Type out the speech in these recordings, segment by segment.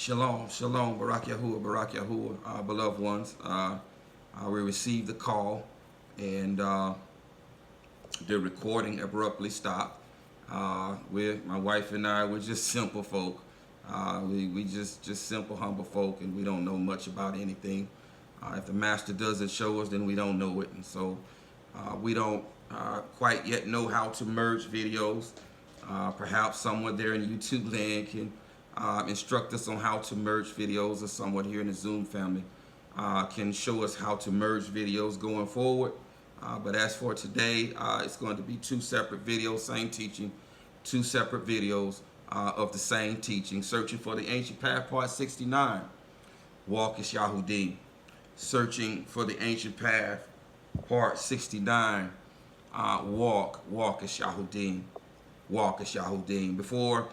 Shalom, shalom, Barak Yahuwah, beloved ones. We received the call, and the recording abruptly stopped. With my wife and I, we're just simple folk. We just simple, humble folk, and we don't know much about anything. If the master doesn't show us, then we don't know it, and so we don't quite yet know how to merge videos. Perhaps someone there in YouTube land can instruct us on how to merge videos, or someone here in the Zoom family can show us how to merge videos going forward. But as for today, it's going to be two separate videos, same teaching, two separate videos of the same teaching. Searching for the Ancient Path, part 69, Walk is Yahudym. Searching for the Ancient Path, part 69, Walk is Yahudym. Walk is Yahudym. Before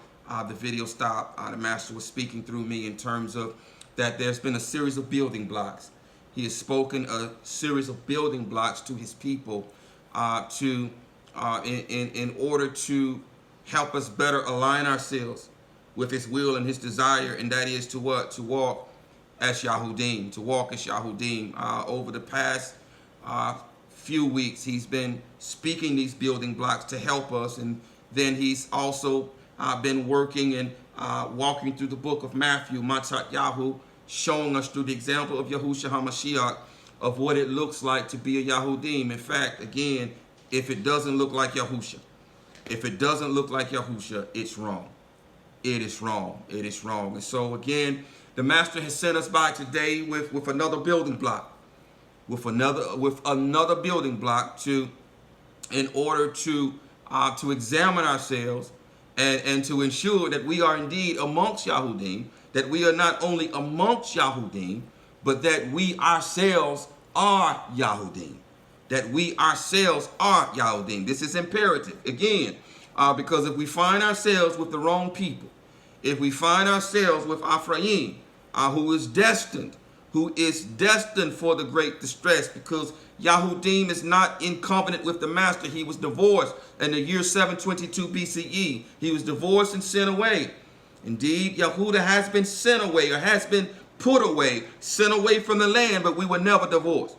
the video stopped, the master was speaking through me in terms of that there's been a series of building blocks. He has spoken a series of building blocks to his people in order to help us better align ourselves with his will and his desire, and that is to what? To walk as Yahudym, to walk as Yahudym. Over the past few weeks, he's been speaking these building blocks to help us, and then he's also been working and walking through the book of Matthew, Matat Yahu, showing us through the example of Yahushua HaMashiach of what it looks like to be a Yahudym. In fact, again, if it doesn't look like Yahushua, if it doesn't look like Yahushua, it's wrong. It is wrong. It is wrong. And so again, the master has sent us by today with another building block, with another building block in order to examine ourselves and to ensure that we are indeed amongst Yahudym, that we are not only amongst Yahudym, but that we ourselves are Yahudym. That we ourselves are Yahudym. This is imperative, again, because if we find ourselves with the wrong people, if we find ourselves with Ephraim, who is destined for the great distress, because Yahudym is not in covenant with the master. He was divorced in the year 722 BCE. He was divorced and sent away. Indeed, Yahudah has been sent away, or has been put away, sent away from the land, but we were never divorced.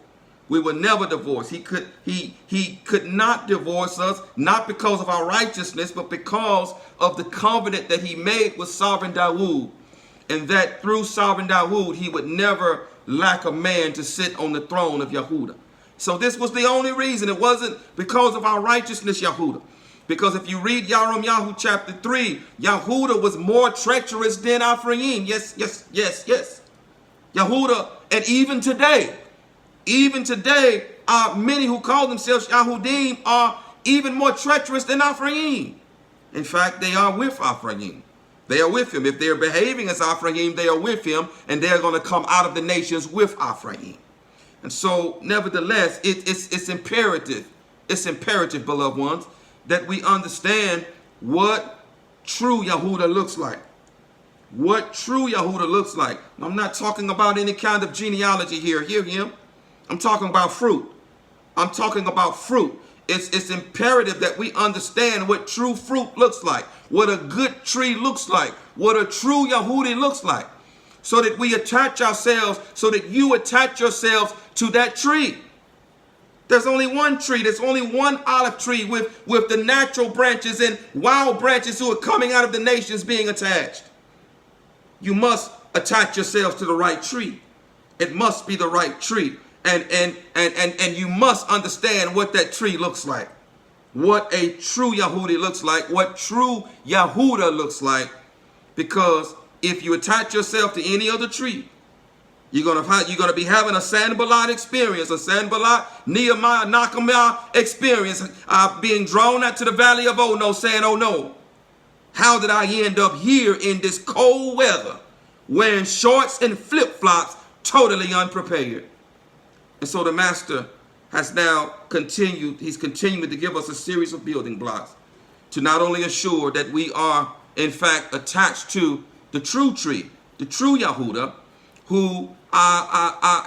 We were never divorced. He could not divorce us, not because of our righteousness, but because of the covenant that he made with sovereign Dawood, and that through sovereign Dawood, he would never lack a man to sit on the throne of Yahudah. So this was the only reason. It wasn't because of our righteousness, Yahudah. Because if you read Yahu chapter 3, Yahudah was more treacherous than Ephraim. Yes. Yahudah, and even today, many who call themselves Yahudym are even more treacherous than Ephraim. In fact, they are with Ephraim. They are with him. If they're behaving as Ephraim, they are with him, and they're going to come out of the nations with Ephraim. And so, nevertheless, it's imperative. It's imperative, beloved ones, that we understand what true Yahudah looks like. What true Yahudah looks like. I'm not talking about any kind of genealogy here. Hear him? I'm talking about fruit. I'm talking about fruit. It's imperative that we understand what true fruit looks like, what a good tree looks like, what a true Yahudi looks like, so that we attach ourselves, so that you attach yourselves to that tree. There's only one tree. There's only one olive tree with the natural branches and wild branches who are coming out of the nations being attached. You must attach yourselves to the right tree. It must be the right tree. And you must understand what that tree looks like. What a true Yahudi looks like. What true Yahudah looks like. Because if you attach yourself to any other tree, you're gonna be having a Sanballat experience, a Sanballat, Nehemiah, Nakamah experience, being drawn out to the valley of Ono, saying, oh no, how did I end up here in this cold weather, wearing shorts and flip-flops, totally unprepared? And so the master has now he's continuing to give us a series of building blocks to not only assure that we are, in fact, attached to the true tree, the true Yahudah, who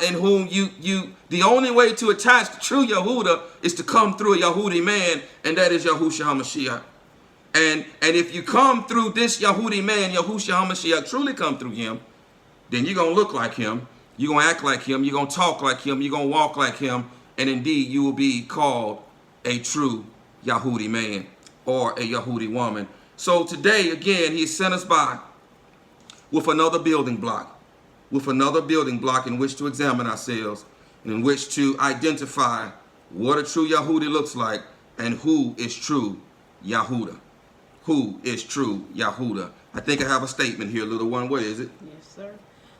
in whom the only way to attach the true Yahudah is to come through a Yahudi man, and that is Yahushua HaMashiach. And if you come through this Yahudi man, Yahushua HaMashiach, truly come through him, then you're going to look like him. You're going to act like him. You're going to talk like him. You're going to walk like him. And indeed, you will be called a true Yahudi man or a Yahudi woman. So today, again, he sent us by with another building block, in which to examine ourselves and in which to identify what a true Yahudi looks like and who is true Yahudah. Who is true Yahudah. I think I have a statement here, little one. What is it? Yes, sir.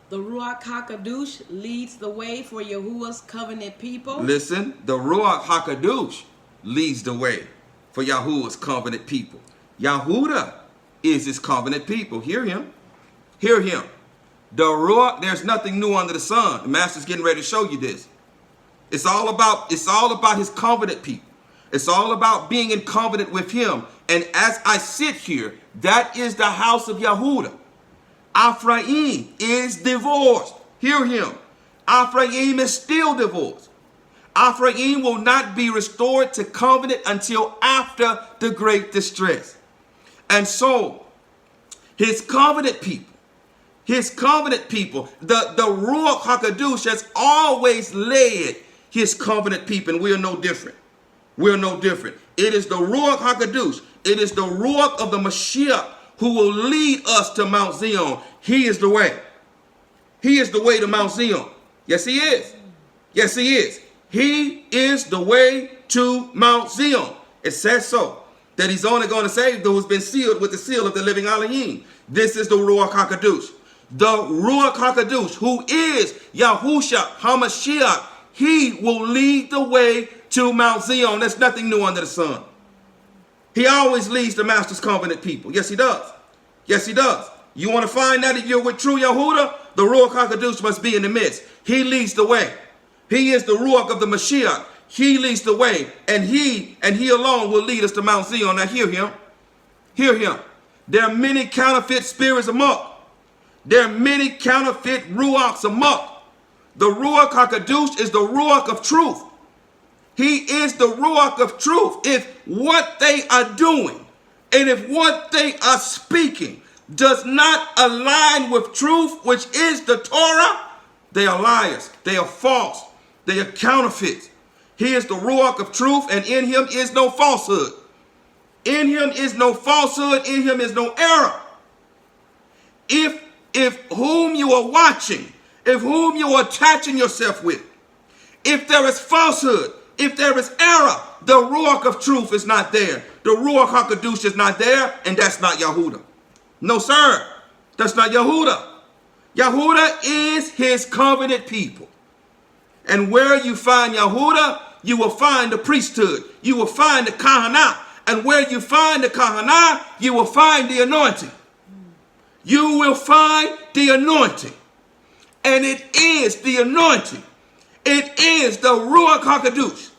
The Ruach HaKadosh leads the way for Yahuwah's covenant people. Listen, the Ruach HaKadosh leads the way for Yahuwah's covenant people. Yahudah is his covenant people. Hear him. Hear him. The Ruach, there's nothing new under the sun. The master's getting ready to show you this. It's all about his covenant people. It's all about being in covenant with him. And as I sit here, that is the house of Yahudah. Ephraim is divorced. Hear him. Ephraim is still divorced. Ephraim will not be restored to covenant until after the great distress. And so, his covenant people, the Ruach HaKadosh has always led his covenant people, and we are no different. We're no different. It is the Ruach HaKadosh. It is the Ruach of the Mashiach who will lead us to Mount Zion. He is the way. He is the way to Mount Zion. Yes, he is. Yes, he is. He is the way to Mount Zion. It says so, that he's only going to save those who's been sealed with the seal of the living Elohim. This is the Ruach HaKadosh. The Ruach HaKadosh, who is Yahushua HaMashiach, he will lead the way to Mount Zion. There's nothing new under the sun. He always leads the master's covenant people. Yes, he does. Yes, he does. You want to find out if you're with true Yahudah? The Ruach HaKadosh must be in the midst. He leads the way. He is the Ruach of the Mashiach. He leads the way. And he alone will lead us to Mount Zion. Now hear him. Hear him. There are many counterfeit spirits amok. There are many counterfeit Ruachs amok. The Ruach HaKadosh is the Ruach of truth. He is the Ruach of truth. If what they are doing and if what they are speaking does not align with truth, which is the Torah, they are liars. They are false. They are counterfeits. He is the Ruach of truth, and in him is no falsehood. In him is no falsehood. In him is no error. If whom you are watching, if whom you are attaching yourself with, if there is falsehood, if there is error, the Ruach of truth is not there. The Ruach HaKadosh is not there, and that's not Yahudah. No, sir. That's not Yahudah. Yahudah is his covenant people. And where you find Yahudah, you will find the priesthood. You will find the Kahanah. And where you find the Kahanah, you will find the anointing. You will find the anointing. And it is the anointing. It is the Ruach HaKadosh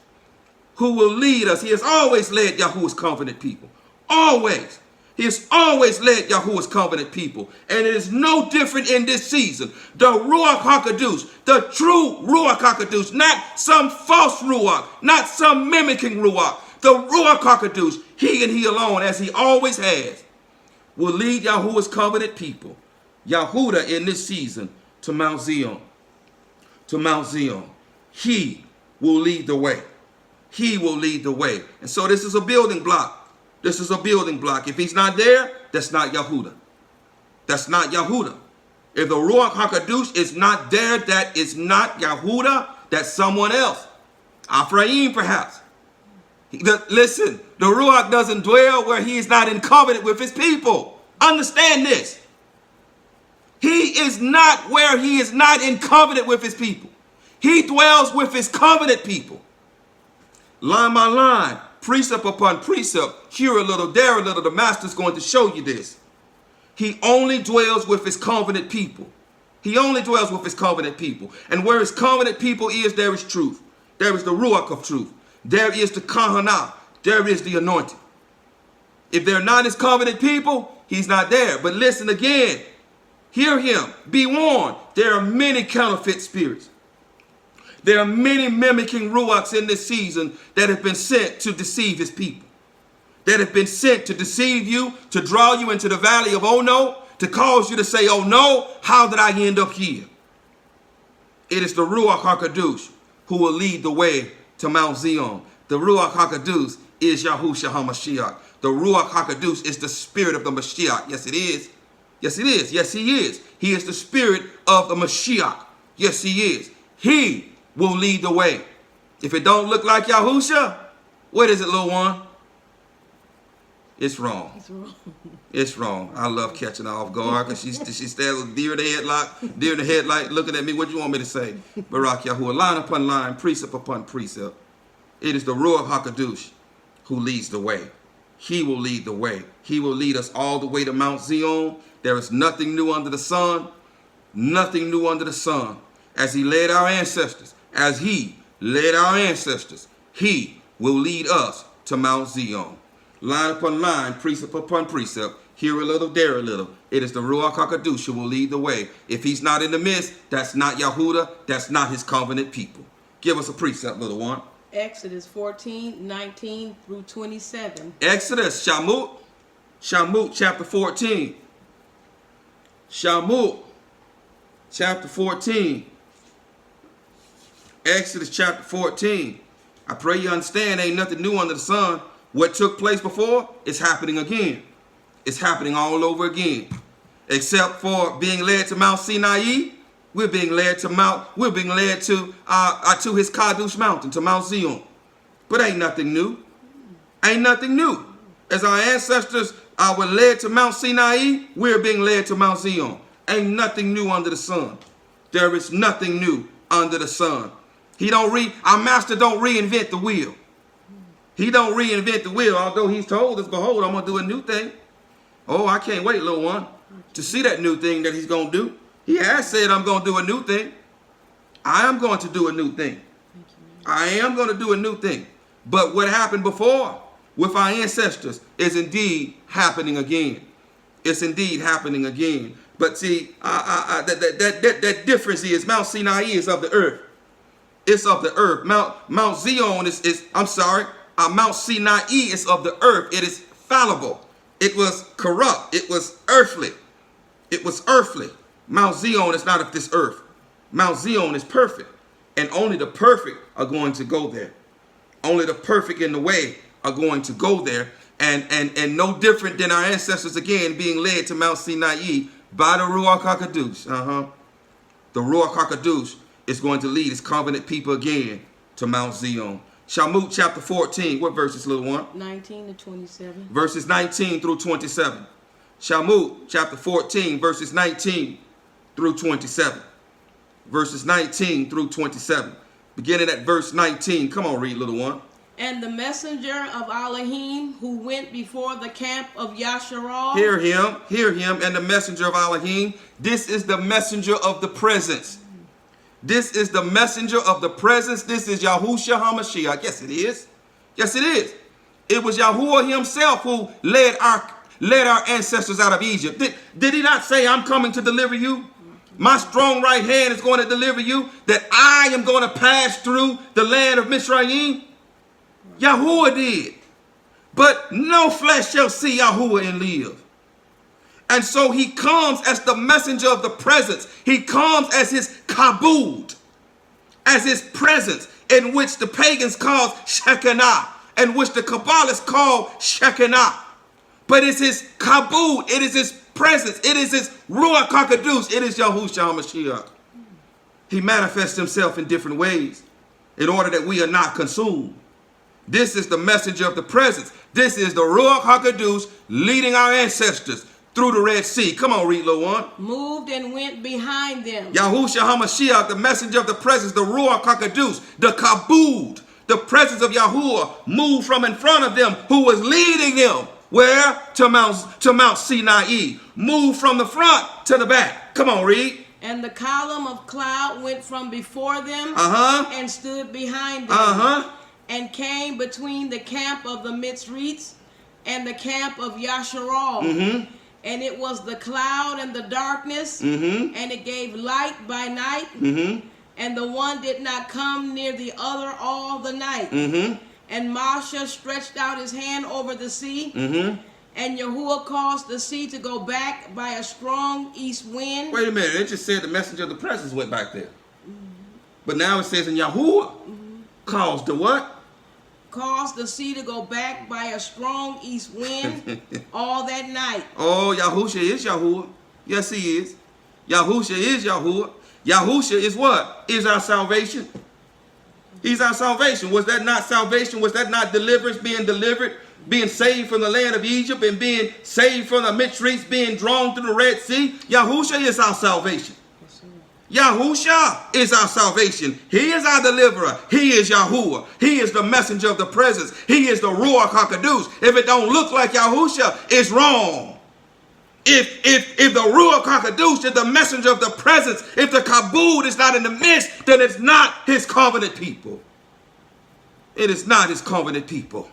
who will lead us. He has always led Yahuwah's covenant people. Always. He has always led Yahuwah's covenant people. And it is no different in this season. The Ruach HaKadosh, the true Ruach HaKadosh, not some false Ruach, not some mimicking Ruach. The Ruach HaKadosh, he and he alone, as he always has, will lead Yahuwah's covenant people, Yahudah, in this season to Mount Zion. To Mount Zion. He will lead the way. He will lead the way. And so this is a building block. This is a building block. If he's not there, that's not Yahudah. That's not Yahudah. If the Ruach HaKadosh is not there, that is not Yahudah. That's someone else. Ephraim, perhaps. Listen, the Ruach doesn't dwell where he is not in covenant with his people. Understand this. He is not where he is not in covenant with his people. He dwells with his covenant people. Line by line, precept upon precept, here a little, there a little, the master's going to show you this. He only dwells with his covenant people. He only dwells with his covenant people. And where his covenant people is, there is truth. There is the Ruach of truth. There is the Kahanah. There is the anointing. If they're not his covenant people, he's not there. But listen again. Hear him. Be warned. There are many counterfeit spirits. There are many mimicking Ruachs in this season that have been sent to deceive his people. That have been sent to deceive you, to draw you into the valley of Ono, to cause you to say, oh no, how did I end up here? It is the Ruach HaKadosh who will lead the way to Mount Zion. The Ruach HaKadosh is Yahushua HaMashiach. The Ruach HaKadosh is the spirit of the Mashiach. Yes, it is. Yes, it is. Yes, he is. He is the spirit of the Mashiach. Yes, he is. He will lead the way. If it don't look like Yahushua, what is it, little one? It's wrong. It's wrong. It's wrong. I love catching her off guard because she stands with deer in the headlight, looking at me. What you want me to say? Barak Yahuwah, line upon line, precept upon precept. It is the Ruach HaKadosh who leads the way. He will lead the way. He will lead us all the way to Mount Zion. There is nothing new under the sun. Nothing new under the sun. As he led our ancestors, he will lead us to Mount Zion. Line upon line, precept upon precept, here a little, there a little. It is the Ruach HaKadosh who will lead the way. If he's not in the midst, that's not Yahudah, that's not his covenant people. Give us a precept, little one. Exodus 14, 19 through 27. Exodus, Shamut, chapter 14. Shamut, chapter 14. Exodus chapter 14. I pray you understand, ain't nothing new under the sun. What took place before is happening again. It's happening all over again. Except for being led to Mount Sinai, we're being led to his Kadosh mountain, to Mount Zion. But ain't nothing new. Ain't nothing new. As our ancestors were led to Mount Sinai, we're being led to Mount Zion. Ain't nothing new under the sun. There is nothing new under the sun. Our master don't reinvent the wheel. He don't reinvent the wheel, although he's told us, behold, I'm going to do a new thing. Oh, I can't wait, little one, to see that new thing that he's going to do. He has said, I'm going to do a new thing. I am going to do a new thing. I am going to do a new thing. But what happened before with our ancestors is indeed happening again. It's indeed happening again. But see, that difference is Mount Sinai is of the earth. It's of the earth. Mount Zion Mount Sinai is of the earth. It is fallible. It was corrupt. It was earthly. It was earthly. Mount Zion is not of this earth. Mount Zion is perfect. And only the perfect are going to go there. Only the perfect in the way are going to go there. And no different than our ancestors again being led to Mount Sinai by the Ruach HaKadosh. The Ruach HaKadosh is going to lead his covenant people again to Mount Zion. Shamut chapter 14. What verses, little one? 19 to 27. Verses 19 through 27. Shamut chapter 14, verses 19 through 27. Verses 19 through 27. Beginning at verse 19. Come on, read, little one. And the messenger of Elohim who went before the camp of Yasharal. Hear him, and the messenger of Elohim. This is the messenger of the presence. This is the messenger of the presence. This is Yahushua HaMashiach. Yes, it is. Yes, it is. It was Yahuwah himself who led our ancestors out of Egypt. Did he not say, I'm coming to deliver you? My strong right hand is going to deliver you. That I am going to pass through the land of Mizraim. Yahuwah did. But no flesh shall see Yahuwah and live. And so he comes as the messenger of the presence. He comes as his kabod, as his presence, in which the pagans call Shekinah, and which the Kabbalists call Shekinah. But it's his kabod, it is his presence, it is his Ruach HaKadosh, it is Yahushua HaMashiach. He manifests himself in different ways in order that we are not consumed. This is the messenger of the presence. This is the Ruach HaKadosh leading our ancestors through the Red Sea. Come on, read, little one. Moved and went behind them. Yahushua HaMashiach, the messenger of the presence, the Ruach HaKadosh, the kabod, the presence of Yahuwah, moved from in front of them, who was leading them. Where? To Mount Sinai. Moved from the front to the back. Come on, read. And the column of cloud went from before them and stood behind them. And came between the camp of the Mitzrites and the camp of Yasharal. And it was the cloud and the darkness, and it gave light by night, and the one did not come near the other all the night. And Moshe stretched out his hand over the sea, And Yahuwah caused the sea to go back by a strong east wind. Wait a minute. It just said the messenger of the presence went back there. But now it says in Yahuwah caused the what? Caused the sea to go back by a strong east wind all that night. Oh, Yahushua is Yahuwah. Yes, he is. Yahushua is Yahuwah. Yahushua is what? Is our salvation. He's our salvation. Was that not salvation? Was that not deliverance, being delivered, being saved from the land of Egypt and being saved from the midstreets, being drawn through the Red Sea? Yahushua is our salvation. Yahushua is our salvation. He is our deliverer. He is Yahuwah. He is the messenger of the presence. He is the Ruach HaKadosh. If it don't look like Yahushua, it's wrong. If the Ruach HaKadosh is the messenger of the presence, if the kabod is not in the midst, then it's not his covenant people. It is not his covenant people.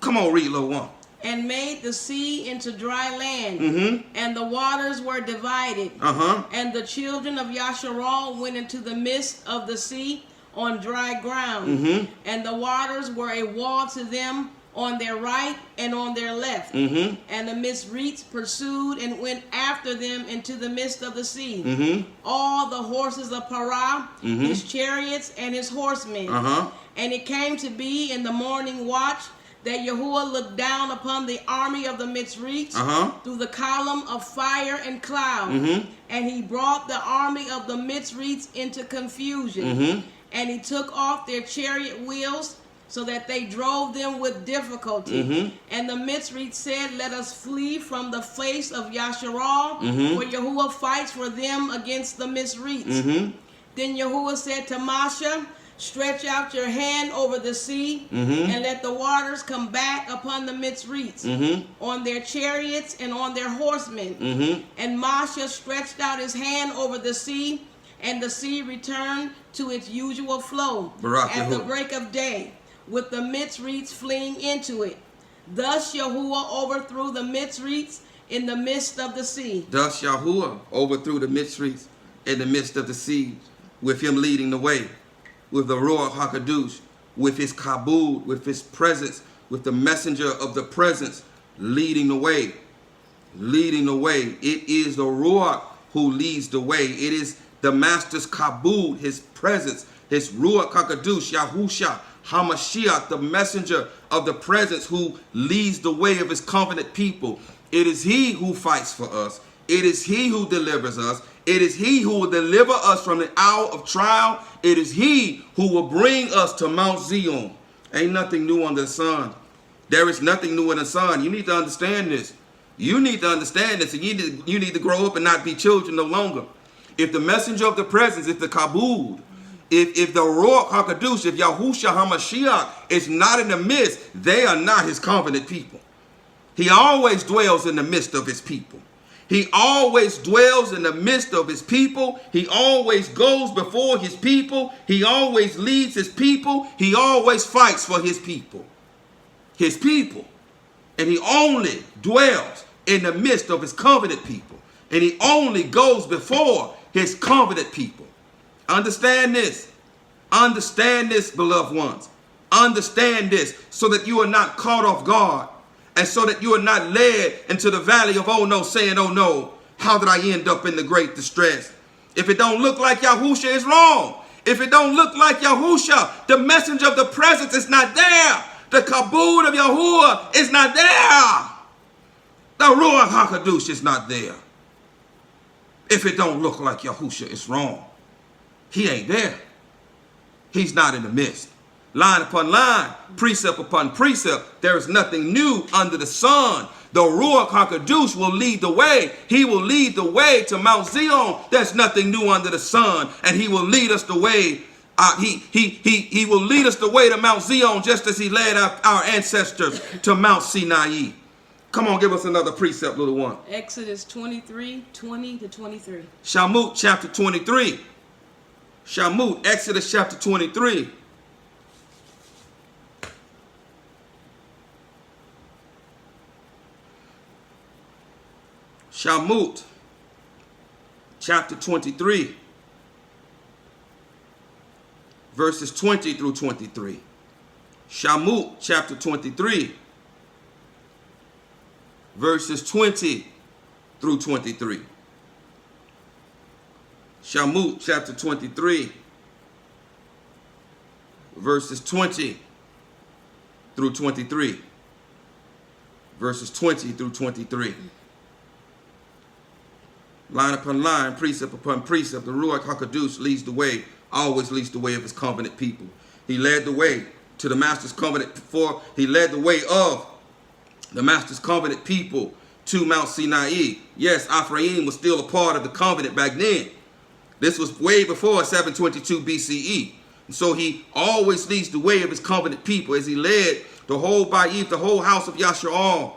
Come on, read little one. And made the sea into dry land, and the waters were divided. And the children of Yasharal went into the midst of the sea on dry ground. And the waters were a wall to them on their right and on their left. And the Mizrites pursued and went after them into the midst of the sea. All the horses of Parah, his chariots and his horsemen. And it came to be in the morning watch that Yahuwah looked down upon the army of the Mizrites through the column of fire and cloud. And he brought the army of the Mizrites into confusion. And he took off their chariot wheels so that they drove them with difficulty. And the Mizrites said, let us flee from the face of Yasharal, for Yahuwah fights for them against the Mizrites. Then Yahuwah said to Moshe, stretch out your hand over the sea, and let the waters come back upon the Mizrites, on their chariots and on their horsemen. And Moshe stretched out his hand over the sea, and the sea returned to its usual flow at the break of day, with the Mizrites fleeing into it. Thus Yahuwah overthrew the Mizrites in the midst of the sea. Thus Yahuwah overthrew the Mizrites in the midst of the sea, with him leading the way, with the Ruach HaKadosh, with his kabod, with his presence, with the messenger of the presence leading the way. Leading the way. It is the Ruach who leads the way. It is the master's kabod, his presence, his Ruach HaKadosh, Yahushua, HaMashiach, the messenger of the presence who leads the way of his covenant people. It is he who fights for us. It is he who delivers us. It is he who will deliver us from the hour of trial. It is he who will bring us to Mount Zion. Ain't nothing new under the sun. There is nothing new under the sun. You need to understand this. You need to understand this, and you need to grow up and not be children no longer. If the messenger of the presence, if the kabod, if the Ruach HaKadosh, if Yahushua HaMashiach is not in the midst, they are not his covenant people. He always dwells in the midst of his people. He always dwells in the midst of his people. He always goes before his people. He always leads his people. He always fights for his people. His people. And he only dwells in the midst of his covenant people. And he only goes before his covenant people. Understand this. Understand this, beloved ones. Understand this so that you are not caught off guard. And so that you are not led into the valley of oh no, saying, oh no, how did I end up in the great distress? If it don't look like Yahushua, it's wrong. If it don't look like Yahushua, the messenger of the presence is not there. The kabod of Yahuwah is not there. The Ruach HaKadosh is not there. If it don't look like Yahushua, it's wrong. He ain't there. He's not in the midst. Line upon line, precept upon precept, there is nothing new under the sun. The Ruach HaKadosh will lead the way. He will lead the way to Mount Zion. There's nothing new under the sun, and he will lead us the way. He will lead us the way to Mount Zion, just as he led our ancestors to Mount Sinai. Come on, give us another precept, little one. Exodus 23:20-23. Shamut chapter 23. Shamut, Exodus chapter 23. Shamut, chapter 23, verses 20 through 23. Shamut, chapter 23, verses 20 through 23. Shamut chapter 23, verses 20 through 23. Verses 20 through 23. Line upon line, precept upon precept, the Ruach HaKadosh leads the way, always leads the way of his covenant people. He led the way to the master's covenant before. He led the way of the master's covenant people to Mount Sinai. Yes, Ephraim was still a part of the covenant back then. This was way before 722 BCE. And so he always leads the way of his covenant people as he led the whole Ba'if, the whole house of Yahshua,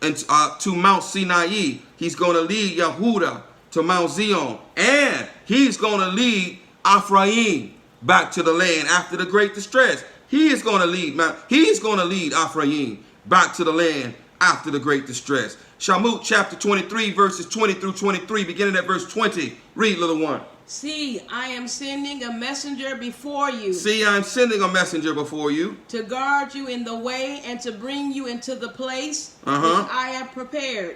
and to Mount Sinai. He's going to lead Yahudah to Mount Zion. And he's going to lead Ephraim back to the land after the great distress. He's going to lead Ephraim back to the land after the great distress. Shamut chapter 23, verses 20 through 23, beginning at verse 20. Read, little one. See, I am sending a messenger before you. See, I am sending a messenger before you. To guard you in the way and to bring you into the place which I have prepared.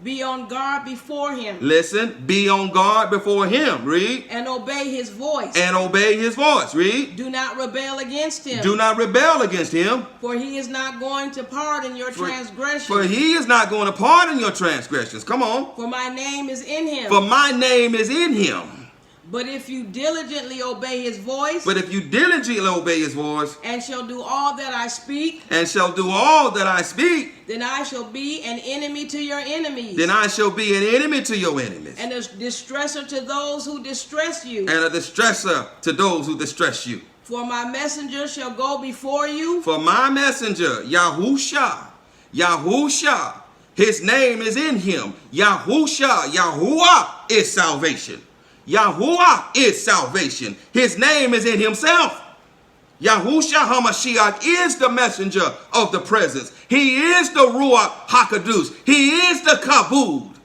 Be on guard before him. Listen, be on guard before him. Read. And obey his voice. And obey his voice. Read. Do not rebel against him. Do not rebel against him. For he is not going to pardon your transgressions. For he is not going to pardon your transgressions. Come on. For my name is in him. For my name is in him. But if you diligently obey his voice. But if you diligently obey his voice. And shall do all that I speak. And shall do all that I speak. Then I shall be an enemy to your enemies. Then I shall be an enemy to your enemies. And a distresser to those who distress you. And a distresser to those who distress you. For my messenger shall go before you. For my messenger, Yahushua. His name is in him. Yahuwah is salvation. Yahuwah is salvation. His name is in himself. Yahushua HaMashiach is the messenger of the presence. He is the Ruach HaKadosh. He is the Kabod.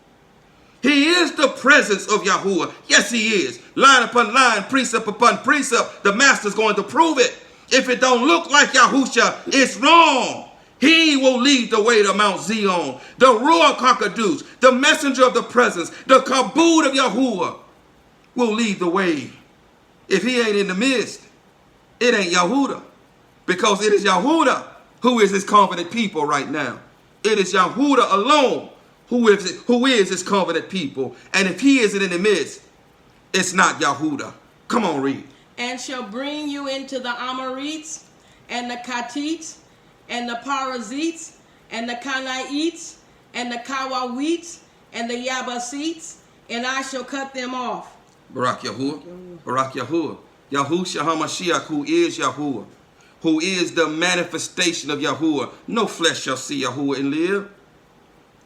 He is the presence of Yahuwah. Yes, he is. Line upon line, precept upon precept. The master's going to prove it. If it don't look like Yahushua, it's wrong. He will lead the way to Mount Zion. The Ruach HaKadosh, the messenger of the presence, the Kabod of Yahuwah, will lead the way. If he ain't in the midst, it ain't Yahudah. Because it is Yahudah who is his covenant people right now. It is Yahudah alone who is his covenant people. And if he isn't in the midst, it's not Yahudah. Come on, read. And shall bring you into the Amorites, and the Kattites, and the Perizzites, and the Canaites, and the Kawawites, and the Yabusites, and I shall cut them off. Barak Yahuwah. Barak Yahuwah. Yahushua HaMashiach, who is Yahuwah, who is the manifestation of Yahuwah. No flesh shall see Yahuwah and live.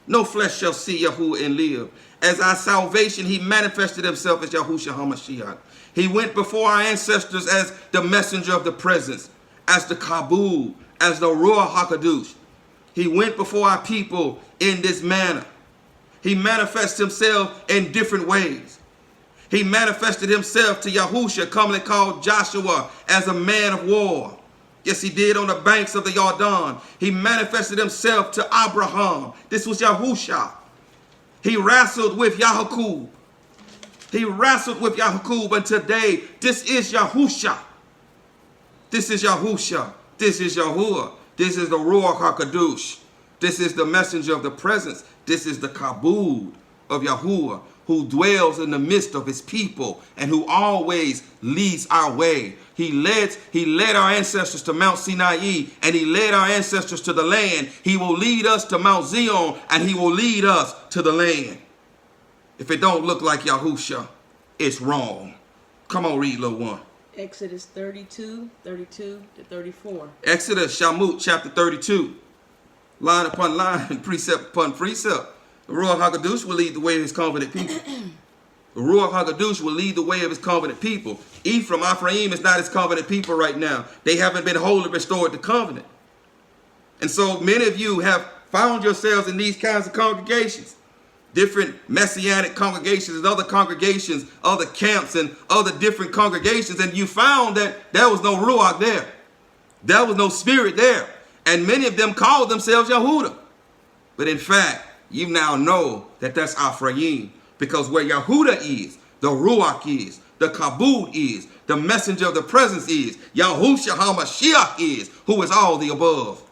No flesh shall see Yahuwah and live. As our salvation, he manifested himself as Yahushua HaMashiach. He went before our ancestors as the messenger of the presence, as the Kabod, as the Ruach HaKadosh. He went before our people in this manner. He manifests himself in different ways. He manifested himself to Yahushua, commonly called Joshua, as a man of war. Yes, he did on the banks of the Jordan. He manifested himself to Abraham. This was Yahushua. He wrestled with Yahuwah. He wrestled with Yahuwah, and today, this is Yahushua. This is Yahushua. This is Yahuwah. This is the Ruach HaKadosh. This is the messenger of the presence. This is the Kabod of Yahuwah, who dwells in the midst of his people and who always leads our way. He led our ancestors to Mount Sinai, and he led our ancestors to the land. He will lead us to Mount Zion, and he will lead us to the land. If it don't look like Yahushua, it's wrong. Come on, read, little one. Exodus 32 to 34. Exodus, Shamut, chapter 32. Line upon line, precept upon precept. The Ruach HaKadosh will lead the way of his covenant people. The Ruach HaKadosh will lead the way of his covenant people. Ephraim is not his covenant people right now. They haven't been wholly restored to covenant. And so many of you have found yourselves in these kinds of congregations. Different messianic congregations and other congregations, other camps and other different congregations. And you found that there was no Ruach there. There was no spirit there. And many of them called themselves Yahudah. But in fact, you now know that that's Ephraim. Because where Yahudah is, the Ruach is, the Kabod is, the messenger of the presence is, Yahushua HaMashiach is, who is all the above.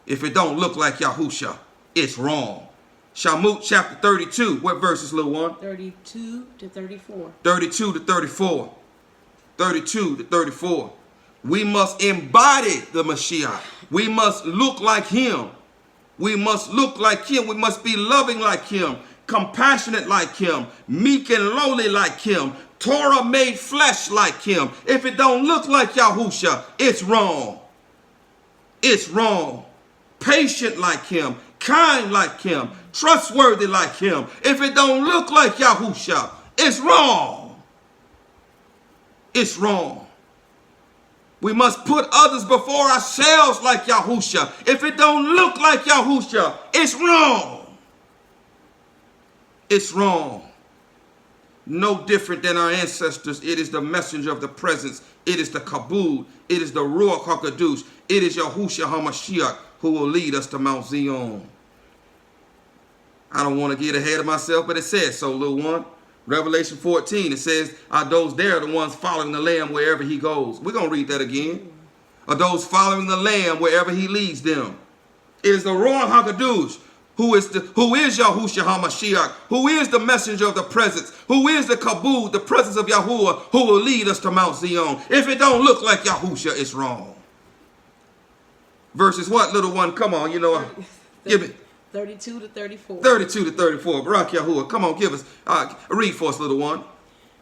If it don't look like Yahushua, it's wrong. Shamut chapter 32. What verses, little one? 32 to 34. 32 to 34. 32 to 34. We must embody the Mashiach. We must look like him. We must look like him. We must be loving like him, compassionate like him, meek and lowly like him, Torah made flesh like him. If it don't look like Yahushua, it's wrong. It's wrong. Patient like him, kind like him, trustworthy like him. If it don't look like Yahushua, it's wrong. It's wrong. We must put others before ourselves like Yahushua. If it don't look like Yahushua, it's wrong. It's wrong. No different than our ancestors. It is the messenger of the presence. It is the Kabod. It is the Ruach HaKadosh. It is Yahushua HaMashiach who will lead us to Mount Zion. I don't want to get ahead of myself, but it says so, little one. Revelation 14, it says, are those there the ones following the Lamb wherever he goes? We're going to read that again. Are those following the Lamb wherever he leads them? It is the Ruach HaKadosh, who is Yahushua HaMashiach, who is the messenger of the presence, who is the Kabod, the presence of Yahuwah, who will lead us to Mount Zion. If it don't look like Yahushua, it's wrong. Verses what, little one? Come on, you know, give me. 32 to 34. 32 to 34. Barak Yahuwah. Come on, give us. Read for us, little one.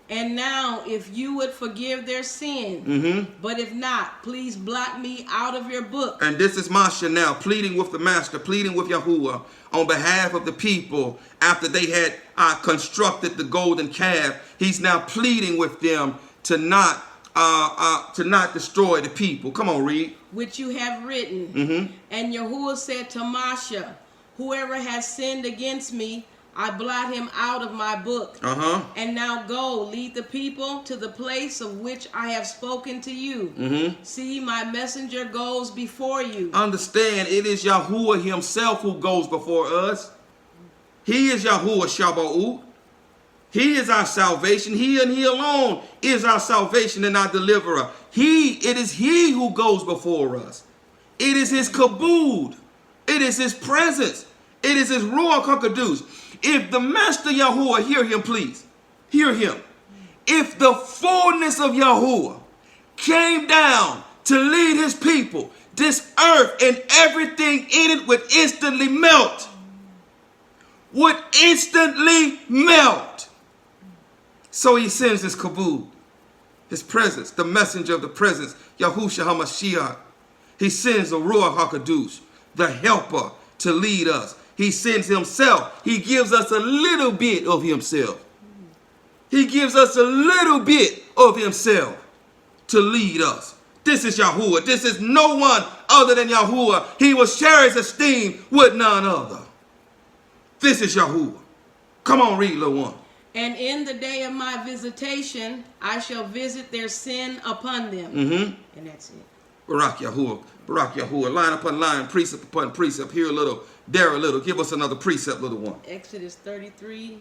And now, if you would forgive their sin, but if not, please blot me out of your book. And this is Masha now, pleading with the master, pleading with Yahuwah on behalf of the people after they had constructed the golden calf. He's now pleading with them to not destroy the people. Come on, read. Which you have written. And Yahuwah said to Masha, whoever has sinned against me, I blot him out of my book. And now go, lead the people to the place of which I have spoken to you. See, my messenger goes before you. Understand, it is Yahuwah himself who goes before us. He is Yahuwah Shabbat. He is our salvation. He and he alone is our salvation and our deliverer. It is he who goes before us. It is his kabod. It is his presence. It is his Ruach HaKadosh. If the Master Yahuwah, hear him please, hear him. If the fullness of Yahuwah came down to lead his people, this earth and everything in it would instantly melt. Would instantly melt. So he sends his kabod, his presence, the messenger of the presence, Yahushua HaMashiach. He sends the Ruach HaKadosh, the helper, to lead us. He sends himself. He gives us a little bit of himself. He gives us a little bit of himself to lead us. This is Yahuwah. This is no one other than Yahuwah. He will share his esteem with none other. This is Yahuwah. Come on, read, little one. And in the day of my visitation, I shall visit their sin upon them. And that's it. Barak Yahuwah. Barak Yahuwah. Line upon line, precept upon precept. Here a little, there a little. Give us another precept, little one. Exodus 33,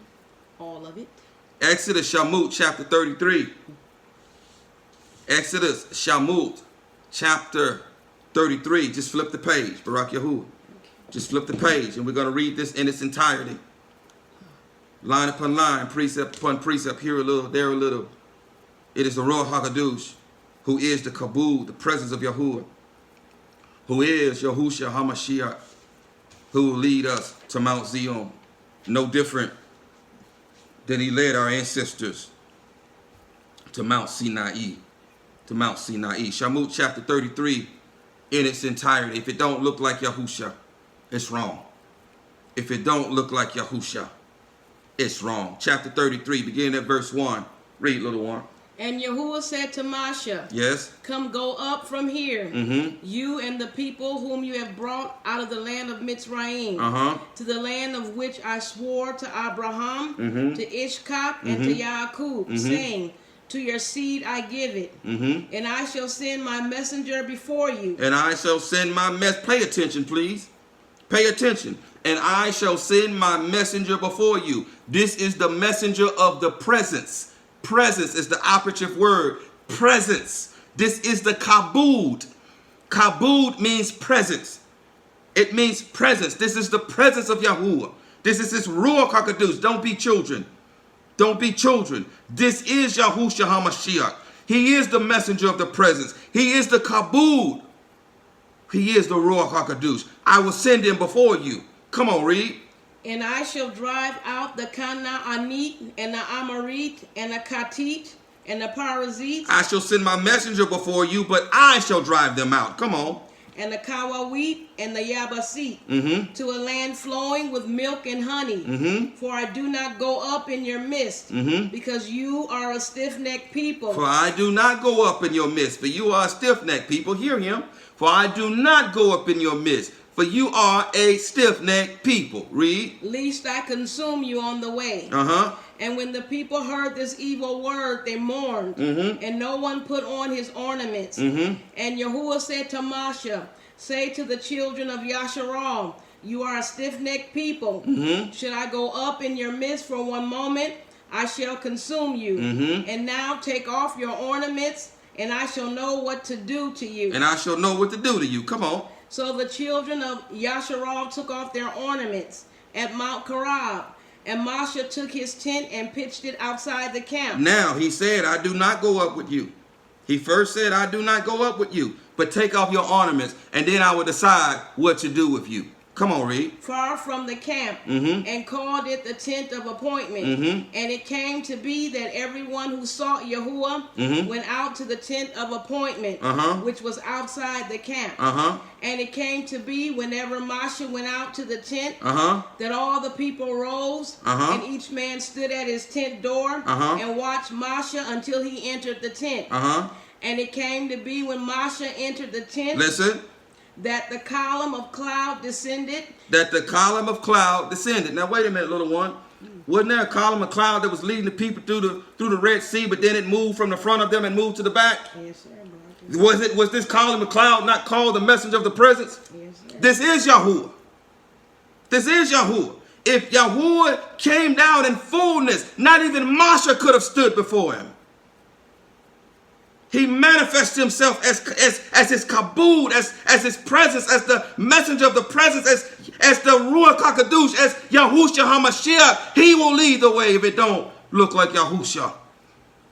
all of it. Exodus Shamut, chapter 33. Exodus Shamut, chapter 33. Just flip the page, Barak Yahuwah. Just flip the page, and we're going to read this in its entirety. Line upon line, precept upon precept. Here a little, there a little. It is the Ruach HaKadosh, who is the kabod, the presence of Yahuwah, who is Yahushua HaMashiach, who will lead us to Mount Zion. No different than he led our ancestors to Mount Sinai. To Mount Sinai. Shamut chapter 33 in its entirety. If it don't look like Yahushua, it's wrong. If it don't look like Yahushua, it's wrong. Chapter 33, beginning at verse 1. Read, little one. And Yahuwah said to Masha, yes, come go up from here, you and the people whom you have brought out of the land of Mitzrayim, to the land of which I swore to Abraham, to Ishkak, and to Yaakov, saying, to your seed I give it, and I shall send my messenger before you. And I shall send my pay attention, please. Pay attention. And I shall send my messenger before you. This is the messenger of the presence. Presence is the operative word. Presence. This is the kabod. Kabod means presence. It means presence. This is the presence of Yahuwah. This is his Ruach HaKadosh. Don't be children. Don't be children. This is Yahushua HaMashiach. He is the messenger of the presence. He is the kabod. He is the Ruach HaKadosh. I will send him before you. Come on, read. And I shall drive out the Canaanite and the Amorite and the Kattite and the Perizzite. I shall send my messenger before you, but I shall drive them out. Come on. And the Kawawite and the Yabasite, to a land flowing with milk and honey. For I do not go up in your midst, because you are a stiff-necked people. For I do not go up in your midst, for you are a stiff-necked people. Hear him. For I do not go up in your midst, for you are a stiff-necked people. Read. Lest I consume you on the way. And when the people heard this evil word, they mourned, and no one put on his ornaments. And Yahuwah said to Moshe, say to the children of Yasharal, you are a stiff-necked people. Should I go up in your midst for one moment? I shall consume you. And now take off your ornaments, and I shall know what to do to you. And I shall know what to do to you. Come on. So the children of Yasharal took off their ornaments at Mount Karab. And Moshe took his tent and pitched it outside the camp. Now he said, I do not go up with you. He first said, I do not go up with you, but take off your ornaments, and then I will decide what to do with you. Come on, read. Far from the camp, and called it the tent of appointment. And it came to be that everyone who sought Yahuwah went out to the tent of appointment, which was outside the camp. And it came to be whenever Moshe went out to the tent, that all the people rose, and each man stood at his tent door, and watched Moshe until he entered the tent. And it came to be when Moshe entered the tent, listen, that the column of cloud descended. That the column of cloud descended. Now wait a minute, little one. Wasn't there a column of cloud that was leading the people through the Red Sea, but then it moved from the front of them and moved to the back? Yes, sir. Was this column of cloud not called the messenger of the presence? Yes, sir. This is Yahuwah. This is Yahuwah. If Yahuwah came down in fullness, not even Moshe could have stood before him. He manifests himself as his kabod, as his presence, as the messenger of the presence, as the Ruach HaKadosh, as Yahushua HaMashiach. He will lead the way. If it don't look like Yahushua,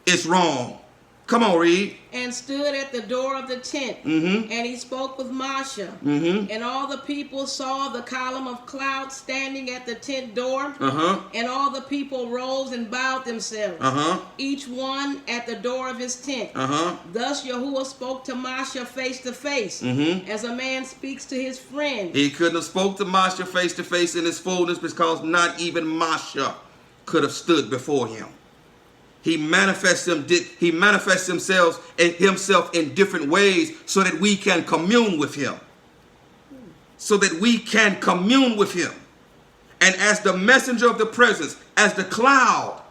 it's wrong. Come on, read. And stood at the door of the tent, and he spoke with Moshe. And all the people saw the column of cloud standing at the tent door, and all the people rose and bowed themselves, each one at the door of his tent. Thus Yahuwah spoke to Moshe face to face, as a man speaks to his friend. He couldn't have spoke to Moshe face to face in his fullness, because not even Moshe could have stood before him. He manifests himself in different ways so that we can commune with him. So that we can commune with him. And as the messenger of the presence, as the cloud,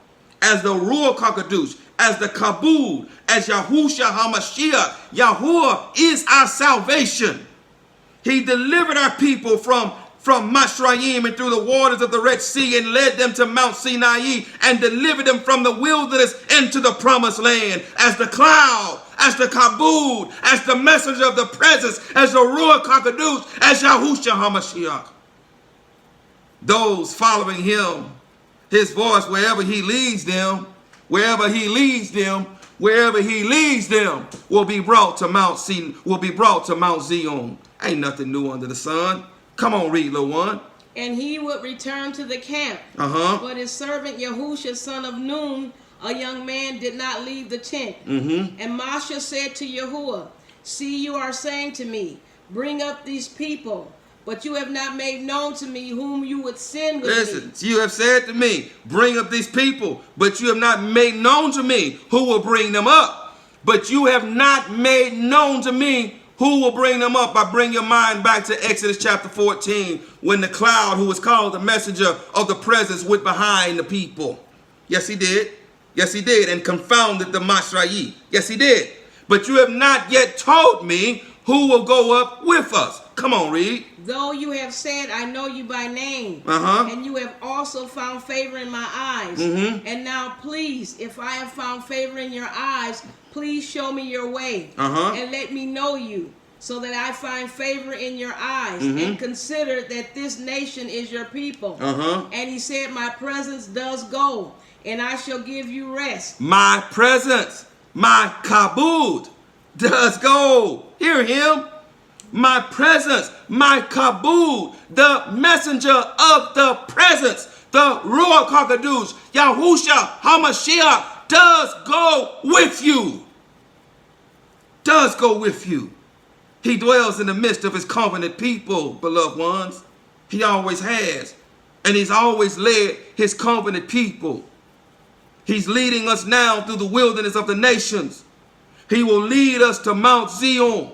as the Ruach HaKadosh, as the kabod, as Yahushua HaMashiach, Yahuwah is our salvation. He delivered our people from Mashrayim and through the waters of the Red Sea, and led them to Mount Sinai, and delivered them from the wilderness into the promised land. As the cloud, as the kabod, as the messenger of the presence, as the Ruach HaKadosh, as Yahushua HaMashiach. Those following him, his voice, wherever he leads them, will be brought to Mount Zion. Ain't nothing new under the sun. Come on, read, little one. And he would return to the camp. But his servant Yahushua, son of Nun, a young man, did not leave the tent. And Moshe said to Yahuwah, see, you are saying to me, bring up these people, but you have not made known to me whom you would send with me. Listen, you have said to me, bring up these people, but you have not made known to me who will bring them up. But you have not made known to me who will bring them up. I bring your mind back to Exodus chapter 14, when the cloud, who was called the messenger of the presence, went behind the people. Yes, he did. Yes, he did. And confounded the Mashrayim. Yes, he did. But you have not yet told me who will go up with us. Come on, read. Though you have said, I know you by name, and you have also found favor in my eyes. And now please, if I have found favor in your eyes, please show me your way, and let me know you, so that I find favor in your eyes, and consider that this nation is your people. And he said, my presence does go, and I shall give you rest. My presence, my kabod, does go. Hear him. My presence, my kabod, the messenger of the presence, the Ruach HaKadosh, Yahushua HaMashiach, does go with you. Does go with you. He dwells in the midst of his covenant people, beloved ones. He always has. And he's always led his covenant people. He's leading us now through the wilderness of the nations. He will lead us to Mount Zion,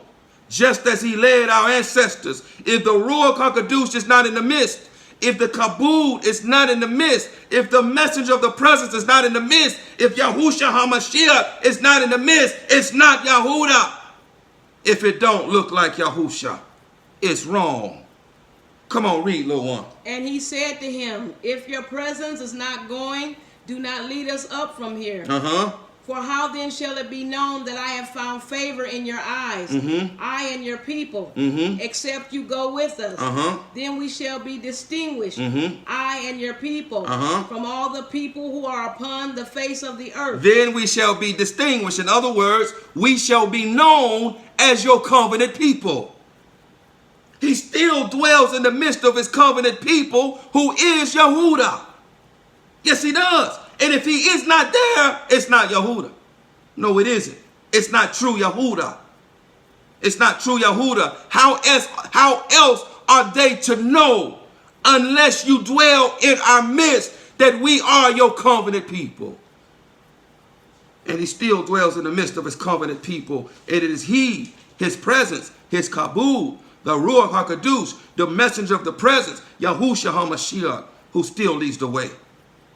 just as he led our ancestors. If the Ruach HaKadosh is not in the midst, if the kabod is not in the midst, if the messenger of the presence is not in the midst, if Yahushua HaMashiach is not in the midst, it's not Yahudah. If it don't look like Yahushua, it's wrong. Come on, read, little one. And he said to him, if your presence is not going, do not lead us up from here. For how then shall it be known that I have found favor in your eyes, I and your people, except you go with us? Then we shall be distinguished, I and your people, from all the people who are upon the face of the earth. Then we shall be distinguished. In other words, we shall be known as your covenant people. He still dwells in the midst of his covenant people, who is Yahudah. Yes, he does. And if he is not there, it's not Yahudah. No, it isn't. It's not true Yahudah. It's not true Yahudah. How else are they to know unless you dwell in our midst that we are your covenant people? And he still dwells in the midst of his covenant people. And it is he, his presence, his kabod, the Ruach HaKadosh, the messenger of the presence, Yahushua HaMashiach, who still leads the way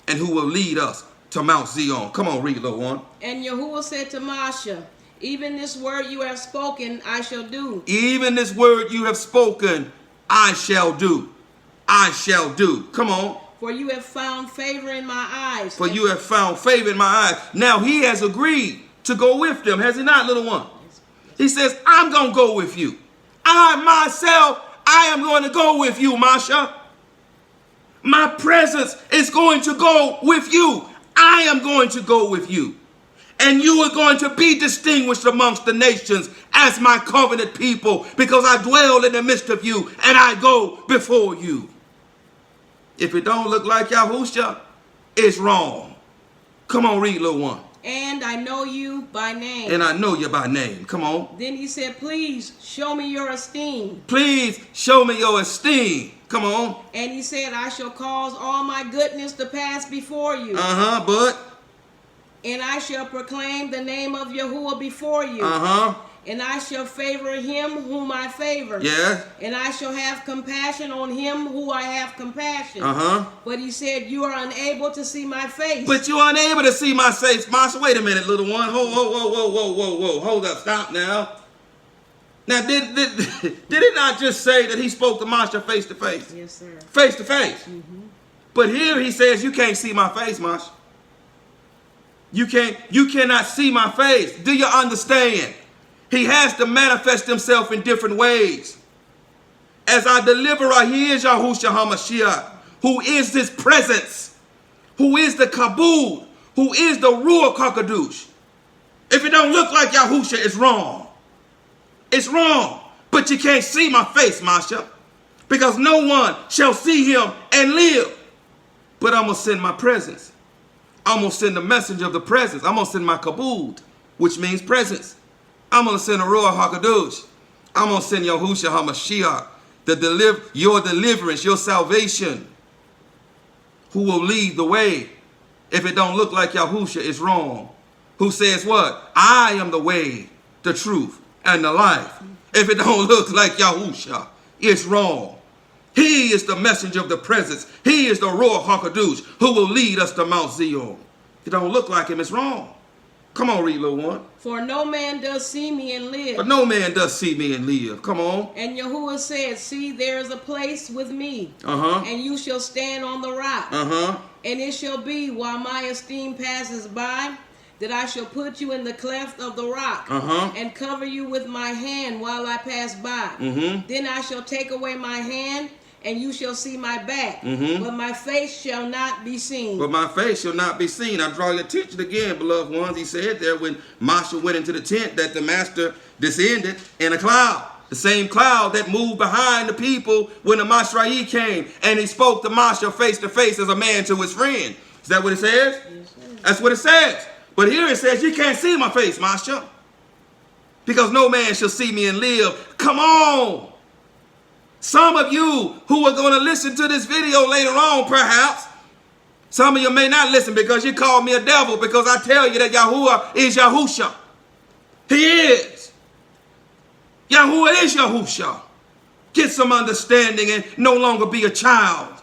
and who will lead us to Mount Zion. Come on, read, little one. And Yahuwah said to Moshe, even this word you have spoken, I shall do. Even this word you have spoken, I shall do. I shall do. Come on. For you have found favor in my eyes. For you have found favor in my eyes. Now he has agreed to go with them, has he not, little one? He says, I'm going to go with you. I myself, I am going to go with you, Masha. My presence is going to go with you. I am going to go with you. And you are going to be distinguished amongst the nations as my covenant people, because I dwell in the midst of you and I go before you. If it don't look like Yahushua, it's wrong. Come on, read, little one. And I know you by name. And I know you by name. Come on. Then he said, please show me your esteem. Please show me your esteem. Come on. And he said, I shall cause all my goodness to pass before you. But? And I shall proclaim the name of Yahuwah before you. And I shall favor him whom I favor. Yeah. And I shall have compassion on him who I have compassion. But he said, you are unable to see my face. But you are unable to see my face. Master, wait a minute, little one. Whoa. Hold up. Stop now. Now, did it not just say that he spoke to Master face to face? Yes, sir. Face to face. But here he says, you can't see my face, Master. You cannot see my face. Do you understand? He has to manifest himself in different ways. As our deliverer, he is Yahushua HaMashiach, who is this presence, who is the kabod, who is the Ruach HaKadosh. If it don't look like Yahushua, it's wrong. It's wrong. But you can't see my face, Masha, because no one shall see him and live. But I'm going to send my presence. I'm going to send the messenger of the presence. I'm going to send my kabod, which means presence. I'm going to send a Ruach HaKadosh. I'm going to send Yahushua HaMashiach, your deliverance, your salvation, who will lead the way. If it don't look like Yahushua, it's wrong. Who says what? I am the way, the truth, and the life. If it don't look like Yahushua, it's wrong. He is the messenger of the presence. He is the Ruach HaKadosh who will lead us to Mount Zion. If it don't look like him, it's wrong. Come on, read, little one. For no man does see me and live. But no man does see me and live. Come on. And Yahuwah said, see, there is a place with me. And you shall stand on the rock. And it shall be, while my esteem passes by, that I shall put you in the cleft of the rock, and cover you with my hand while I pass by. Then I shall take away my hand, and you shall see my back, but my face shall not be seen. But my face shall not be seen. I draw your attention again, beloved ones. He said there when Moshe went into the tent that the master descended in a cloud. The same cloud that moved behind the people when the Mashra'i came. And he spoke to Moshe face to face as a man to his friend. Is that what it says? Yes, that's what it says. But here it says, you can't see my face, Moshe. Because no man shall see me and live. Come on. Some of you who are going to listen to this video later on, perhaps, some of you may not listen because you call me a devil because I tell you that Yahuwah is Yahushua. He is. Yahuwah is Yahushua. Get some understanding and no longer be a child.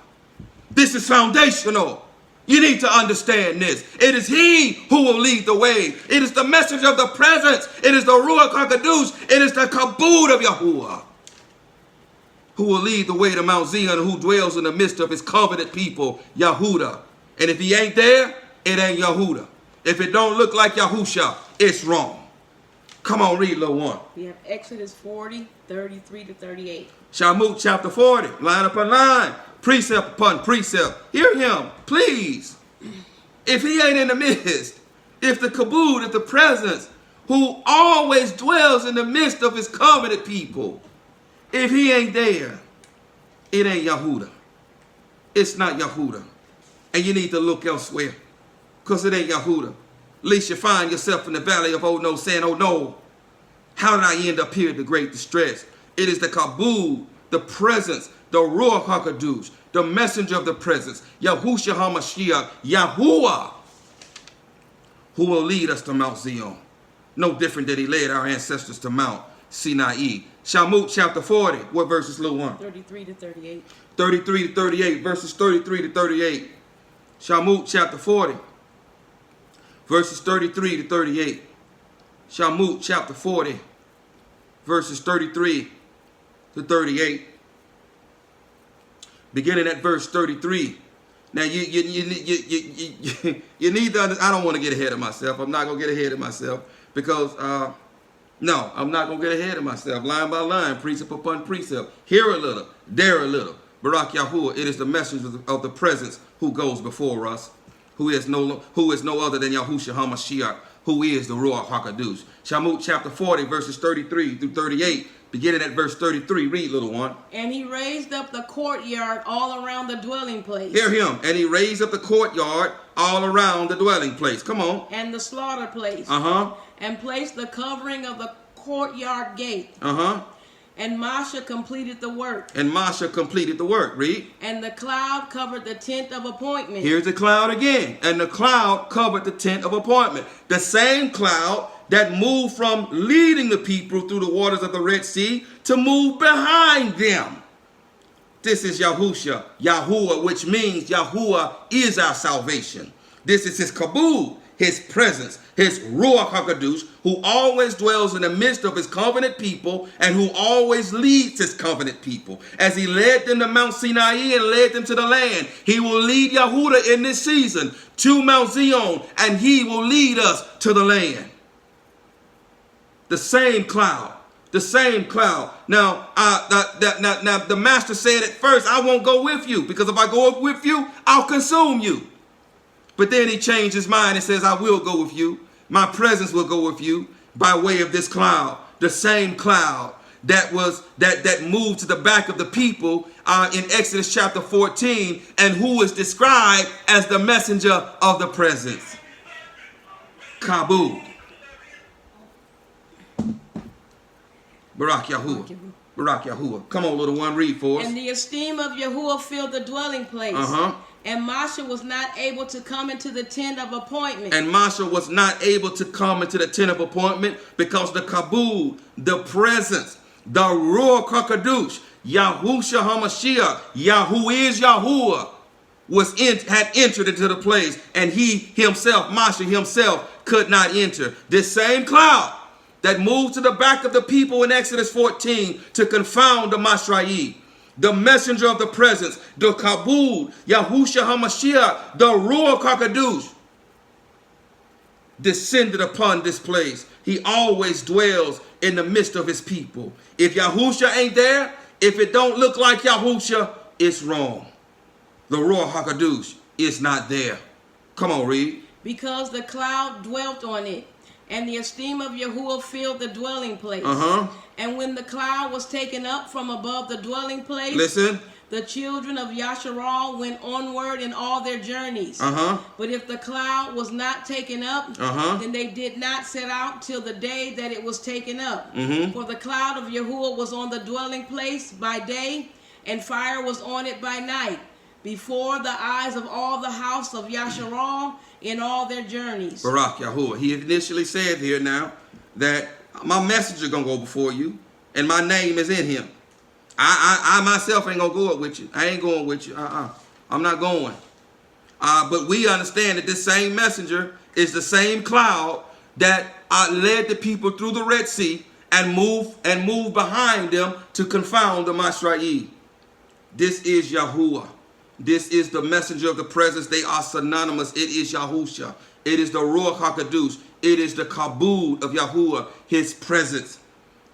This is foundational. You need to understand this. It is he who will lead the way. It is the message of the presence. It is the Ruach HaKadosh. It is the kabod of Yahuwah who will lead the way to Mount Zion, who dwells in the midst of his covenant people, Yahudah. And if he ain't there, it ain't Yahudah. If it don't look like Yahushua, it's wrong. Come on, read little one. We have Exodus 40, 33 to 38. Shamut chapter 40, line upon line, precept upon precept. Hear him, please. If he ain't in the midst, if the kabod, if the presence, who always dwells in the midst of his covenant people, if he ain't there, it ain't Yahudah. It's not Yahudah. And you need to look elsewhere because it ain't Yahudah. At least you find yourself in the valley of oh no, saying, oh no, how did I end up here in great distress? It is the kabod, the presence, the Ruach HaKadosh, the messenger of the presence, Yahushua HaMashiach, Yahuwah, who will lead us to Mount Zion. No different than he led our ancestors to Mount Sinai. Shamut chapter 40. What verses, little one? 33 to 38. 33 to 38. Verses 33 to 38. Shamut chapter 40. Verses 33 to 38. Shamut chapter 40. Verses 33 to 38. Beginning at verse 33. Now you need to understand. I don't want to get ahead of myself. I'm not going to get ahead of myself because no, I'm not going to get ahead of myself. Line by line, precept upon precept. Here a little, there a little. Barak Yahuwah, it is the messenger of the presence who goes before us, who is no other than Yahushua HaMashiach, who is the Ruach HaKadosh. Shamut chapter 40, verses 33 through 38. Beginning at verse 33, read, little one. And he raised up the courtyard all around the dwelling place. Hear him. And he raised up the courtyard all around the dwelling place. Come on. And the slaughter place. And placed the covering of the courtyard gate. And Moshe completed the work. And Moshe completed the work. Read. And the cloud covered the tent of appointment. Here's the cloud again. And the cloud covered the tent of appointment. The same cloud that moved from leading the people through the waters of the Red Sea to move behind them. This is Yahushua, Yahuwah, which means Yahuwah is our salvation. This is his kabod, his presence, his Ruach HaKadosh, who always dwells in the midst of his covenant people and who always leads his covenant people. As he led them to Mount Sinai and led them to the land, he will lead Yahudah in this season to Mount Zion, and he will lead us to the land. The same cloud. The same cloud. Now, now, the master said at first, I won't go with you, because if I go up with you, I'll consume you. But then he changed his mind and says, I will go with you. My presence will go with you by way of this cloud. The same cloud that moved to the back of the people in Exodus chapter 14, and who is described as the messenger of the presence. Kabod. Barak Yahuwah. Barak Yahuwah. Come on, little one, read for us. And the esteem of Yahuwah filled the dwelling place. And Moshe was not able to come into the tent of appointment. And Moshe was not able to come into the tent of appointment because the kabod, the presence, the Ruach HaKadosh, Yahushua HaMashiach, Yahu is Yahuwah, had entered into the place, and he himself, Moshe himself, could not enter. This same cloud that moved to the back of the people in Exodus 14 to confound the Masra'i, the messenger of the presence, the Kabul, Yahushua HaMashiach, the Ruach HaKadosh, descended upon this place. He always dwells in the midst of his people. If Yahushua ain't there, if it don't look like Yahushua, it's wrong. The Ruach HaKadosh is not there. Come on, read. Because the cloud dwelt on it, and the esteem of Yahuwah filled the dwelling place. And when the cloud was taken up from above the dwelling place, listen, the children of Yasharal went onward in all their journeys. But if the cloud was not taken up, then they did not set out till the day that it was taken up. For the cloud of Yahuwah was on the dwelling place by day, and fire was on it by night, before the eyes of all the house of Yasharal in all their journeys. Barak Yahuwah. He initially said here now that my messenger gonna go before you, and my name is in him. I myself ain't gonna go up with you. I ain't going with you. I'm not going. But we understand that this same messenger is the same cloud that led the people through the Red Sea and moved behind them to confound the Masra'i. This is Yahuwah. This is the messenger of the presence. They are synonymous. It is Yahushua. It is the Ruach HaKadosh. It is the Kabul of Yahuwah, his presence,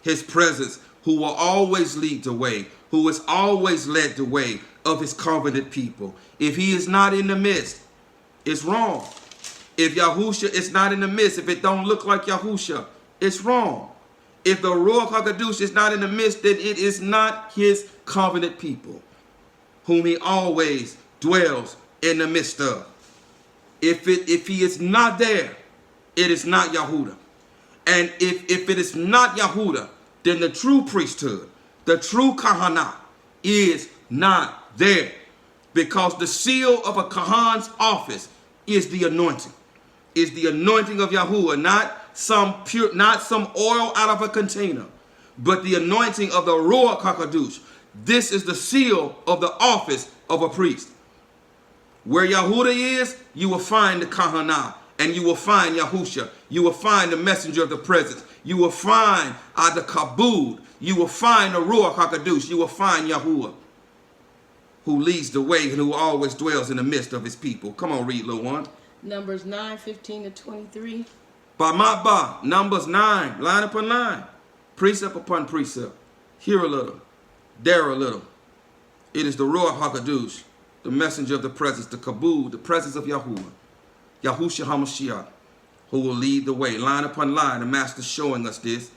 who will always lead the way, who has always led the way of his covenant people. If he is not in the midst, it's wrong. If Yahushua is not in the midst, if it don't look like Yahushua, it's wrong. If the Ruach HaKadosh is not in the midst, then it is not his covenant people, whom he always dwells in the midst of. If he is not there, it is not Yahudah. And if it is not Yahudah, then the true priesthood, the true Kahana, is not there. Because the seal of a Kahan's office is the anointing. Is the anointing of Yahuwah, not some oil out of a container, but the anointing of the Ruach HaKadosh. This is the seal of the office of a priest. Where Yahudah is, you will find the Kahana, and you will find Yahushua. You will find the messenger of the presence. You will find the Kabul. You will find the Ruach HaKadosh. You will find Yahuwah, who leads the way and who always dwells in the midst of his people. Come on, read, little one. Numbers 9:15-23. Numbers 9, line upon line, precept upon precept. Here a little, there a little. It is the Ruach HaKadosh, the messenger of the presence, the Kabul, the presence of Yahuwah, Yahushua HaMashiach, who will lead the way. Line upon line, the master showing us this.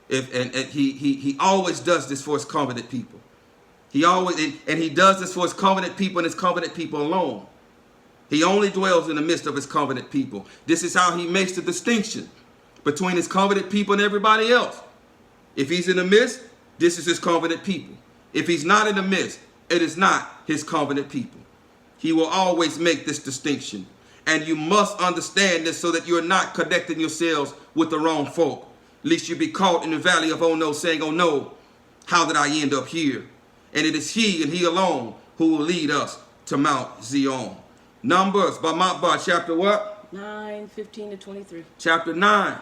He always does this for his covenant people. He does this for his covenant people and his covenant people alone. He only dwells in the midst of his covenant people. This is how he makes the distinction between his covenant people and everybody else. If he's in the midst, this is his covenant people. If he's not in the midst, it is not his covenant people. He will always make this distinction. And you must understand this so that you're not connecting yourselves with the wrong folk. Lest you be caught in the valley of oh no, saying, oh no, how did I end up here? And it is he and he alone who will lead us to Mount Zion. Numbers, chapter what? 9:15-23. Chapter 9,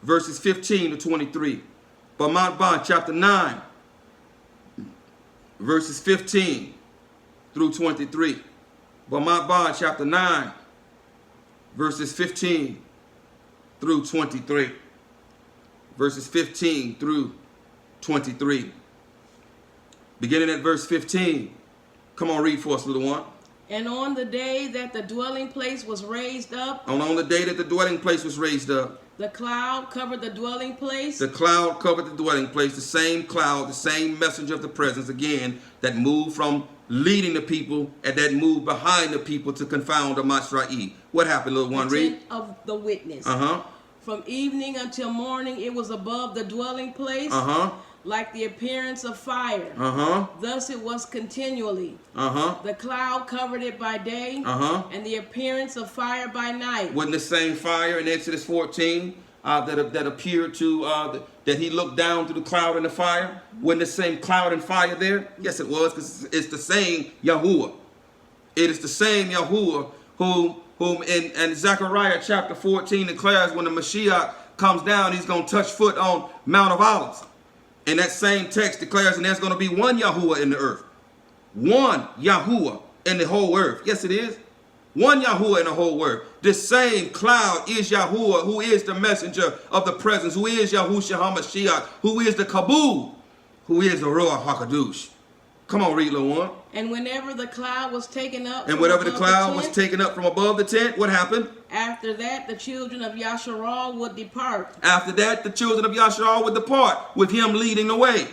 verses 15-23. Chapter 9, verses 15 through 23. Chapter 9, verses 15 through 23. Verses 15 through 23. Beginning at verse 15. Come on, read for us, little one. And on the day that the dwelling place was raised up. On the day that the dwelling place was raised up. The cloud covered the dwelling place. The cloud covered the dwelling place. The same cloud, the same messenger of the presence again that moved from leading the people and that moved behind the people to confound the Masra'i. What happened, little one? Read. Of the witness. From evening until morning it was above the dwelling place. Like the appearance of fire. Thus it was continually. The cloud covered it by day, and the appearance of fire by night. Wasn't the same fire in Exodus 14 that appeared to, that he looked down through the cloud and the fire? Wasn't the same cloud and fire there? Yes, it was, because it's the same Yahuwah. It is the same Yahuwah who whom in Zechariah chapter 14 declares when the Mashiach comes down, he's going to touch foot on Mount of Olives. And that same text declares, and there's going to be one Yahuwah in the earth. One Yahuwah in the whole earth. Yes, it is. One Yahuwah in the whole earth. This same cloud is Yahuwah, who is the messenger of the presence, who is Yahushua HaMashiach, who is the Kabul, who is the Ruach HaKadosh. Come on, read, little one. And whenever the cloud was taken up, and whenever the cloud was taken up from above the tent, what happened? After that, the children of Yasharal would depart. After that, the children of Yasharal would depart, with him leading the way.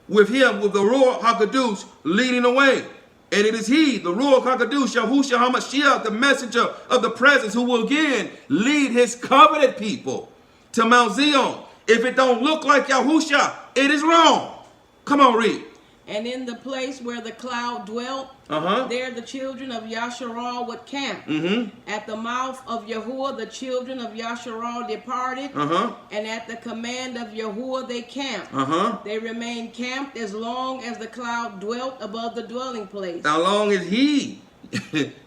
With him, with the Ruach HaKadosh leading the way. And it is he, the Ruach HaKadosh, Yahushua HaMashiach, the messenger of the presence, who will again lead his covenant people to Mount Zion. If it don't look like Yahusha, it is wrong. Come on, read. And in the place where the cloud dwelt, there the children of Yasharal would camp. At the mouth of Yahuwah, the children of Yasharal departed, and at the command of Yahuwah they camped. They remained camped as long as the cloud dwelt above the dwelling place. How long as he,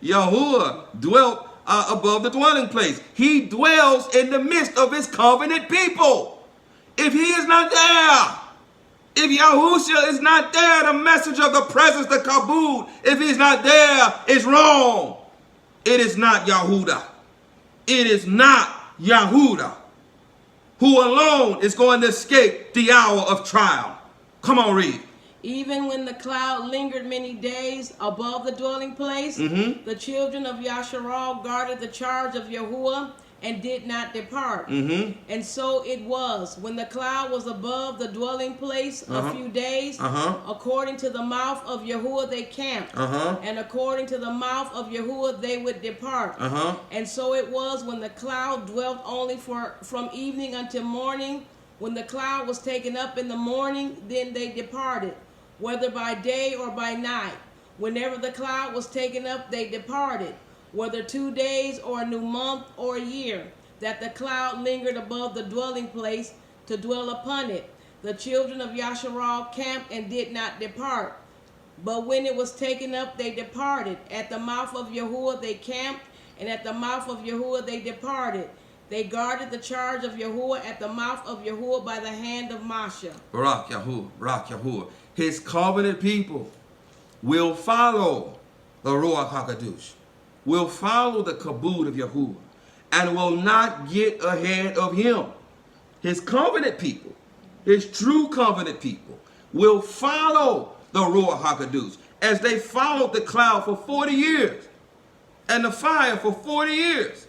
Yahuwah, dwelt above the dwelling place? He dwells in the midst of his covenant people. If he is not there, if Yahushua is not there, the message of the presence, the kabod, if he's not there, it's wrong. It is not Yahudah. It is not Yahudah, who alone is going to escape the hour of trial. Come on, read. Even when the cloud lingered many days above the dwelling place, the children of Yasharal guarded the charge of Yahuwah and did not depart. And so it was, when the cloud was above the dwelling place a few days, according to the mouth of Yahuwah they camped, and according to the mouth of Yahuwah they would depart. And so it was, when the cloud dwelt only from evening until morning. When the cloud was taken up in the morning, then they departed, whether by day or by night. Whenever the cloud was taken up, they departed, whether 2 days or a new month or a year, that the cloud lingered above the dwelling place to dwell upon it. The children of Yasharal camped and did not depart. But when it was taken up, they departed. At the mouth of Yahuwah they camped, and at the mouth of Yahuwah they departed. They guarded the charge of Yahuwah at the mouth of Yahuwah by the hand of Masha. Barak Yahuwah, Barak Yahuwah. His covenant people will follow the Ruach HaKadosh, will follow the kabod of Yahuwah, and will not get ahead of him. His covenant people, his true covenant people, will follow the Ruach HaKadosh, as they followed the cloud for 40 years and the fire for 40 years.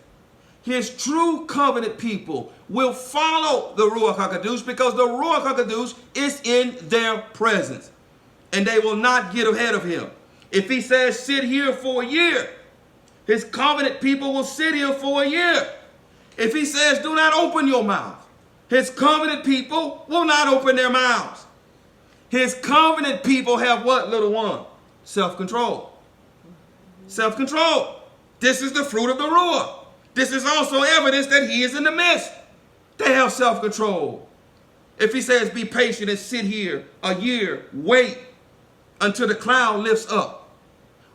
His true covenant people will follow the Ruach HaKadosh, because the Ruach HaKadosh is in their presence, and they will not get ahead of him. If he says sit here for a year, his covenant people will sit here for a year. If he says do not open your mouth, his covenant people will not open their mouths. His covenant people have what, little one? Self-control. Self-control. This is the fruit of the Ruach. This is also evidence that he is in the midst. They have self-control. If he says be patient and sit here a year, wait until the cloud lifts up.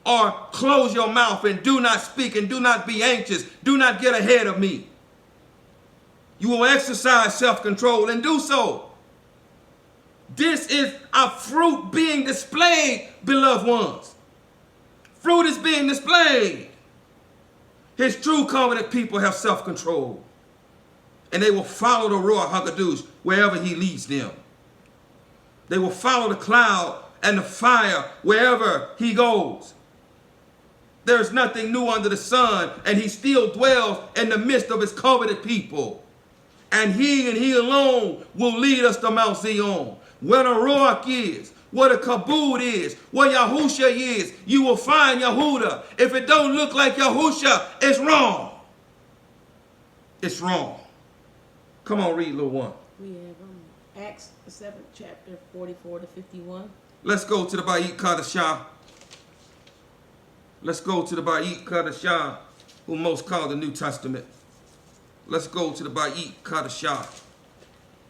Or close your mouth and do not speak and do not be anxious. Do not get ahead of me. You will exercise self-control and do so. This is a fruit being displayed, beloved ones. Fruit is being displayed. His true covenant people have self-control, and they will follow the Ruach HaKadosh wherever he leads them. They will follow the cloud and the fire wherever he goes. There is nothing new under the sun, and he still dwells in the midst of his covenant people. And he alone will lead us to Mount Zion, where the Ruach is, where the kabod is, where Yahushua is. You will find Yahudah. If it don't look like Yahushua, it's wrong. It's wrong. Come on, read, little one. We have Acts, the 7th chapter, 44 to 51. Let's go to the Ba'it Kadashah. Let's go to the Ba'it Kadashah, who most called the New Testament. Let's go to the Ba'it Kadashah,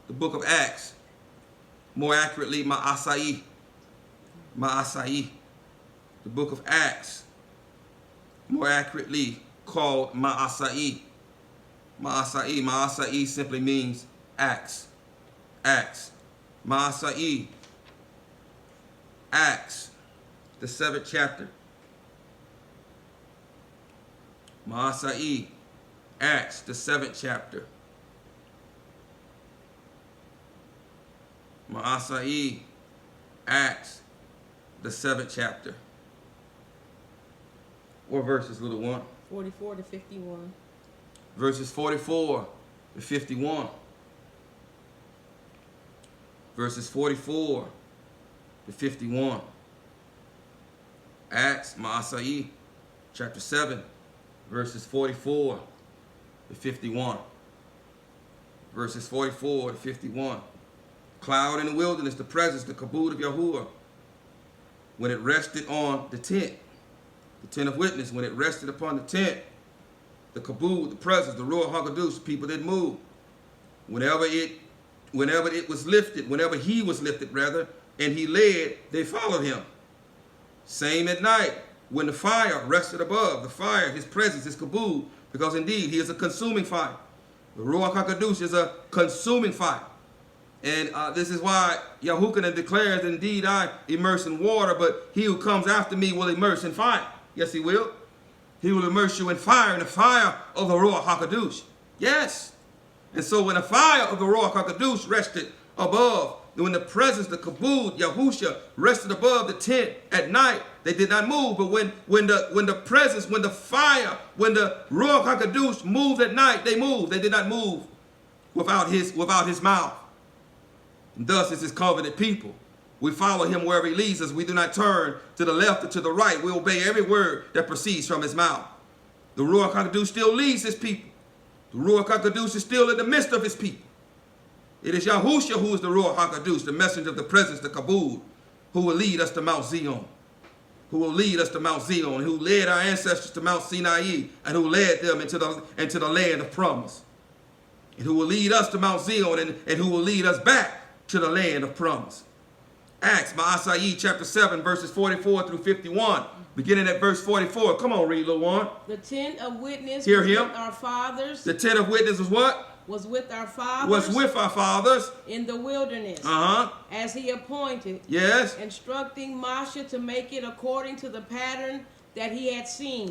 the book of Acts. More accurately, Ma'asai, the book of Acts. More accurately, called Ma'asai. Ma'asai. Ma'asai simply means acts. Acts. Ma'asai. Acts, the 7th chapter. Ma'asai. Acts, the 7th chapter. Ma'asai. Acts, the 7th chapter. What verses, little one? 44 to 51. Verses 44 to 51. Verses 44 to 51. Acts, Ma'asai, chapter 7, verses 44 to 51. Verses 44 to 51. Cloud in the wilderness, the presence, the kabod of Yahuwah, when it rested on the tent of witness, when it rested upon the tent, the kabod, the presence, the Ruach HaKadosh, people didn't move. Whenever it was lifted, whenever he was lifted, rather, and he led, they followed him. Same at night, when the fire rested above, the fire, his presence, his kabod, because indeed he is a consuming fire. The Ruach HaKadosh is a consuming fire. And this is why Yahudah declares, indeed I immerse in water, but he who comes after me will immerse in fire. Yes, he will. He will immerse you in fire, in the fire of the Ruach HaKadosh. Yes. And so when the fire of the Ruach HaKadosh rested above, when the presence, the kabod, Yahushua, rested above the tent at night, they did not move. But when the presence, when the fire, when the Ruach HaKadosh moved at night, they moved. They did not move without his mouth. And thus is his covenant people. We follow him wherever he leads us. We do not turn to the left or to the right. We obey every word that proceeds from his mouth. The Ruach HaKadosh still leads his people. The Ruach HaKadosh is still in the midst of his people. It is Yahushua who is the Ruach HaKadosh, the messenger of the presence, the kabod, who will lead us to Mount Zion. Who will lead us to Mount Zion, who led our ancestors to Mount Sinai, and who led them into the land of promise. And who will lead us to Mount Zion, and who will lead us back to the land of promise. Acts, Ma'asai, chapter 7, verses 44 through 51. Beginning at verse 44. Come on, read, little one. The tent of witness Hear was him. with our fathers. The tent of witness was what? Was with our fathers. Was with our fathers. In the wilderness. As he appointed. Yes. Instructing Moshe to make it according to the pattern that he had seen,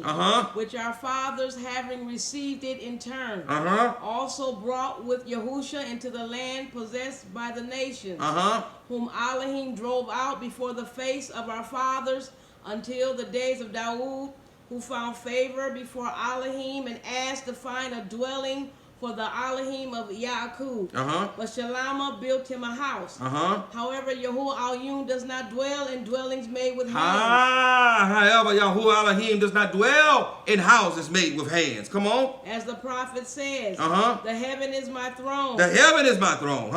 which our fathers, having received it in turn, also brought with Yahushua into the land possessed by the nations, whom Elohim drove out before the face of our fathers until the days of Daud, who found favor before Elohim and asked to find a dwelling for the Elohim of Yaakov. But Shalama built him a house. However, Yahuwah does not dwell in dwellings made with hands. However, Yahuwah Elohim does not dwell in houses made with hands. Come on. As the prophet says, the heaven is my throne. The heaven is my throne,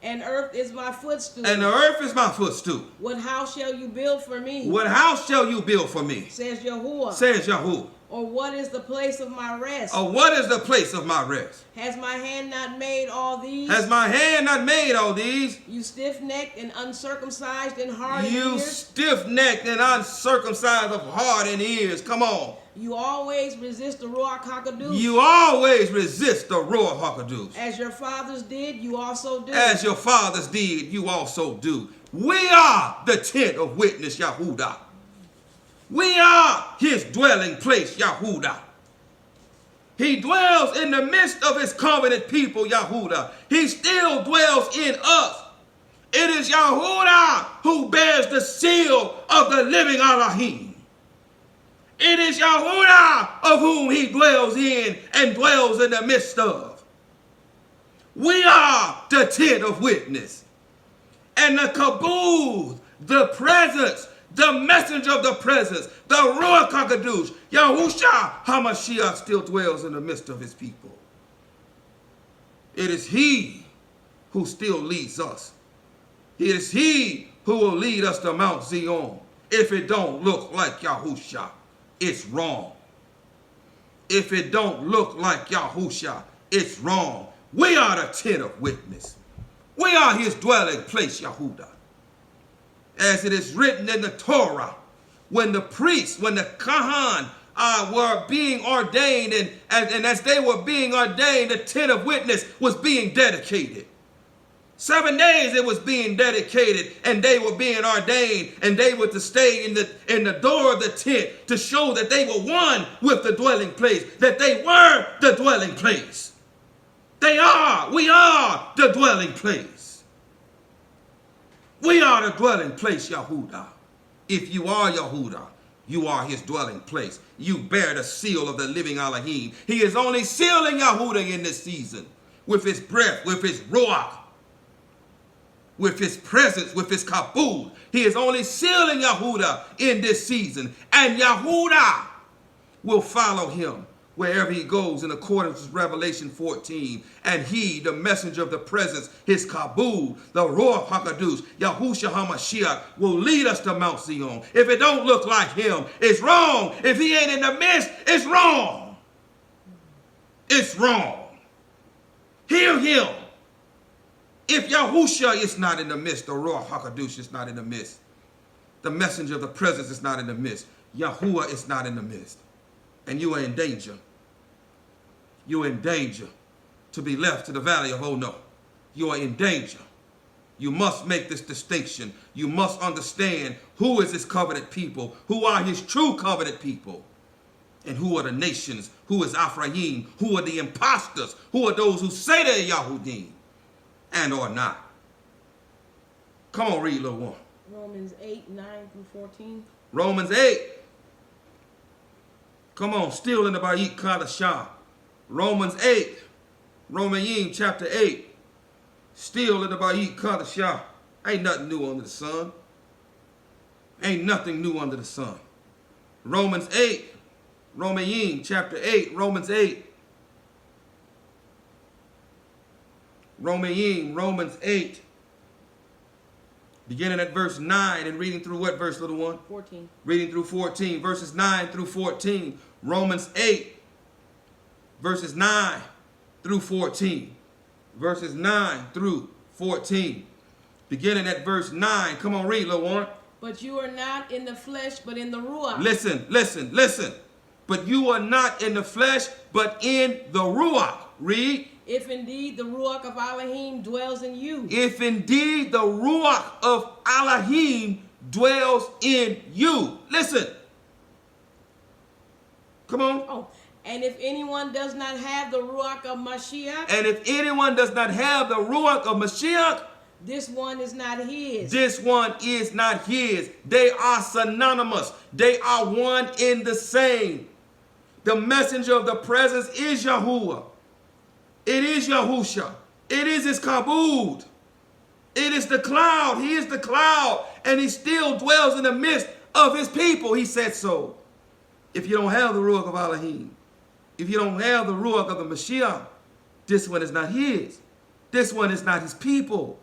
And earth is my footstool. And the earth is my footstool. What house shall you build for me? What house shall you build for me? Says Yahuwah. Says Yahuwah. Or what is the place of my rest? Or what is the place of my rest? Has my hand not made all these? Has my hand not made all these? You stiff-necked and uncircumcised in heart and ears. You stiff-necked and uncircumcised of heart and ears. Come on. You always resist the Ruach HaKadosh. You always resist the Ruach HaKadosh. As your fathers did, you also do. As your fathers did, you also do. We are the tent of witness, Yahudah. We are his dwelling place, Yahudah. He dwells in the midst of his covenant people, Yahudah. He still dwells in us. It is Yahudah who bears the seal of the living Elohim. It is Yahudah of whom he dwells in and dwells in the midst of. We are the tent of witness. And the kabod, the presence, the messenger of the presence, the Ruach HaKadosh, Yahushua HaMashiach still dwells in the midst of his people. It is he who still leads us. It is he who will lead us to Mount Zion. If it don't look like Yahushua, it's wrong. If it don't look like Yahushua, it's wrong. We are the tent of witness. We are his dwelling place, Yahudah. As it is written in the Torah, when the priest, when the Kahan were being ordained, and as they were being ordained, the tent of witness was being dedicated. 7 days it was being dedicated, and they were being ordained, and they were to stay in the door of the tent to show that they were one with the dwelling place, that they were the dwelling place. We are the dwelling place. We are the dwelling place, Yahudah. If you are Yahudah, you are his dwelling place. You bear the seal of the living Elohim. He is only sealing Yahudah in this season with his breath, with his Ruach, with his presence, with his kabod. He is only sealing Yahudah in this season. And Yahudah will follow him wherever he goes in accordance with Revelation 14. And he, the messenger of the presence, his kabod, the Ruach HaKadosh, Yahushua HaMashiach, will lead us to Mount Zion. If it don't look like him, it's wrong. If he ain't in the midst, it's wrong. It's wrong. Hear him. If Yahushua is not in the midst, the Ruach HaKadosh is not in the midst, the messenger of the presence is not in the midst, Yahuwah is not in the midst, and you are in danger. You are in danger to be left to the valley of oh no. You are in danger. You must make this distinction. You must understand who is his covenant people, who are his true covenant people, and who are the nations, who is Ephraim, who are the imposters, who are those who say they're Yahudym and or not. Come on, read, little one. Romans 8, 9 through 14. Romans 8. Come on, still in the Bayit Kadashah. Romans 8. Romayim chapter 8. Still in the Bayit Kadashah. Ain't nothing new under the sun. Ain't nothing new under the sun. Romans 8. Romayim chapter 8. Romans 8. Romans 8, beginning at verse 9 and reading through what verse, little one? 14. Reading through 14, verses 9 through 14. Romans 8, verses 9 through 14. Verses 9 through 14. Beginning at verse 9. Come on, read, little one. But you are not in the flesh, but in the Ruach. Listen. But you are not in the flesh, but in the Ruach. Read. If indeed the Ruach of Elohim dwells in you. If indeed the Ruach of Elohim dwells in you. Listen. Come on. Oh, and if anyone does not have the Ruach of Mashiach. And if anyone does not have the Ruach of Mashiach. This one is not his. This one is not his. They are synonymous. They are one in the same. The messenger of the presence is Yahuwah. It is Yahushua. It is his kabod. It is the cloud. He is the cloud. And he still dwells in the midst of his people. He said so. If you don't have the Ruach of Elohim, if you don't have the Ruach of the Mashiach, this one is not his. This one is not his people.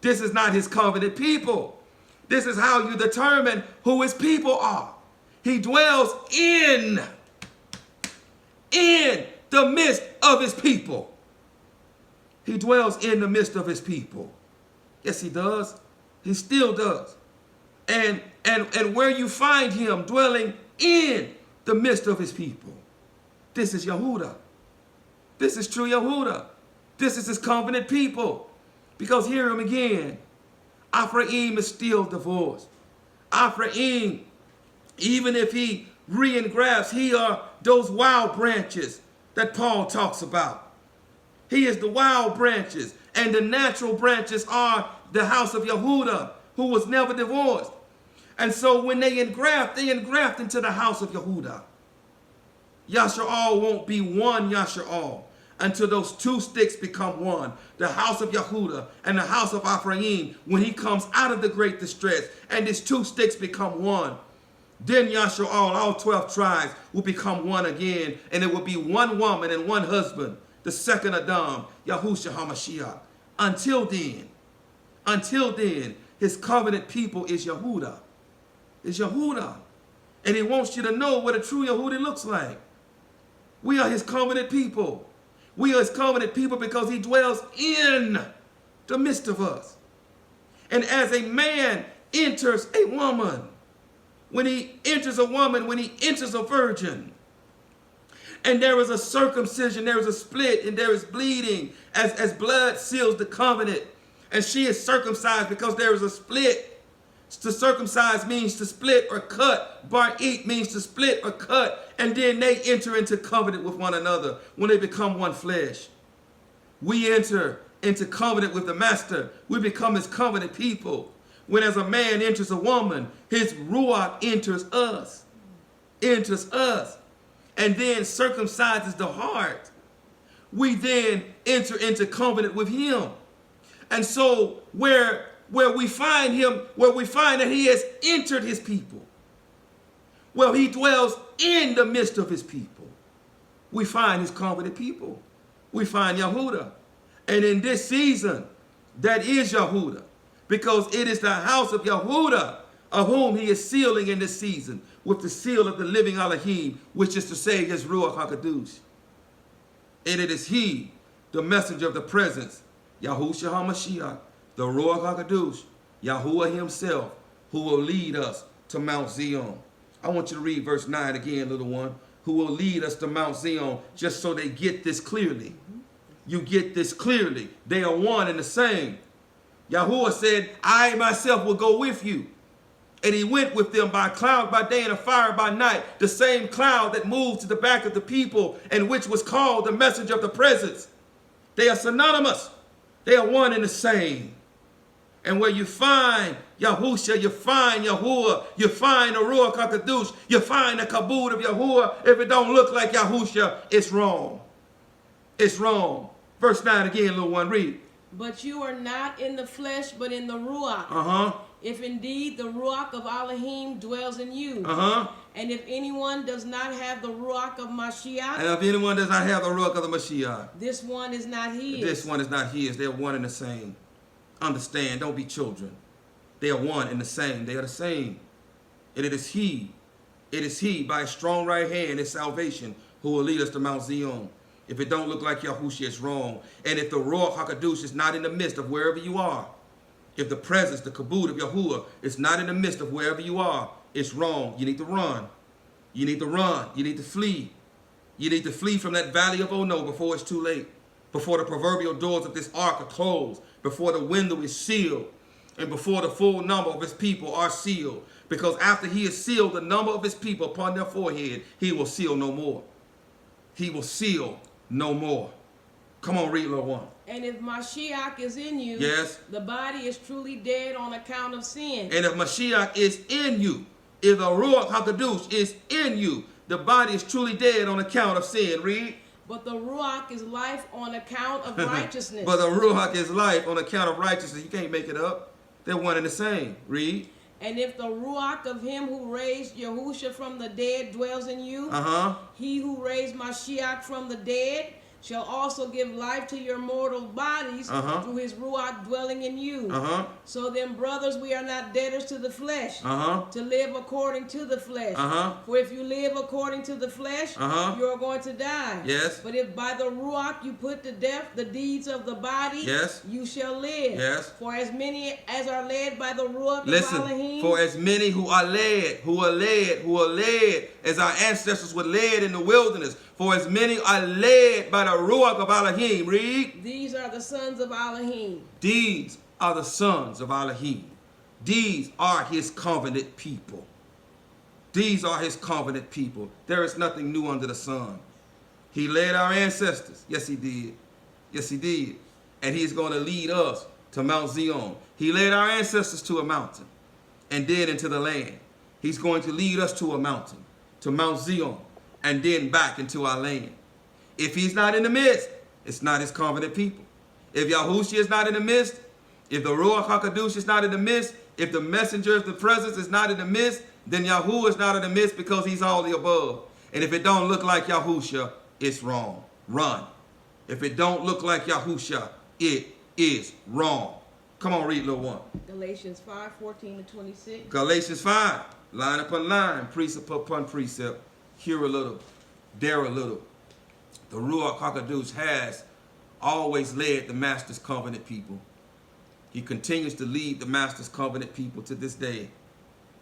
This is not his covenant people. This is how you determine who his people are. He dwells in the midst of his people. He dwells in the midst of his people. Yes, he does. He still does. And where you find him dwelling in the midst of his people, this is Yahudah. This is true Yahudah. This is his covenant people. Because hear him again. Ephraim is still divorced. Ephraim, even if he re-engrafts, he are those wild branches that Paul talks about. He is the wild branches, and the natural branches are the house of Yahudah, who was never divorced. And so when they engraft into the house of Yahudah. Yasha'al won't be one Yasha'al until those two sticks become one. The house of Yahudah and the house of Ephraim, when he comes out of the great distress, and these two sticks become one. Then Yasha'al, all 12 tribes, will become one again, and it will be one woman and one husband. The second Adam, Yahushua HaMashiach. Until then, his covenant people is Yahudah. Is Yahudah. And he wants you to know what a true Yahudah looks like. We are his covenant people. We are his covenant people because he dwells in the midst of us. And as a man enters a woman, when he enters a woman, when he enters a virgin. And there is a circumcision, there is a split, and there is bleeding as blood seals the covenant. And she is circumcised because there is a split. To circumcise means to split or cut. Bar-eat means to split or cut. And then they enter into covenant with one another when they become one flesh. We enter into covenant with the master. We become his covenant people. When as a man enters a woman, his Ruach enters us. Enters us. And then circumcises the heart. We then enter into covenant with him. And so where we find him, where we find that he has entered his people, well, he dwells in the midst of his people, we find his covenant people. We find Yahudah. And in this season, that is Yahudah, because it is the house of Yahudah of whom he is sealing in this season with the seal of the living Elohim, which is to say his Ruach HaKadosh. And it is he, the messenger of the presence, Yahushua HaMashiach, the Ruach HaKadosh, Yahuwah himself, who will lead us to Mount Zion. I want you to read verse 9 again, little one. Who will lead us to Mount Zion, just so they get this clearly. You get this clearly. They are one and the same. Yahuwah said, I myself will go with you. And he went with them by a cloud by day and a fire by night. The same cloud that moved to the back of the people and which was called the messenger of the presence. They are synonymous. They are one and the same. And where you find Yahushua, you find Yahuwah, you find the Ruach HaKadosh, you find the kabod of Yahuwah. If it don't look like Yahushua, it's wrong. It's wrong. Verse 9 again, little one, read. But you are not in the flesh, but in the Ruach. If indeed the Ruach of Elohim dwells in you. And if anyone does not have the Ruach of Mashiach. And if anyone does not have the Ruach of the Mashiach. This one is not his. This one is not his. They are one and the same. Understand, don't be children. They are one and the same. They are the same. And it is he by his strong right hand, his salvation, who will lead us to Mount Zion. If it don't look like Yahushua, it's wrong. And if the Ruach HaKadosh is not in the midst of wherever you are, if the presence, the kabod of Yahuwah is not in the midst of wherever you are, it's wrong. You need to run. You need to run. You need to flee. You need to flee from that valley of Ono before it's too late. Before the proverbial doors of this ark are closed. Before the window is sealed. And before the full number of his people are sealed. Because after he has sealed the number of his people upon their forehead, he will seal no more. He will seal no more. Come on, read, little one. And if Mashiach is in you, yes, the body is truly dead on account of sin. And if Mashiach is in you, if the Ruach HaKadosh is in you, the body is truly dead on account of sin. Read. But the Ruach is life on account of righteousness. But the Ruach is life on account of righteousness. You can't make it up. They're one and the same. Read. And if the Ruach of him who raised Yahushua from the dead dwells in you, he who raised Mashiach from the dead shall also give life to your mortal bodies through his Ruach dwelling in you. So then, brothers, we are not debtors to the flesh, to live according to the flesh. For if you live according to the flesh, you are going to die. Yes. But if by the Ruach you put to death the deeds of the body, yes, you shall live. Yes. For as many as are led by the Ruach of Elohim. For as many who are led, as our ancestors were led in the wilderness, for as many are led by the Ruach of Elohim. Read. These are the sons of Elohim. These are the sons of Elohim. These are his covenant people. These are his covenant people. There is nothing new under the sun. He led our ancestors. Yes, he did. Yes, he did. And he's going to lead us to Mount Zion. He led our ancestors to a mountain and then into the land. He's going to lead us to a mountain, to Mount Zion, and then back into our land. If he's not in the midst, it's not his covenant people. If Yahushua is not in the midst, if the Ruach HaKadosh is not in the midst, if the messenger of the presence is not in the midst, then Yahuwah is not in the midst because he's all the above. And if it don't look like Yahushua, it's wrong. Run. If it don't look like Yahushua, it is wrong. Come on, read, little one. Galatians 5:14-26. Galatians 5, line upon line, precept upon precept. Here a little, there a little. The Ruach HaKadosh has always led the Master's covenant people. He continues to lead the Master's covenant people to this day.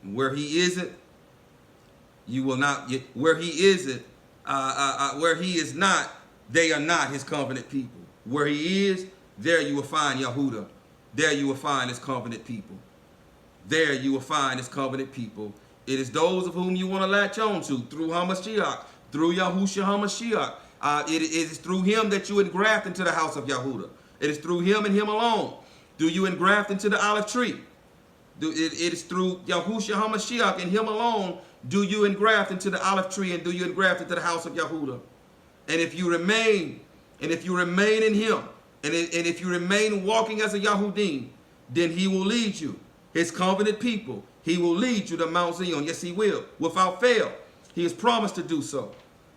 And where he isn't, You will not, where he is where he is not, they are not his covenant people. Where he is, there you will find Yahudah. There you will find his covenant people. There you will find his covenant people. It is those of whom you want to latch on to through HaMashiach, through Yahushua HaMashiach. It is through him that you engraft into the house of Yahudah. It is through him and him alone do you engraft into the olive tree. It is through Yahushua HaMashiach and him alone do you engraft into the olive tree and do you engraft into the house of Yahudah. And if you remain, in him, and if you remain walking as a Yahudym, then he will lead you, his covenant people. He will lead you to Mount Zion. Yes, he will, without fail. He has promised to do so.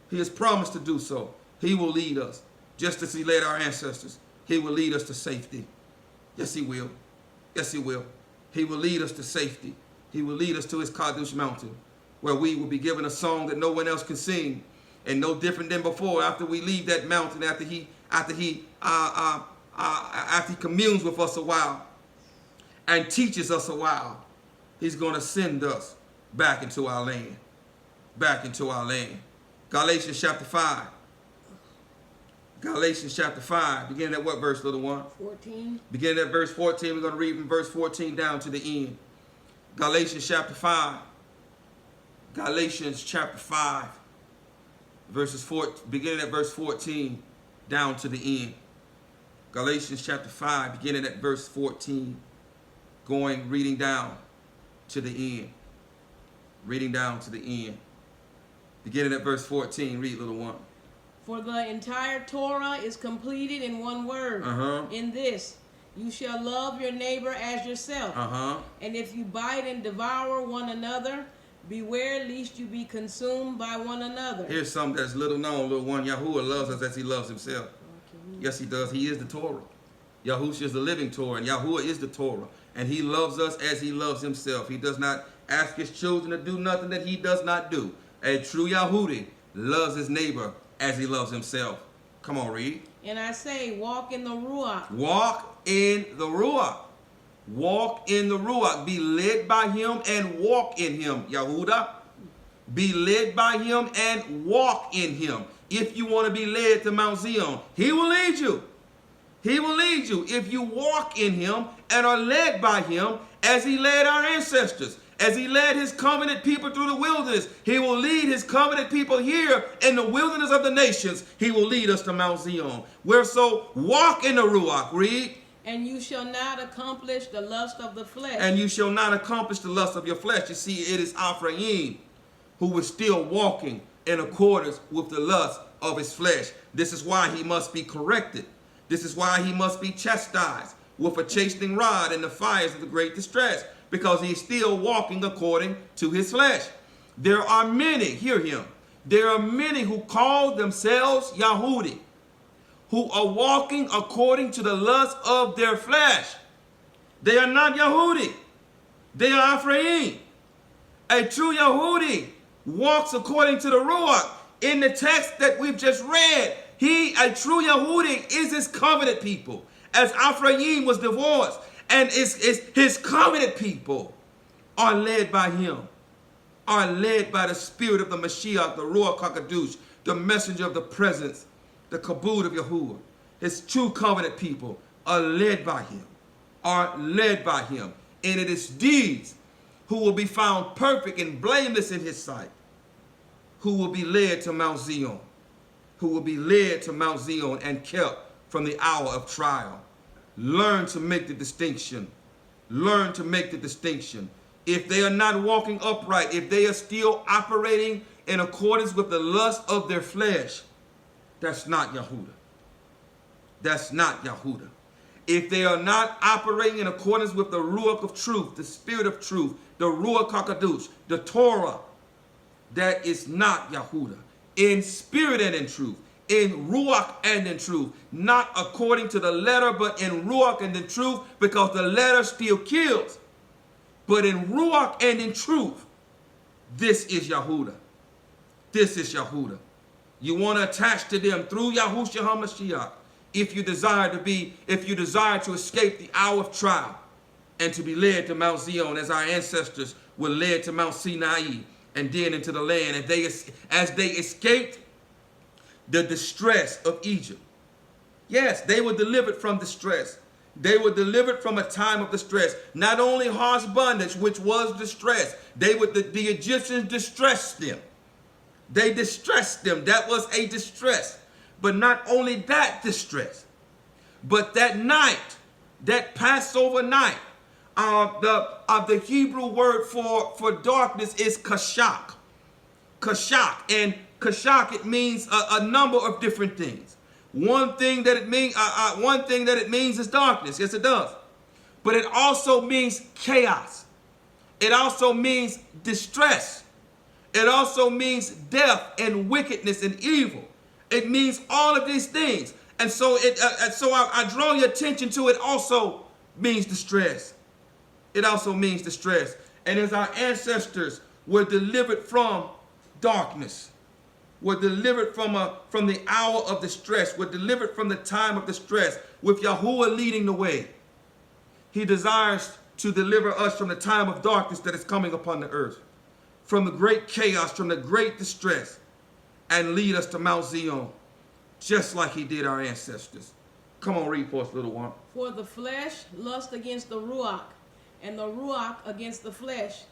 He has promised to do so. He will lead us, just as he led our ancestors. He will lead us to safety. Yes, he will. Yes, he will. He will lead us to safety. He will lead us to his Kadosh mountain, where we will be given a song that no one else can sing, and no different than before. After we leave that mountain, after he communes with us a while and teaches us a while, he's going to send us back into our land. Back into our land. Galatians chapter 5. Galatians chapter 5. Beginning at what verse, little one? 14. Beginning at verse 14. We're going to read from verse 14 down to the end. Galatians chapter 5. Galatians chapter 5. Beginning at verse 14 down to the end. Galatians chapter 5, beginning at verse 14, reading down to the end. Reading down to the end. Beginning at verse 14, read, little one. For the entire Torah is completed in one word. In this, you shall love your neighbor as yourself. And if you bite and devour one another, beware lest you be consumed by one another. Here's something that's little known, little one. Yahuwah loves us as he loves himself. Yes, he does. He is the Torah. Yahushua is the living Torah, and Yahuwah is the Torah. And he loves us as he loves himself. He does not ask his children to do nothing that he does not do. A true Yahudim loves his neighbor as he loves himself. Come on, read. And I say, walk in the Ruach. Walk in the Ruach. Walk in the Ruach. Be led by him and walk in him, Yahudah. Be led by him and walk in him. If you want to be led to Mount Zion, he will lead you. He will lead you if you walk in him and are led by him as he led our ancestors, as he led his covenant people through the wilderness. He will lead his covenant people here in the wilderness of the nations. He will lead us to Mount Zion. So walk in the Ruach. Read. And you shall not accomplish the lust of the flesh. And you shall not accomplish the lust of your flesh. You see, it is Ephraim who was still walking in accordance with the lust of his flesh. This is why he must be corrected. This is why he must be chastised with a chastening rod in the fires of the great distress, because he is still walking according to his flesh. There are many, hear him, there are many who call themselves Yahudi, who are walking according to the lust of their flesh. They are not Yahudi. They are Ephraim. A true Yahudi walks according to the Ruach. In the text that we've just read, a true Yahudi is his covenant people, as Ephraim was divorced, and his covenant people are led by him, are led by the spirit of the Mashiach, the Ruach HaKadosh, the messenger of the presence, the kabod of Yahuwah. His true covenant people are led by him, and it is these who will be found perfect and blameless in his sight, who will be led to Mount Zion, who will be led to Mount Zion and kept from the hour of trial. Learn to make the distinction. Learn to make the distinction. If they are not walking upright, if they are still operating in accordance with the lust of their flesh, that's not Yahudah. That's not Yahudah. If they are not operating in accordance with the Ruach of truth, the spirit of truth, the Ruach HaKadosh, the Torah, that is not Yahudah. In spirit and in truth, in Ruach and in truth, not according to the letter, but in Ruach and in truth, because the letter still kills. But in Ruach and in truth, this is Yahudah. This is Yahudah. You want to attach to them through Yahushua HaMashiach if you desire to escape the hour of trial and to be led to Mount Zion as our ancestors were led to Mount Sinai and then into the land, as they escaped the distress of Egypt. Yes, they were delivered from distress. They were delivered from a time of distress. Not only harsh bondage, which was distress. The Egyptians distressed them. They distressed them. That was a distress. But not only that distress, but that night, that Passover night, the Hebrew word for darkness is kashak. Kashak. And kashak, it means a number of different things. One thing that it means is darkness. Yes, it does. But it also means chaos. It also means distress. It also means death and wickedness and evil. It means all of these things. And so I draw your attention to it also means distress. It also means distress. And as our ancestors were delivered from darkness, were delivered from the hour of distress, were delivered from the time of distress, with Yahuwah leading the way, he desires to deliver us from the time of darkness that is coming upon the earth, from the great chaos, from the great distress, and lead us to Mount Zion, just like he did our ancestors. Come on, read for us, little one. For the flesh lusts against the Ruach, and the Ruach against the flesh,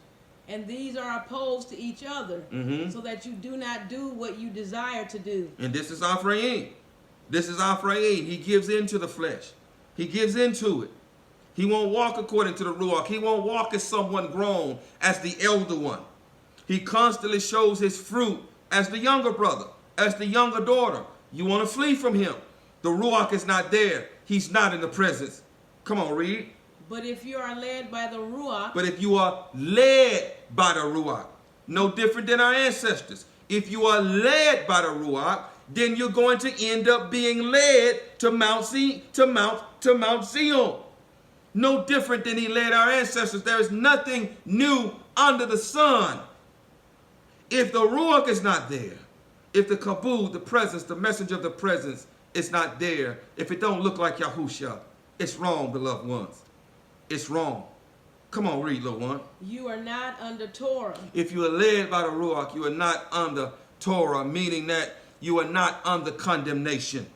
and these are opposed to each other, so that you do not do what you desire to do. And this is Ephraim. This is Ephraim. He gives into the flesh. He gives into it. He won't walk according to the Ruach. He won't walk as someone grown, as the elder one. He constantly shows his fruit as the younger brother, as the younger daughter. You want to flee from him. The Ruach is not there. He's not in the presence. Come on, read. But if you are led by the Ruach. But if you are led by the Ruach, no different than our ancestors. If you are led by the Ruach, then you're going to end up being led to Mount Zion. No different than he led our ancestors. There is nothing new under the sun. If the Ruach is not there, if the kabod, the presence, the messenger of the presence is not there, if it don't look like Yahushua, it's wrong, beloved ones. It's wrong. Come on, read, little one. You are not under Torah. If you are led by the Ruach, you are not under Torah, meaning that you are not under condemnation.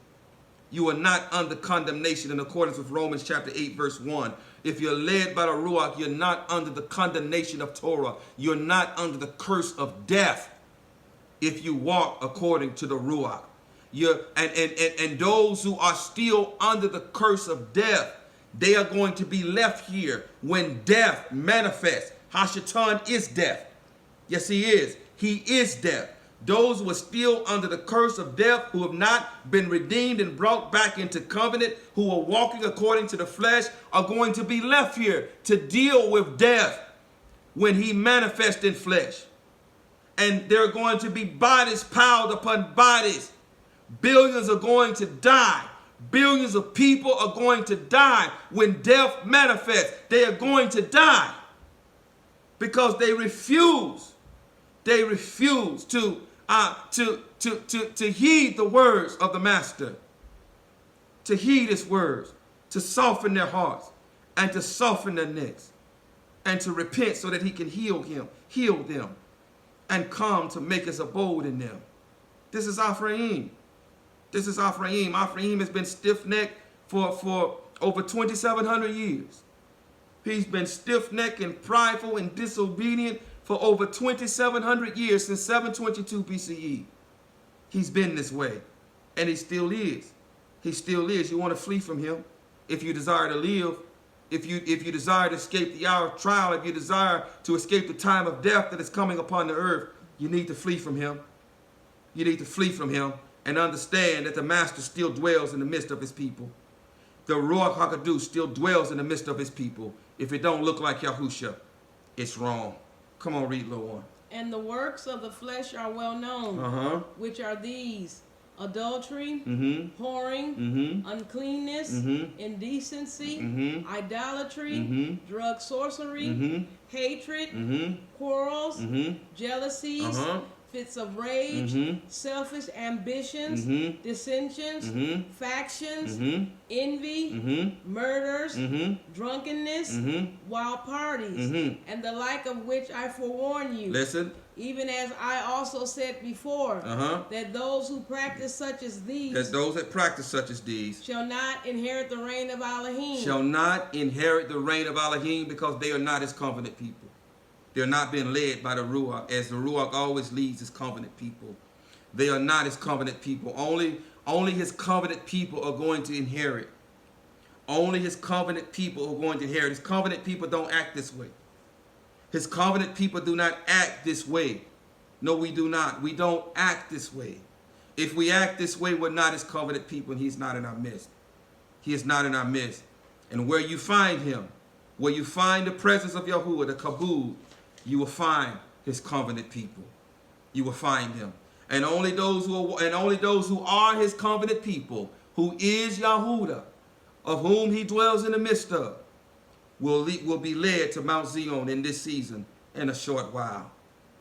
You are not under condemnation in accordance with Romans chapter 8, verse 1. If you're led by the Ruach, you're not under the condemnation of Torah. You're not under the curse of death if you walk according to the Ruach. And those who are still under the curse of death, they are going to be left here when death manifests. Hashatan is death. Yes, he is. He is death. Those who are still under the curse of death, who have not been redeemed and brought back into covenant, who are walking according to the flesh, are going to be left here to deal with death when he manifests in flesh. And there are going to be bodies piled upon bodies. Billions are going to die. Billions of people are going to die when death manifests. They are going to die because they refuse. They refuse to heed the words of the Master, to heed his words, to soften their hearts and to soften their necks and to repent so that he can heal them and come to make his abode in them. This is Ephraim. This is Ephraim. Ephraim has been stiff-necked for over 2,700 years. He's been stiff-necked and prideful and disobedient for over 2,700 years, since 722 BCE. He's been this way, and he still is. He still is. You want to flee from him if you desire to live, if you desire to escape the hour of trial, if you desire to escape the time of death that is coming upon the earth, you need to flee from him. You need to flee from him and understand that the Master still dwells in the midst of his people. The Ruach HaKodesh still dwells in the midst of his people. If it don't look like Yahushua, it's wrong. Come on, read, little one. And the works of the flesh are well known, which are these: adultery, whoring, uncleanness, indecency, idolatry, drug sorcery, hatred, quarrels, jealousies, fits of rage, selfish ambitions, dissensions, factions, envy, murders, drunkenness, wild parties, and the like, of which I forewarn you. Listen. Even as I also said before, that those who practice such as these, shall not inherit the reign of Elohim. Shall not inherit the reign of Elohim, because they are not his covenant people. They're not being led by the Ruach, as the Ruach always leads his covenant people. They are not his covenant people. Only his covenant people are going to inherit. Only his covenant people are going to inherit. His covenant people don't act this way. His covenant people do not act this way. No, we do not. We don't act this way. If we act this way, we're not his covenant people, and he's not in our midst. He is not in our midst. And where you find him, where you find the presence of Yahuwah, the kabod, you will find his covenant people. You will find them. And only those who are his covenant people, who is Yahudah, of whom he dwells in the midst of, will be led to Mount Zion in this season in a short while.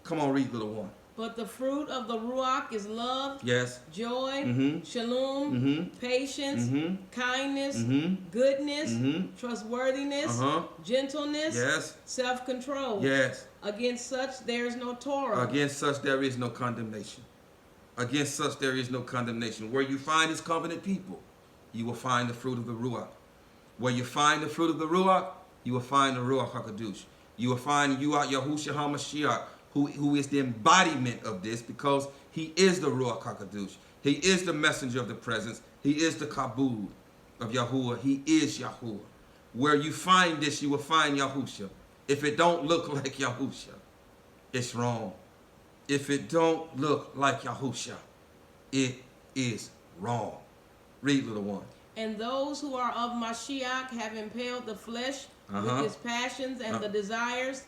Come on, read, little one. But the fruit of the Ruach is love, yes, joy, shalom, patience, kindness, goodness, trustworthiness, gentleness, yes, self-control. Yes. Against such there is no Torah. Against such there is no condemnation. Against such there is no condemnation. Where you find his covenant people, you will find the fruit of the Ruach. Where you find the fruit of the Ruach, you will find the Ruach HaKadosh. You will find Yahushua HaMashiach, who is the embodiment of this, because he is the Ruach HaKadosh. He is the messenger of the presence. He is the kabod of Yahuwah. He is Yahuwah. Where you find this, you will find Yahushua. If it don't look like Yahushua, it's wrong. If it don't look like Yahushua, it is wrong. Read, little one. And those who are of Mashiach have impaled the flesh with his passions and the desires.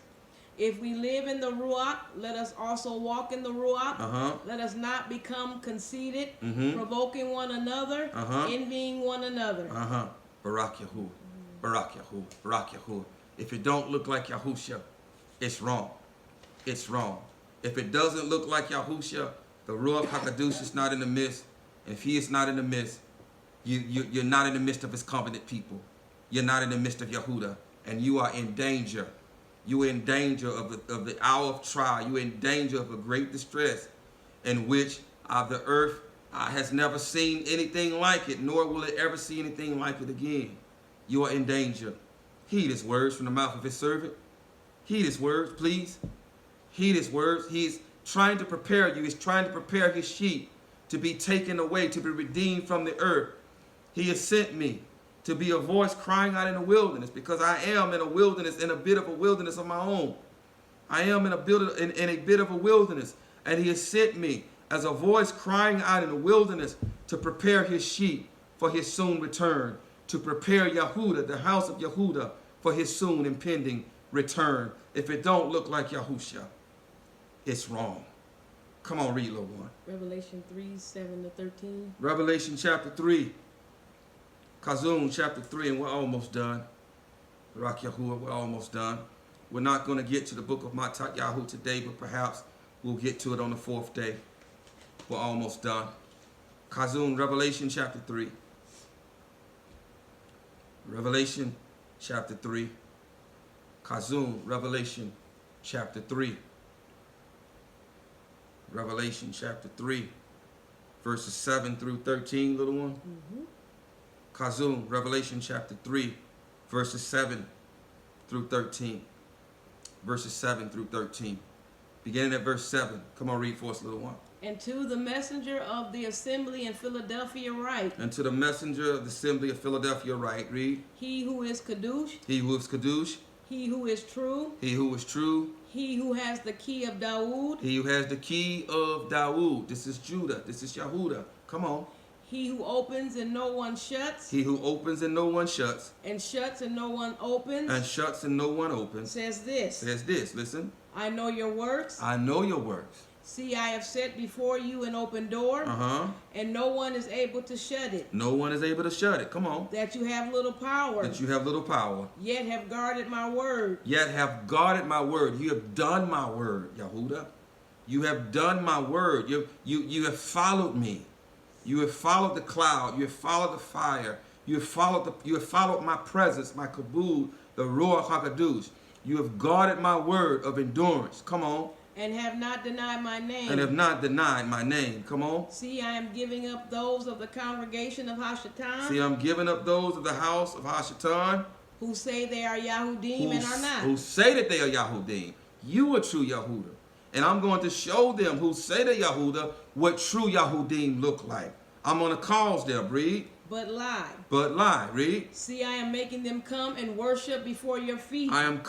If we live in the Ruach, let us also walk in the Ruach. Let us not become conceited, provoking one another, envying one another. Barak Yahuwah. Barak Yahuwah. Barak Yahuwah. If it don't look like Yahushua, it's wrong. It's wrong. If it doesn't look like Yahushua, the Ruach HaKadosh is not in the midst. And if he is not in the midst, you're not in the midst of his covenant people. You're not in the midst of Yahudah. And you are in danger. You are in danger of the hour of trial. You are in danger of a great distress, in which the earth has never seen anything like it, nor will it ever see anything like it again. You are in danger. Heed his words from the mouth of his servant. Heed his words, please. Heed his words. He's trying to prepare you. He's trying to prepare his sheep to be taken away, to be redeemed from the earth. He has sent me to be a voice crying out in the wilderness, because I am in a wilderness, in a bit of a wilderness of my own. I am in a bit of a wilderness, and he has sent me as a voice crying out in the wilderness to prepare his sheep for his soon return, to prepare Yahudah, the house of Yahudah, for his soon impending return. If it don't look like Yahushua, it's wrong. Come on, read, little one. Revelation 3:7-13. Revelation chapter 3. Kazum chapter 3, and we're almost done. Barak Yahuwah, we're almost done. We're not going to get to the book of Matat Yahu today, but perhaps we'll get to it on the fourth day. We're almost done. Kazum, Revelation chapter 3. Revelation chapter 3. Kazum, Revelation chapter 3. Revelation chapter 3, verses 7-13, little one. Kazum, Revelation chapter 3, verses 7-13. Verses 7-13. Beginning at verse 7. Come on, read for us, little one. And to the messenger of the assembly in Philadelphia write. And to the messenger of the assembly of Philadelphia write. Read. He who is Kadosh. He who is Kadosh. He who is true. He who is true. He who has the key of Dawood. He who has the key of Dawood. This is Judah. This is Yahudah. Come on. He who opens and no one shuts. He who opens and no one shuts. And shuts and no one opens. And shuts and no one opens. Says this. Says this. Listen. I know your works. I know your works. See, I have set before you an open door. And no one is able to shut it. No one is able to shut it. Come on. That you have little power. That you have little power. Yet have guarded my word. Yet have guarded my word. You have done my word, Yahudah. You have done my word. You have followed me. You have followed the cloud. You have followed the fire. You have followed my presence, my kabod, the Ruach HaKadosh. You have guarded my word of endurance. Come on. And have not denied my name. And have not denied my name. Come on. See, I am giving up those of the congregation of Hashatan. See, I'm giving up those of the house of Hashatan. Who say they are Yahudym and are not. Who say that they are Yahudym. You are true Yahudah. And I'm going to show them who say they're Yahudah what true Yahudym look like. I'm going to cause them, read. But lie. But lie, read. See, I am making them come and worship before your feet. I am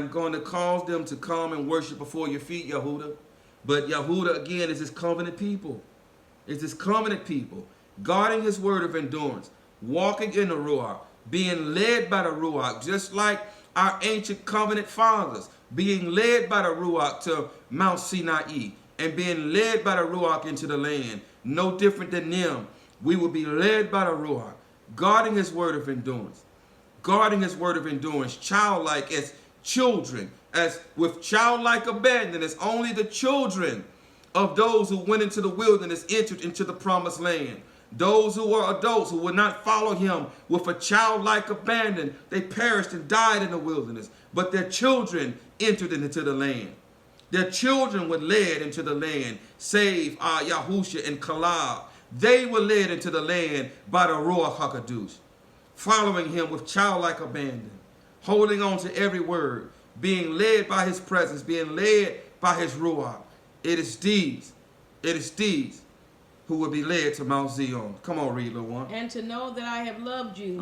going to cause them to come and worship before your feet, Yahudah. But Yahudah, again, is his covenant people. It's his covenant people. Guarding his word of endurance. Walking in the Ruach. Being led by the Ruach. Just like our ancient covenant fathers. Being led by the Ruach to Mount Sinai. And being led by the Ruach into the land. No different than them. We will be led by the Ruach, guarding his word of endurance. Guarding his word of endurance, childlike as children, as with childlike abandon, as only the children of those who went into the wilderness entered into the promised land. Those who were adults who would not follow him with a childlike abandon, they perished and died in the wilderness. But their children entered into the land. Their children were led into the land, save Yahushua and Caleb. They were led into the land by the Ruach HaKadosh, following him with childlike abandon, holding on to every word, being led by his presence, being led by his Ruach. It is these who will be led to Mount Zion. Come on, read, little one. And to know that I have loved you.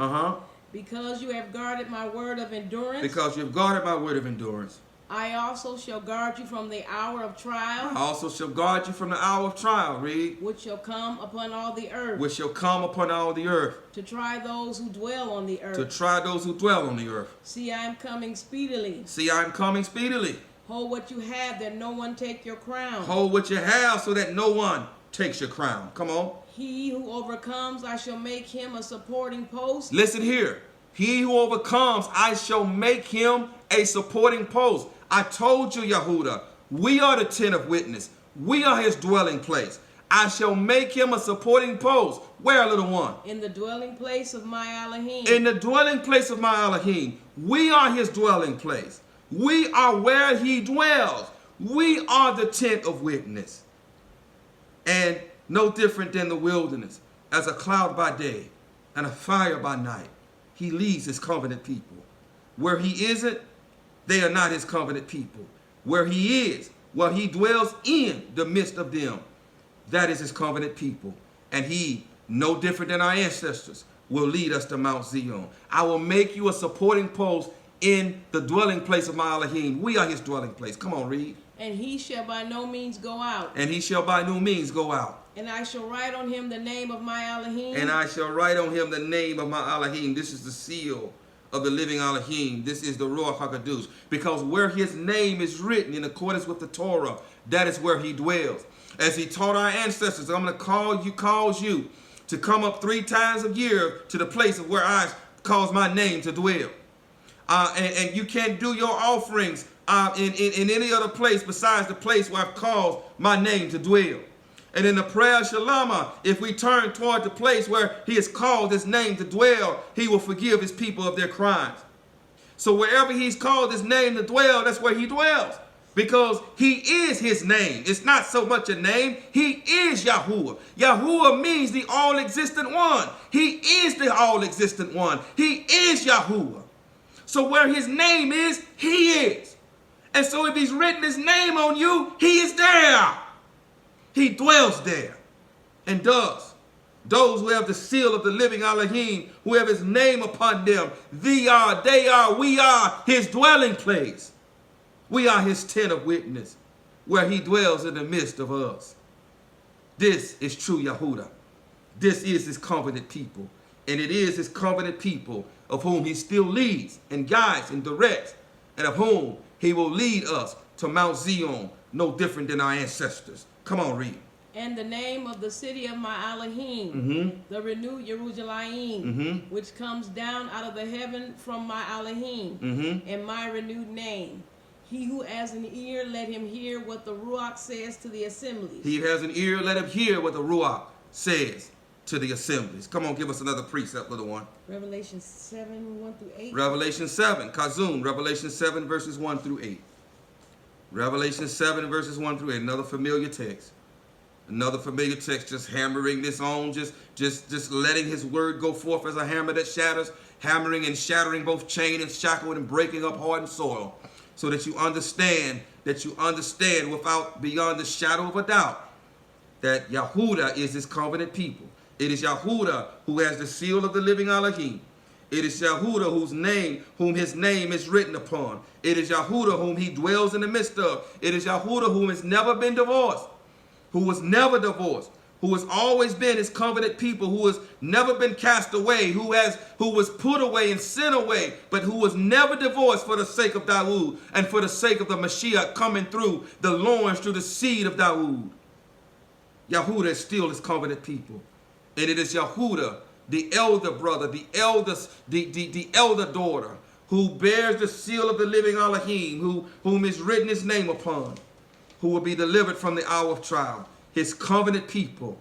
Because you have guarded my word of endurance. Because you have guarded my word of endurance. I also shall guard you from the hour of trial. I also shall guard you from the hour of trial, read. Which shall come upon all the earth. Which shall come upon all the earth. To try those who dwell on the earth. To try those who dwell on the earth. See, I am coming speedily. See, I am coming speedily. Hold what you have, that no one take your crown. Hold what you have, so that no one takes your crown. Come on. He who overcomes, I shall make him a supporting post. Listen here. He who overcomes, I shall make him a supporting post. I told you, Yahudah, we are the tent of witness. We are his dwelling place. I shall make him a supporting post. Where, little one? In the dwelling place of my Elohim. In the dwelling place of my Elohim. We are his dwelling place. We are where he dwells. We are the tent of witness. And no different than the wilderness, as a cloud by day and a fire by night, he leads his covenant people. Where he isn't, they are not his covenant people. Where he is, where he dwells in the midst of them, that is his covenant people. And he, no different than our ancestors, will lead us to Mount Zion. I will make you a supporting post in the dwelling place of my Elohim. We are his dwelling place. Come on, read. And he shall by no means go out. And he shall by no means go out. And I shall write on him the name of my Elohim. And I shall write on him the name of my Elohim. This is the seal of the living Elohim. This is the Ruach HaKadosh. Because where his name is written in accordance with the Torah, that is where he dwells. As he taught our ancestors, I'm going to cause you to come up 3 times a year to the place of where I cause my name to dwell. And you can't do your offerings in any other place besides the place where I've caused my name to dwell. And in the prayer of Shalama, if we turn toward the place where he has called his name to dwell, he will forgive his people of their crimes. So wherever he's called his name to dwell, that's where he dwells. Because he is his name. It's not so much a name. He is Yahuwah. Yahuwah means the all-existent one. He is the all-existent one. He is Yahuwah. So where his name is, he is. And so if he's written his name on you, he is there. He dwells there and does. Those who have the seal of the living Elohim, who have his name upon them, we are his dwelling place. We are his tent of witness, where he dwells in the midst of us. This is true Yahudah. This is his covenant people. And it is his covenant people of whom he still leads and guides and directs, and of whom he will lead us to Mount Zion, no different than our ancestors. Come on, read. And the name of the city of my Elohim, the renewed Jerusalem, which comes down out of the heaven from my Elohim, and my renewed name. He who has an ear, let him hear what the Ruach says to the assemblies. He who has an ear, let him hear what the Ruach says to the assemblies. Come on, give us another precept, little one. Revelation 7, 1 through 8. Revelation 7, Kazum, Revelation 7, verses 1 through 8. Revelation 7, verses 1 through 8. Another familiar text. Another familiar text, just hammering this on, just letting his word go forth as a hammer that shatters, hammering and shattering both chain and shackle and breaking up hardened soil, so that you understand without beyond the shadow of a doubt that Yahudah is his covenant people. It is Yahudah who has the seal of the living Elohim. It is Yahudah whom his name is written upon. It is Yahudah whom he dwells in the midst of. It is Yahudah whom has never been divorced, who was never divorced, who has always been his covenant people, who has never been cast away, who was put away and sent away, but who was never divorced for the sake of Dawood and for the sake of the Mashiach coming through the loins, through the seed of Dawood. Yahudah is still his covenant people. And it is Yahudah, the elder brother, the elder daughter, who bears the seal of the living Elohim, whom is written his name upon, who will be delivered from the hour of trial. His covenant people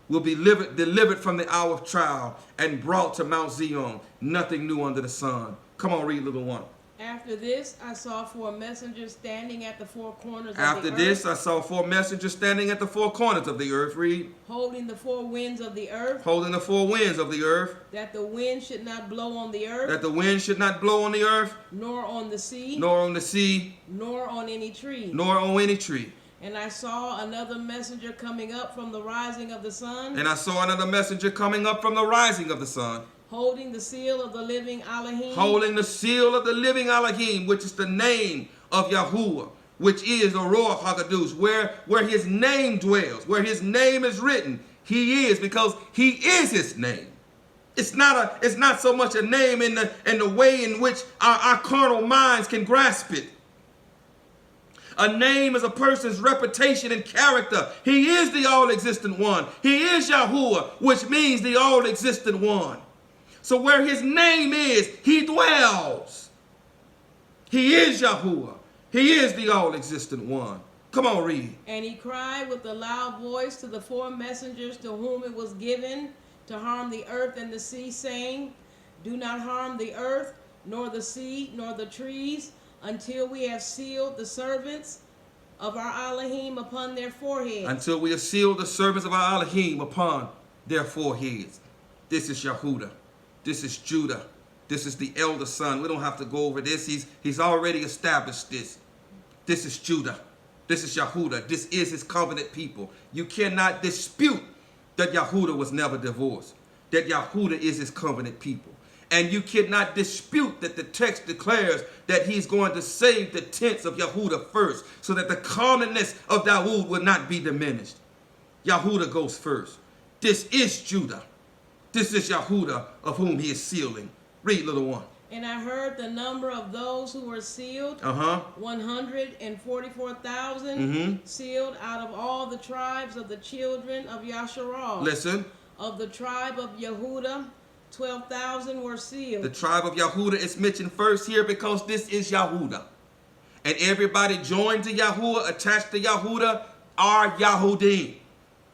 will be delivered from the hour of trial and brought to Mount Zion. Nothing new under the sun. Come on, read, little one. After this, I saw 4 messengers standing at the 4 corners of the earth. After this, I saw 4 messengers standing at the 4 corners of the earth. Read. Holding the 4 winds of the earth. Holding the 4 winds of the earth. That the wind should not blow on the earth. That the wind should not blow on the earth. Nor on the sea. Nor on the sea. Nor on any tree. Nor on any tree. And I saw another messenger coming up from the rising of the sun. And I saw another messenger coming up from the rising of the sun. Holding the seal of the living Elohim. Holding the seal of the living Elohim, which is the name of Yahuwah, which is the Ruach HaKadosh, where his name dwells, where his name is written. He is, because he is his name. It's not so much a name in the way in which our carnal minds can grasp it. A name is a person's reputation and character. He is the all-existent one. He is Yahuwah, which means the all-existent one. So where his name is, he dwells. He is Yahuwah. He is the all-existent one. Come on, read. And he cried with a loud voice to the 4 messengers to whom it was given to harm the earth and the sea, saying, do not harm the earth, nor the sea, nor the trees, until we have sealed the servants of our Elohim upon their foreheads. Until we have sealed the servants of our Elohim upon their foreheads. This is Yahudah. This is Judah. This is the elder son. We don't have to go over this. He's already established this. This is Judah. This is Yahudah. This is his covenant people. You cannot dispute that Yahudah was never divorced. That Yahudah is his covenant people. And you cannot dispute that the text declares that he's going to save the tents of Yahudah first, so that the commonness of Dawood will not be diminished. Yahudah goes first. This is Judah. This is Yahudah, of whom he is sealing. Read, little one. And I heard the number of those who were sealed, 144,000, sealed out of all the tribes of the children of Yasharal. Listen. Of the tribe of Yahudah, 12,000 were sealed. The tribe of Yahudah is mentioned first here because this is Yahudah. And everybody joined to Yahuwah, attached to Yahudah, are Yahudym.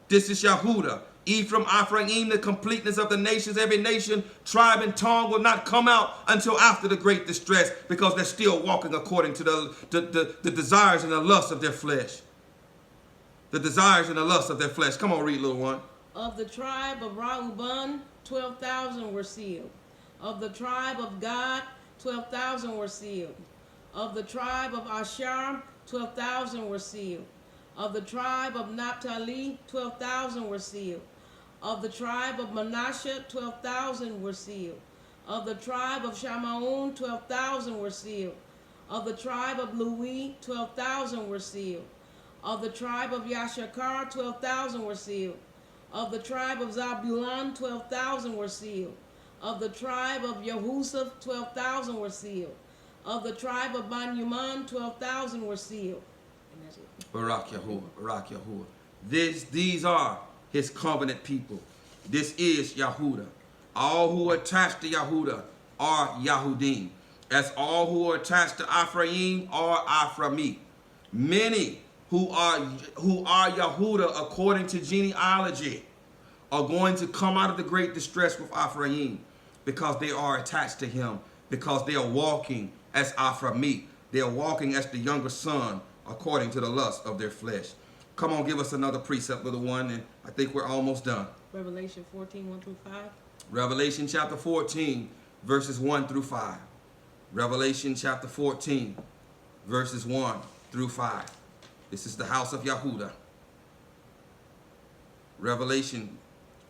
This is Yahudah. Ephraim, Ephraim, the completeness of the nations, every nation, tribe, and tongue will not come out until after the great distress, because they're still walking according to the desires and the lusts of their flesh. The desires and the lusts of their flesh. Come on, read, little one. Of the tribe of Reuben, 12,000 were sealed. Of the tribe of Gad, 12,000 were sealed. Of the tribe of Asher, 12,000 were sealed. Of the tribe of Naphtali, 12,000 were sealed. Of the tribe of Manasseh, 12,000 were sealed. Of the tribe of Shamaun, 12,000 were sealed. Of the tribe of Lewi, 12,000 were sealed. Of the tribe of Yashakar, 12,000 were sealed. Of the tribe of Zabulon, 12,000 were sealed. Of the tribe of Yehusaf, 12,000 were sealed. Of the tribe of Benjamin, 12,000 were sealed. And that's it. Barak Yahuwah, Barak Yahuwah. These are his covenant people. This is Yahudah. All who are attached to Yahudah are Yahudym. as all who are attached to Ephraim are Ephraimi. Many who are Yahudah according to genealogy are going to come out of the great distress with Ephraim because they are attached to him, because they are walking as Ephraimi. They are walking as the younger son according to the lust of their flesh. Come on, give us another precept, little one, and I think we're almost done. Revelation 14, 1 through 5. Revelation chapter 14, verses 1 through 5. Revelation chapter 14, verses 1 through 5. This is the house of Yahudah. Revelation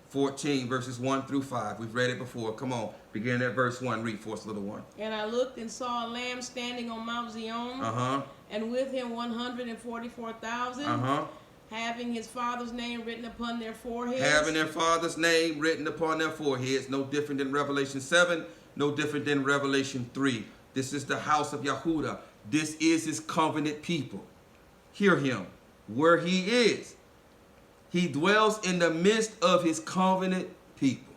14, verses 1 through 5. We've read it before. Come on, begin at verse 1. Read for us, little one. And I looked and saw a lamb standing on Mount Zion, and with him 144,000, having his father's name written upon their foreheads. Having their father's name written upon their foreheads. No different than Revelation 7, no different than Revelation 3. This is the house of Yahudah. This is his covenant people. Hear him where he is. He dwells in the midst of his covenant people.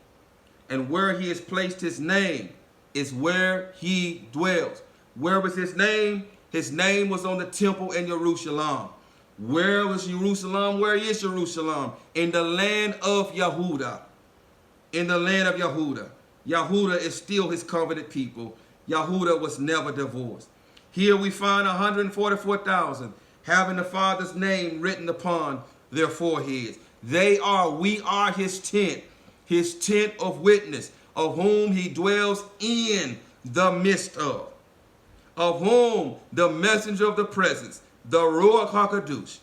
And where he has placed his name is where he dwells. Where was his name? His name was on the temple in Jerusalem. Where was Jerusalem? Where is Jerusalem? In the land of Yahudah. In the land of Yahudah. Yahudah is still his covenant people. Yahudah was never divorced. Here we find 144,000 having the Father's name written upon their foreheads. We are his tent of witness, of whom he dwells in the midst of whom the messenger of the presence, the Ruach HaKadosh,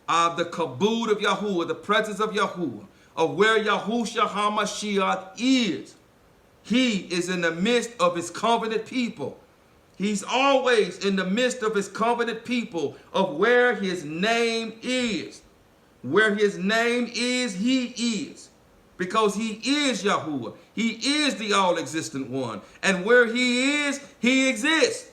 of the kabod of Yahuwah, the presence of Yahuwah, of where Yahushua HaMashiach is. He is in the midst of his covenant people. He's always in the midst of his covenant people, of where his name is. Where his name is, he is. Because he is Yahuwah. He is the all-existent one. And where he is, he exists.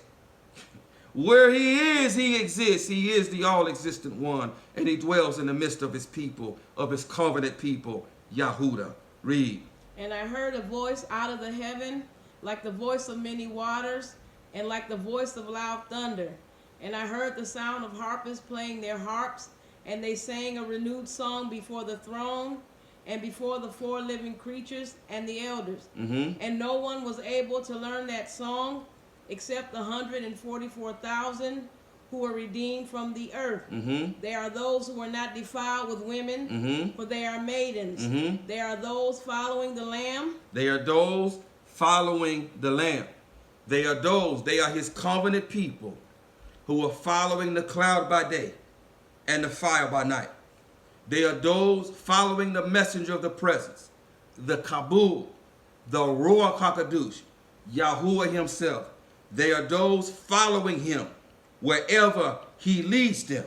Where he is, he exists. He is the all-existent one. And he dwells in the midst of his people, of his covenant people, Yahudah. Read. And I heard a voice out of the heaven, like the voice of many waters, and like the voice of loud thunder. And I heard the sound of harpists playing their harps, and they sang a renewed song before the throne, and before the four living creatures and the elders. And no one was able to learn that song, except the 144,000 who were redeemed from the earth. They are those who were not defiled with women, for they are maidens. They are those following the Lamb. They are those following the Lamb. They are his covenant people who are following the cloud by day and the fire by night. They are those following the messenger of the presence, the kabod, the Ruach HaKadosh, Yahuwah himself. They are those following him wherever he leads them,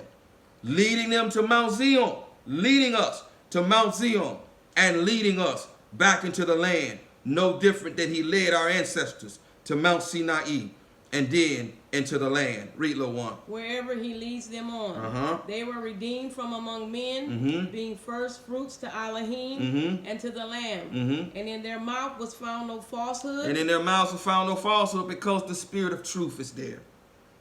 leading them to Mount Zion, leading us to Mount Zion, and leading us back into the land, no different than he led our ancestors to Mount Sinai and then into the land. Read, little one. Wherever he leads them on. They were redeemed from among men, being first fruits to Elohim and to the Lamb. And in their mouth was found no falsehood. And in their mouths was found no falsehood, because the spirit of truth is there.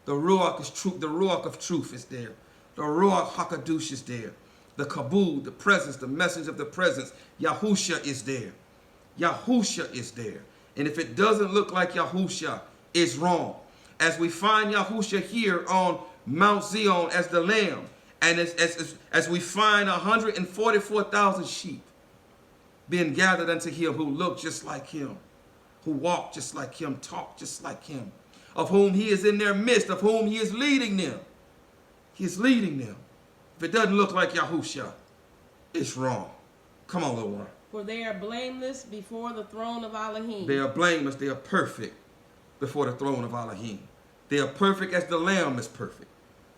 The Ruach is truth. The Ruach of truth is there. The Ruach HaKadosh is there. The kabod, the presence, the message of the presence, Yahushua is there. Yahushua is there. And if it doesn't look like Yahushua, it's wrong. As we find Yahushua here on Mount Zion as the Lamb, and as we find 144,000 sheep being gathered unto him, who look just like him, who walk just like him, talk just like him, of whom he is in their midst, of whom he is leading them. He is leading them. If it doesn't look like Yahushua, it's wrong. Come on, little one. For they are blameless before the throne of Elohim. They are blameless. They are perfect before the throne of Elohim. They are perfect as the Lamb is perfect.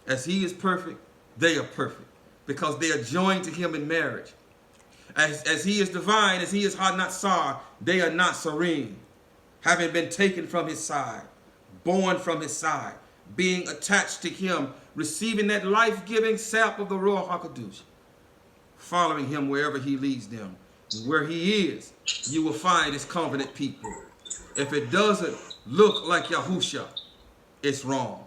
As he is perfect, they are perfect, because they are joined to him in marriage. As he is divine, as he is Hanatsar, they are not serene, having been taken from his side, born from his side, being attached to him, receiving that life-giving sap of the Ruach HaKadosh, following him wherever he leads them. Where he is, you will find his covenant people. If it doesn't look like Yahushua, it's wrong.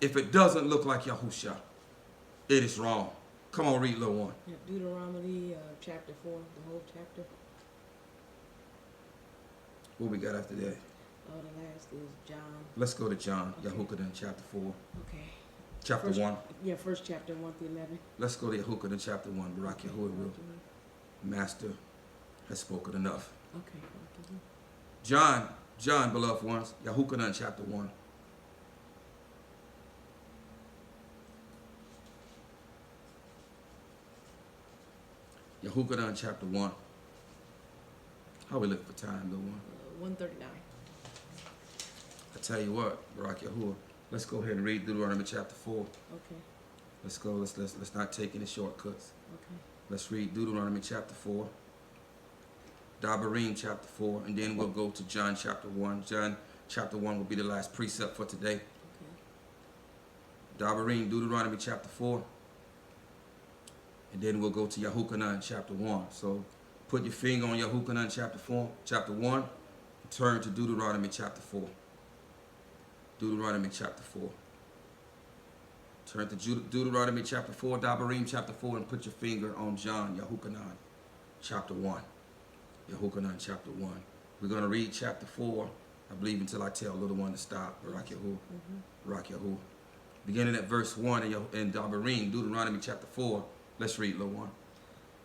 If it doesn't look like Yahushua, it is wrong. Come on, read little one. Yeah, Deuteronomy chapter 4, the whole chapter. What we got after that? Oh, the last is John. Let's go to John, Okay. Yahudah chapter 4. Okay. Chapter First, 1. Yeah, first chapter 1 through 11. Let's go to Yahudah chapter 1. Barak Yahuwah, Master has spoken enough. Okay. John, beloved ones, Yahudah chapter 1. Yahudah chapter 1. How we look for time, little one? 139. I tell you what, Barak Yahuwah, let's go ahead and read Deuteronomy chapter 4. Okay. Let's go. Let's not take any shortcuts. Okay. Let's read Deuteronomy chapter 4. Dabarim chapter 4, and then we'll go to John chapter 1. John chapter 1 will be the last precept for today. Okay. Dabarim, Deuteronomy chapter 4. And then we'll go to Yahudah chapter 1. So put your finger on Yahudah chapter 1, and turn to Deuteronomy chapter 4. Deuteronomy chapter 4. Turn to Deuteronomy chapter 4, Dabarim chapter 4, and put your finger on John, Yahudah chapter 1. Yahudah chapter 1. We're going to read chapter 4, I believe, until I tell little one to stop. Barak Yahuwah. Barak Yahuwah. Beginning at verse 1 in Dabarim, Deuteronomy chapter 4. Let's read, little one.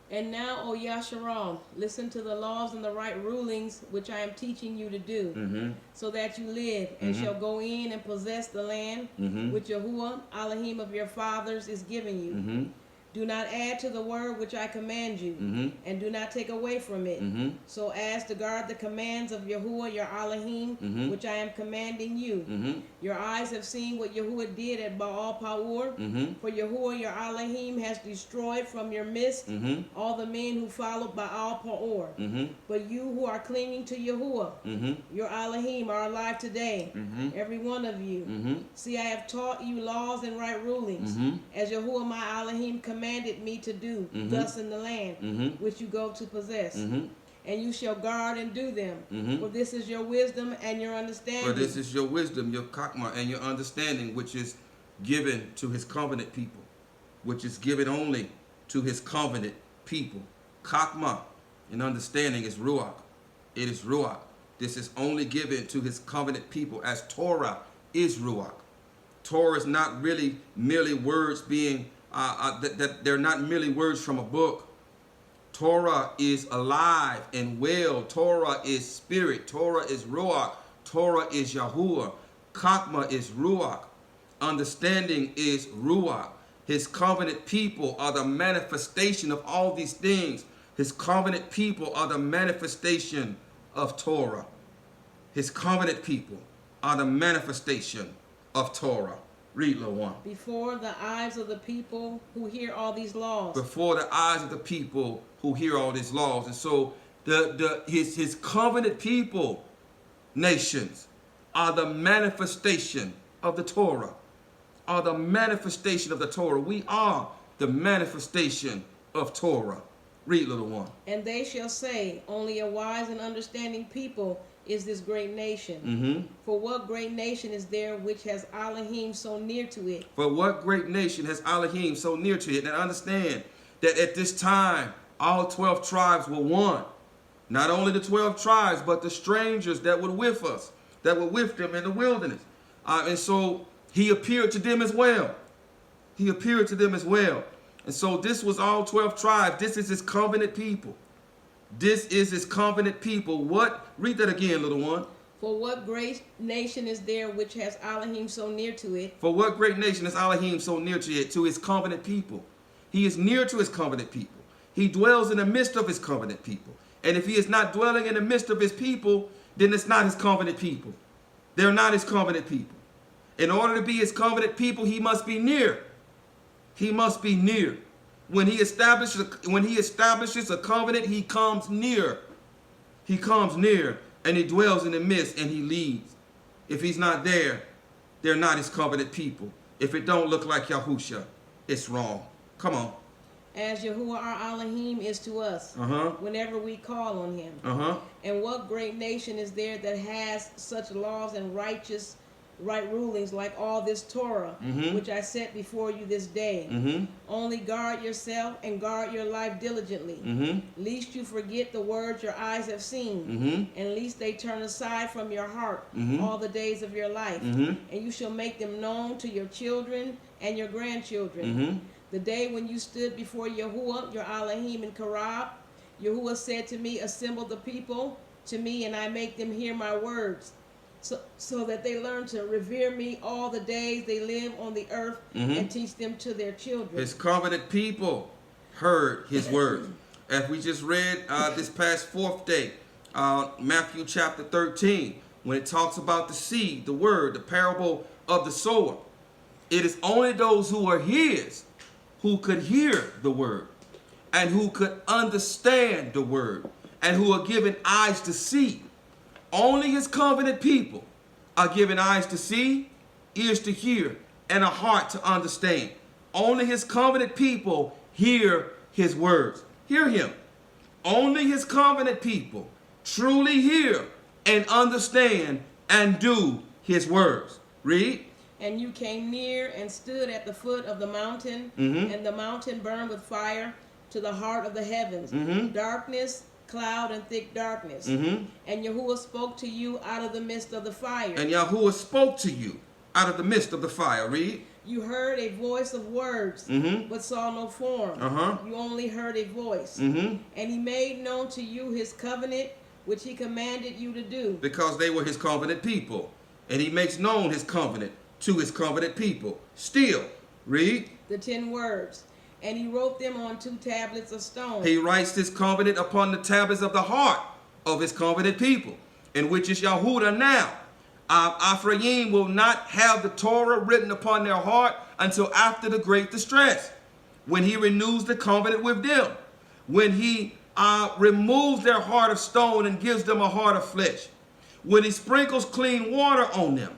And now, O Yasharal, listen to the laws and the right rulings which I am teaching you to do, so that you live and shall go in and possess the land which Yahuwah, Elohim of your fathers, is giving you. Do not add to the word which I command you, and do not take away from it, so as to guard the commands of Yahuwah your Elohim, which I am commanding you. Your eyes have seen what Yahuwah did at Baal Pa'ur, for Yahuwah your Elohim has destroyed from your midst all the men who followed Baal Pa'ur. But you who are clinging to Yahuwah, your Elohim, are alive today, every one of you. See, I have taught you laws and right rulings, as Yahuwah my Elohim commanded me to do, thus in the land which you go to possess. And you shall guard and do them, for this is your wisdom and your understanding. For this is your wisdom, your chakma, and your understanding, which is given to his covenant people, which is given only to his covenant people. Chakma and understanding is Ruach. It is Ruach. This is only given to his covenant people, as Torah is Ruach. Torah is not really merely words being that they're not merely words from a book. Torah is alive and well. Torah is spirit. Torah is Ruach. Torah is Yahuwah. Chakma is Ruach. Understanding is Ruach. His covenant people are the manifestation of all these things. His covenant people are the manifestation of Torah. His covenant people are the manifestation of Torah. Read, little one. Before the eyes of the people who hear all these laws. Before the eyes of the people who hear all these laws. And so his covenant people, nations, are the manifestation of the Torah. Are the manifestation of the Torah. We are the manifestation of Torah. Read, little one. And they shall say, only a wise and understanding people is this great nation. For what great nation is there which has Elohim so near to it? For what great nation has Elohim so near to it? And understand that at this time, all 12 tribes were one. Not only the 12 tribes, but the strangers that were with us, that were with them in the wilderness. And so he appeared to them as well. He appeared to them as well. And so this was all 12 tribes. This is his covenant people. This is his covenant people. What? Read that again, little one. For what great nation is there which has Elohim so near to it? For what great nation has Elohim so near to it? To his covenant people. He is near to his covenant people. He dwells in the midst of his covenant people. And if he is not dwelling in the midst of his people, then it's not his covenant people. They're not his covenant people. In order to be his covenant people, he must be near. He must be near. When he establishes a covenant, he comes near. He comes near and he dwells in the midst and he leads. If he's not there, they're not his covenant people. If it don't look like Yahushua, it's wrong. Come on. as Yahuwah our Elohim is to us, whenever we call on him. And what great nation is there that has such laws and right rulings like all this Torah, which I set before you this day? Only guard yourself and guard your life diligently, lest you forget the words your eyes have seen, and lest they turn aside from your heart all the days of your life. And you shall make them known to your children and your grandchildren. The day when you stood before Yahuwah, your Elohim in Karab, Yahuwah said to me, assemble the people to me, and I make them hear my words, so that they learn to revere me all the days they live on the earth, and teach them to their children. His covenant people heard his words. As we just read this past 4th day, Matthew chapter 13, when it talks about the seed, the word, the parable of the sower. It is only those who are his who could hear the word, and who could understand the word, and who are given eyes to see. Only his covenant people are given eyes to see, ears to hear, and a heart to understand. Only his covenant people hear his words. Hear him. Only his covenant people truly hear and understand and do his words. Read. And you came near and stood at the foot of the mountain, and the mountain burned with fire to the heart of the heavens. Darkness, cloud, and thick darkness. And Yahuwah spoke to you out of the midst of the fire. And Yahuwah spoke to you out of the midst of the fire. Read. You heard a voice of words, but saw no form. You only heard a voice. And he made known to you his covenant, which he commanded you to do. Because they were his covenant people. And he makes known his covenant to his covenant people. Still, read. The 10 words. And he wrote them on 2 tablets of stone. He writes this covenant upon the tablets of the heart of his covenant people, in which is Yahudah now. Ephraim will not have the Torah written upon their heart until after the great distress, when he renews the covenant with them, when he removes their heart of stone and gives them a heart of flesh, when he sprinkles clean water on them,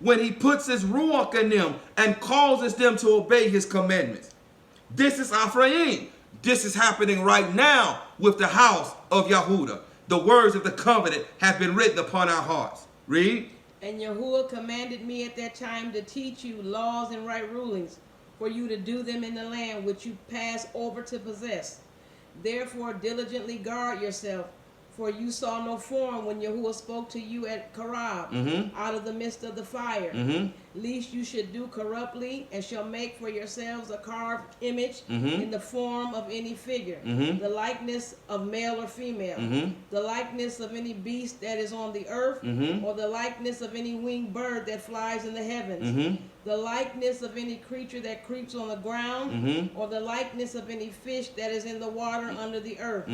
when he puts his Ruach in them and causes them to obey his commandments. This is Ephraim. This is happening right now with the house of Yahudah. The words of the covenant have been written upon our hearts. Read. And Yahuwah commanded me at that time to teach you laws and right rulings, for you to do them in the land which you pass over to possess. Therefore diligently guard yourself, for you saw no form when Yahuwah spoke to you at Karab, out of the midst of the fire, lest you should do corruptly, and shall make for yourselves a carved image in the form of any figure, the likeness of male or female, the likeness of any beast that is on the earth, or the likeness of any winged bird that flies in the heavens, the likeness of any creature that creeps on the ground, or the likeness of any fish that is in the water under the earth.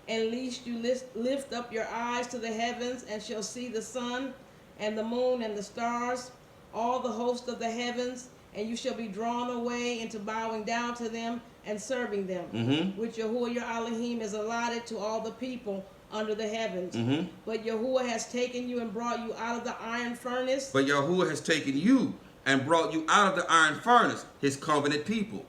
And lest you lift up your eyes to the heavens, and shall see the sun and the moon and the stars, all the host of the heavens, and you shall be drawn away into bowing down to them and serving them, which Yahuwah your Elohim is allotted to all the people under the heavens. But Yahuwah has taken you and brought you out of the iron furnace. But Yahuwah has taken you and brought you out of the iron furnace, his covenant people.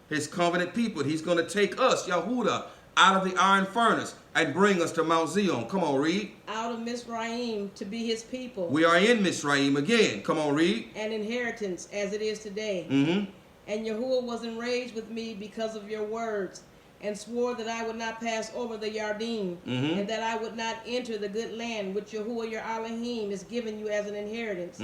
His covenant people. He's going to take us, Yahudah, out of the iron furnace and bring us to Mount Zion. Come on, read. Out of Mizraim to be his people. We are in Mizraim again. Come on, read. An inheritance as it is today. And Yahuwah was enraged with me because of your words, and swore that I would not pass over the Yahudym, and that I would not enter the good land which Yahuwah your Elohim is giving you as an inheritance.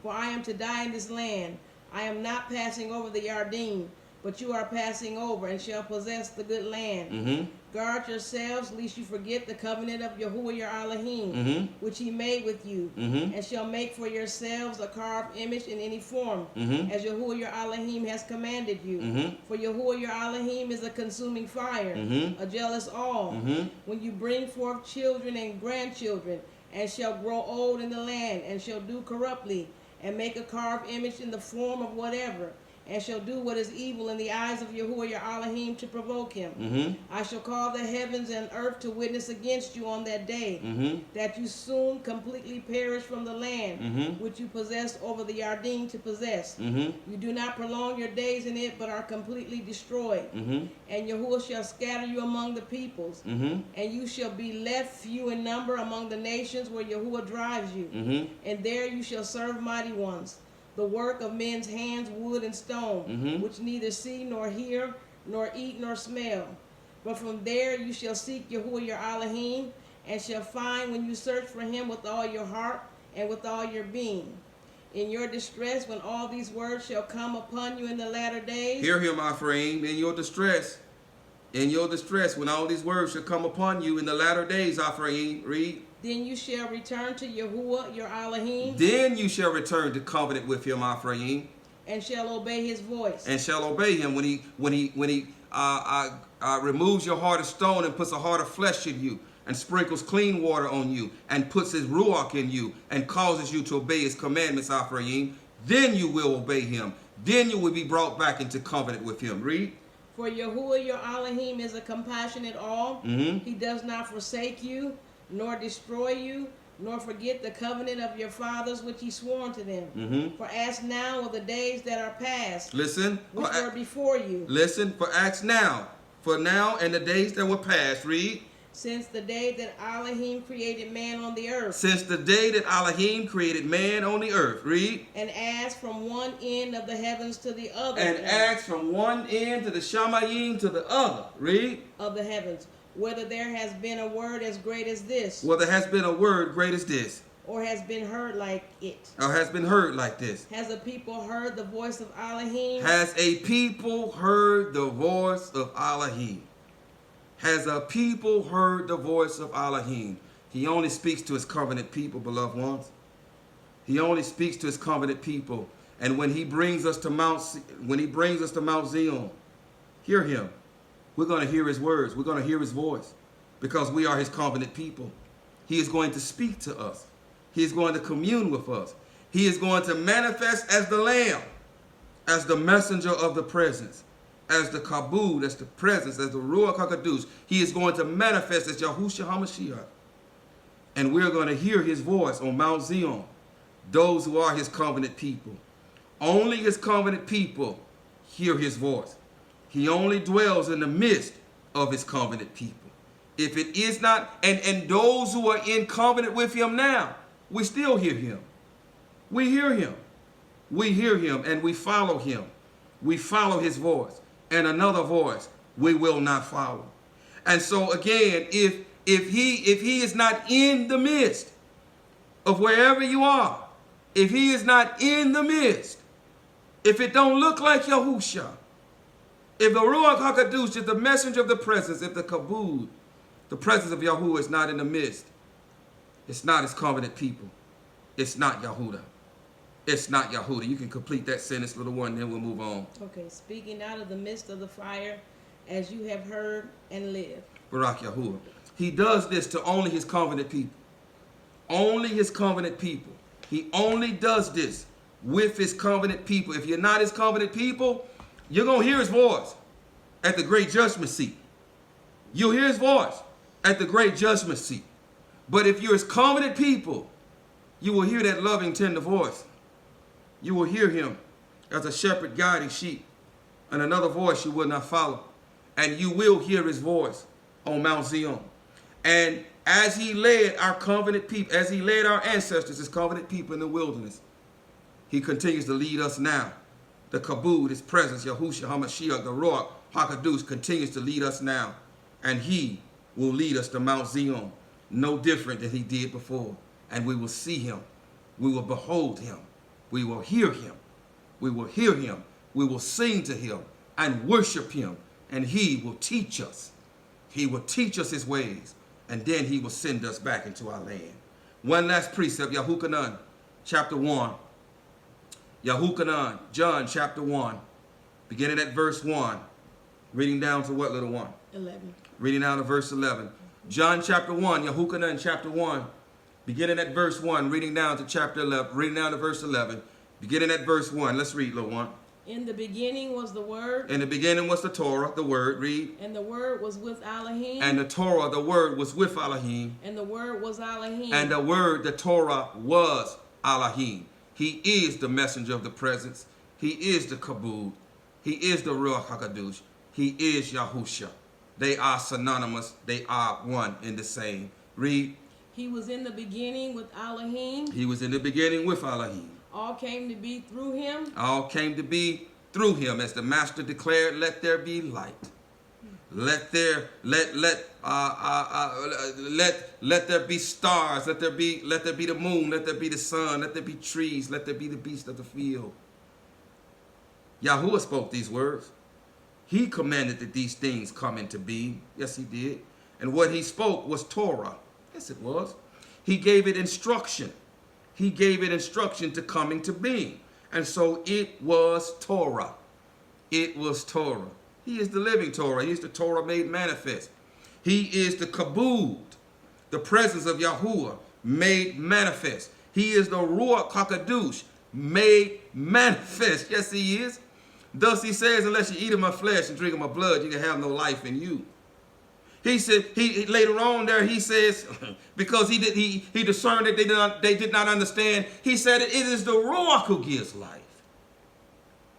For I am to die in this land. I am not passing over the Yahudym, but you are passing over and shall possess the good land. Guard yourselves, lest you forget the covenant of Yahuwah your Elohim, which he made with you, and shall make for yourselves a carved image in any form, as Yahuwah your Elohim has commanded you. For Yahuwah your Elohim is a consuming fire, a jealous awe. When you bring forth children and grandchildren, and shall grow old in the land, and shall do corruptly, and make a carved image in the form of whatever, and shall do what is evil in the eyes of Yahuwah your Elohim to provoke him. I shall call the heavens and earth to witness against you on that day, that you soon completely perish from the land which you possessed over the Yahudym to possess. You do not prolong your days in it, but are completely destroyed. And Yahuwah shall scatter you among the peoples, and you shall be left few in number among the nations where Yahuwah drives you. And there you shall serve mighty ones, the work of men's hands, wood and stone, which neither see nor hear, nor eat nor smell. But from there you shall seek Yahuwah your Elohim, and shall find when you search for him with all your heart and with all your being. In your distress, when all these words shall come upon you in the latter days. Hear him, Ephraim, in your distress. In your distress, when all these words shall come upon you in the latter days, Ephraim, read. Then you shall return to Yahuwah your Elohim. Then you shall return to covenant with him, Ephraim. And shall obey his voice. And shall obey him when he removes your heart of stone and puts a heart of flesh in you, and sprinkles clean water on you, and puts his Ruach in you, and causes you to obey his commandments, Ephraim. Then you will obey him. Then you will be brought back into covenant with him. Read. For Yahuwah your Elohim is a compassionate all. He does not forsake you, nor destroy you, nor forget the covenant of your fathers which he swore to them. For ask now of the days that are past, listen, which were before you. Listen, for ask now, for now and the days that were past. Read. Since the day that Elohim created man on the earth. Since the day that Elohim created man on the earth. Read. And asked from one end of the heavens to the other. And asked from one end to the Shamayim to the other. Read. Of the heavens. Whether there has been a word as great as this. Whether has been a word great as this. Or has been heard like it. Or has been heard like this. Has a people heard the voice of Elohim? Has a people heard the voice of Elohim? Has a people heard the voice of Elohim? He only speaks to his covenant people, beloved ones. He only speaks to his covenant people. And when he brings us to Mount Zion, hear him. We're going to hear his words. We're going to hear his voice, because we are his covenant people. He is going to speak to us. He is going to commune with us. He is going to manifest as the Lamb, as the messenger of the presence, as the kabod, as the presence, as the Ruach HaKadosh. He is going to manifest as Yahushua HaMashiach. And we're going to hear his voice on Mount Zion, those who are his covenant people. Only his covenant people hear his voice. He only dwells in the midst of his covenant people. If it is not, and those who are in covenant with him now, we still hear him. We hear him. We hear him and we follow him. We follow his voice. And another voice we will not follow. And so again, if he is not in the midst of wherever you are, if he is not in the midst, if it don't look like Yahushua, if the Ruach HaKadosh is the messenger of the presence, if the kabod, the presence of Yahuwah, is not in the midst, it's not his covenant people. It's not Yahudah. It's not Yahudah. You can complete that sentence, little one, then we'll move on. Okay, speaking out of the midst of the fire, as you have heard and lived. Barak Yahuwah. He does this to only his covenant people. Only his covenant people. He only does this with his covenant people. If you're not his covenant people, you're going to hear his voice at the great judgment seat. You'll hear his voice at the great judgment seat. But if you're his covenant people, you will hear that loving, tender voice. You will hear him as a shepherd guiding sheep, and another voice you will not follow. And you will hear his voice on Mount Zion. And as he led our covenant people, as he led our ancestors, his covenant people in the wilderness, he continues to lead us now. The kabod, his presence, Yahushua HaMashiach, the Ruach HaKadosh, continues to lead us now. And he will lead us to Mount Zion, no different than he did before. And we will see him. We will behold him. We will hear him. We will hear him. We will sing to him and worship him. And he will teach us. He will teach us his ways. And then he will send us back into our land. One last precept, Yahukanan, chapter 1. Yahukanan, John, chapter 1. Beginning at verse 1. Reading down to what, little one? 11. Reading down to verse 11. John, chapter 1. Yahukanan, chapter 1. Beginning at verse 1, reading down to chapter 11, reading down to verse 11, beginning at verse 1. Let's read, little one. In the beginning was the Word. In the beginning was the Torah, the Word, read. And the Word was with Elohim. And the Torah, the Word, was with Elohim. And the Word was Elohim. And the Word, the Torah, was Elohim. He is the messenger of the presence. He is the kabod. He is the Ruach HaKadosh. He is Yahushua. They are synonymous. They are one and the same. Read. He was in the beginning with Elohim. He was in the beginning with Elohim. All came to be through him. All came to be through him. As the Master declared, let there be light. Let there be stars. Let there be the moon. Let there be the sun. Let there be trees. Let there be the beasts of the field. Yahuwah spoke these words. He commanded that these things come into being. Yes, he did. And what he spoke was Torah. Yes, it was. He gave it instruction. He gave it instruction to come into being. And so it was Torah. It was Torah. He is the living Torah. He is the Torah made manifest. He is the kabod, the presence of Yahuwah made manifest. He is the Ruach HaKadosh made manifest. Yes, he is. Thus he says, unless you eat of my flesh and drink of my blood, you can have no life in you. He said, later on there, he says, because he discerned that they did not understand, he said, it is the Ruach who gives life.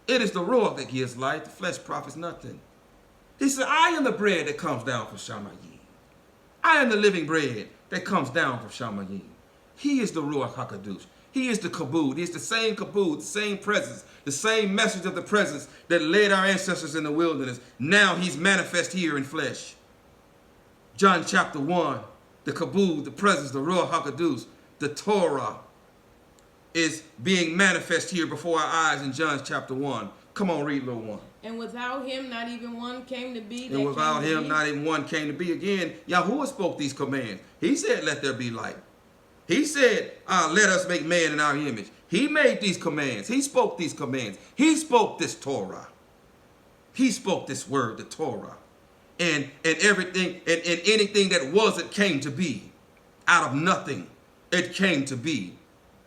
It is the Ruach that gives life. The flesh profits nothing. He said, I am the bread that comes down from Shamayim. I am the living bread that comes down from Shamayim. He is the Ruach HaKadosh. He is the kabod. He is the same kabod, the same presence, the same message of the presence that led our ancestors in the wilderness. Now he's manifest here in flesh. John chapter 1, the kabod, the presence, the Ruach HaKadosh, the Torah is being manifest here before our eyes in John chapter 1. Come on, read little one. And without him, not even one came to be. And without him, not even one came to be. Again, Yahuwah spoke these commands. He said, let there be light. He said, let us make man in our image. He made these commands. He spoke these commands. He spoke this Torah. He spoke this word, the Torah. And everything, and anything that wasn't came to be. Out of nothing, it came to be.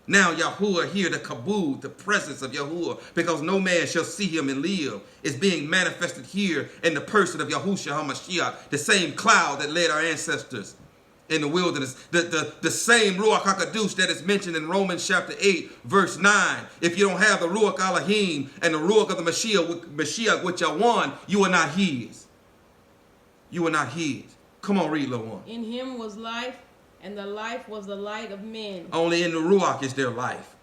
Now Yahuwah here, the kabod, the presence of Yahuwah, because no man shall see him and live, is being manifested here in the person of Yahushua HaMashiach, the same cloud that led our ancestors in the wilderness, the same Ruach HaKadosh that is mentioned in Romans chapter 8, verse 9. If you don't have the Ruach Elohim and the Ruach of the Mashiach, which are one, you are not his. You are not his. Come on, read, little one. In him was life, and the life was the light of men. Only in the Ruach is there life.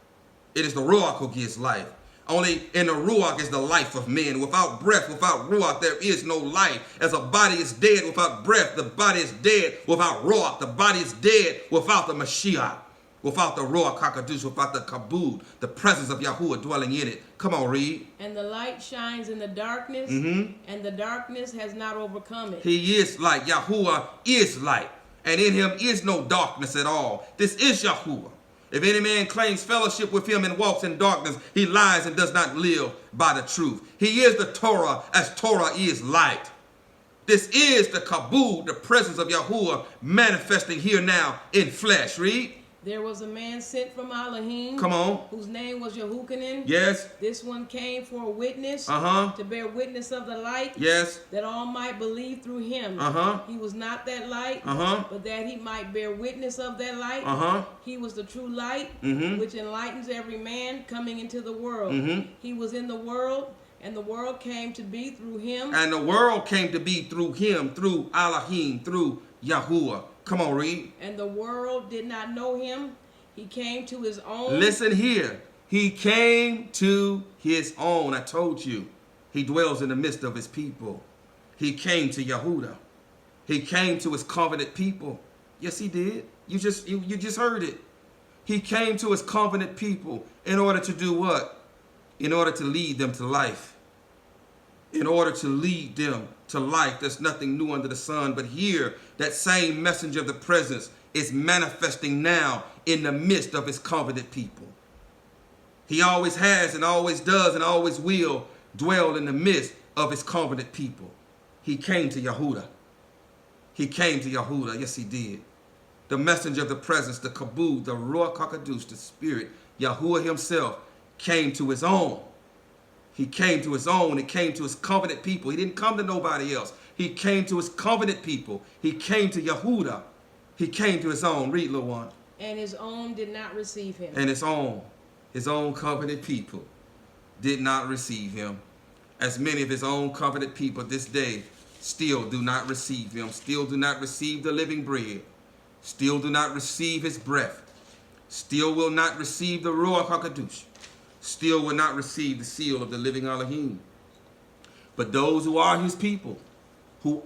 It is the Ruach who gives life. Only in the Ruach is the life of men. Without breath, without Ruach, there is no life. As a body is dead without breath, the body is dead without Ruach. The body is dead without the Mashiach, without the Ruach HaKadosh, without the kabod, the presence of Yahuwah dwelling in it. Come on, read. And the light shines in the darkness, and the darkness has not overcome it. He is light. Yahuwah is light, and in him is no darkness at all. This is Yahuwah. If any man claims fellowship with him and walks in darkness, he lies and does not live by the truth. He is the Torah as Torah is light. This is the kabod, the presence of Yahuwah manifesting here now in flesh. Read. There was a man sent from Elohim. Come on. Whose name was Yahudim. Yes. This one came for a witness. To bear witness of the light. Yes. That all might believe through him. He was not that light. But that he might bear witness of that light. He was the true light, which enlightens every man coming into the world. He was in the world, and the world came to be through him. And the world came to be through him, through Elohim, through Yahuwah. Come on, read. And the world did not know him. He came to his own. Listen here. He came to his own. I told you. He dwells in the midst of his people. He came to Yahudah. He came to his covenant people. Yes, he did. You just heard it. He came to his covenant people in order to do what? In order to lead them to life. In order to lead them to life. There's nothing new under the sun. But here, that same messenger of the presence is manifesting now in the midst of his covenant people. He always has and always does and always will dwell in the midst of his covenant people. He came to Yahudah. He came to Yahudah. Yes, he did. The messenger of the presence, the kabod, the Ruach HaKadosh, the spirit, Yahuwah himself came to his own. He came to his own. He came to his covenant people. He didn't come to nobody else. He came to his covenant people. He came to Yahudah. He came to his own. Read, little one. And his own did not receive him. And his own covenant people did not receive him. As many of his own covenant people this day still do not receive him, still do not receive the living bread, still do not receive his breath, still will not receive the Ruach HaKadosh, still will not receive the seal of the living Elohim. But those who are his people, who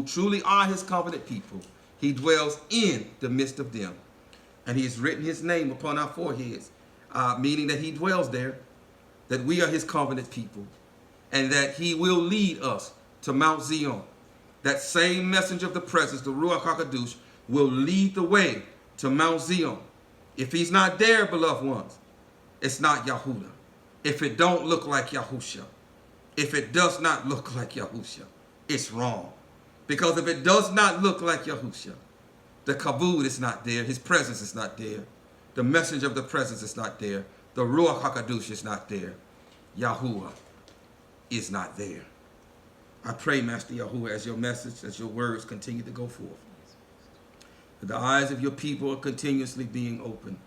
truly are his covenant people, he dwells in the midst of them. And he has written his name upon our foreheads, meaning that he dwells there, that we are his covenant people, and that he will lead us to Mount Zion. That same messenger of the presence, the Ruach HaKadosh, will lead the way to Mount Zion. If he's not there, beloved ones, it's not Yahudah. If it don't look like Yahushua, if it does not look like Yahushua, it's wrong. Because if it does not look like Yahushua, the kabod is not there, his presence is not there, the messenger of the presence is not there, the Ruach HaKadosh is not there, Yahuwah is not there. I pray, Master Yahuwah, as your message, as your words continue to go forth, that the eyes of your people are continuously being opened,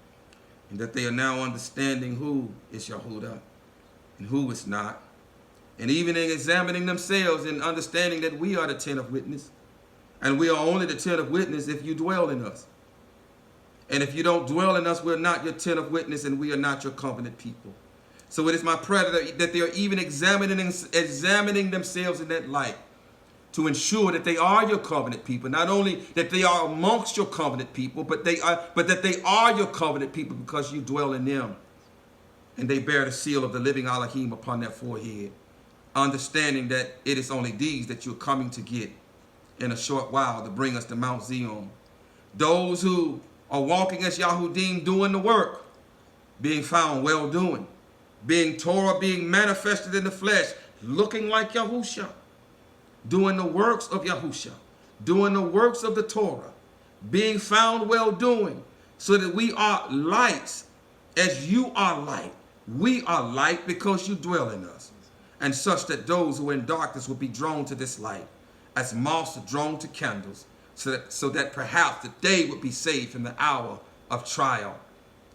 and that they are now understanding who is Yahudah and who is not, and even in examining themselves and understanding that we are the tent of witness, and we are only the tent of witness if you dwell in us. And if you don't dwell in us, we're not your tent of witness, and we are not your covenant people. So it is my prayer that they are even examining themselves in that light to ensure that they are your covenant people. Not only that they are amongst your covenant people, but that they are your covenant people because you dwell in them. And they bear the seal of the living Elohim upon their forehead, understanding that it is only these that you're coming to get in a short while to bring us to Mount Zion. Those who are walking as Yahudym, doing the work, being found well doing, being Torah, being manifested in the flesh, looking like Yahushua, doing the works of Yahushua, doing the works of the Torah, being found well doing, so that we are lights as you are light. We are light because you dwell in us, and such that those who are in darkness will be drawn to this light, as moths are drawn to candles, so that perhaps that they would be saved from the hour of trial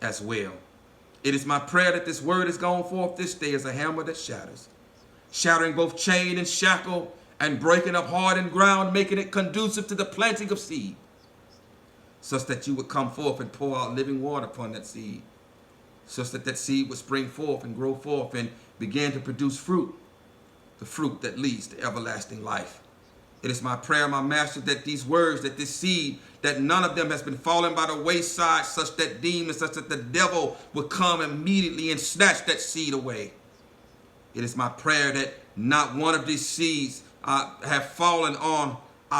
as well. It is my prayer that this word is going forth this day as a hammer that shatters, shattering both chain and shackle, and breaking up hardened ground, making it conducive to the planting of seed, such that you would come forth and pour out living water upon that seed, such that that seed would spring forth and grow forth and begin to produce fruit, the fruit that leads to everlasting life. It is my prayer, my master, that these words, that this seed, that none of them has been fallen by the wayside, such that demons, such that the devil would come immediately and snatch that seed away. It is my prayer that not one of these seeds have fallen on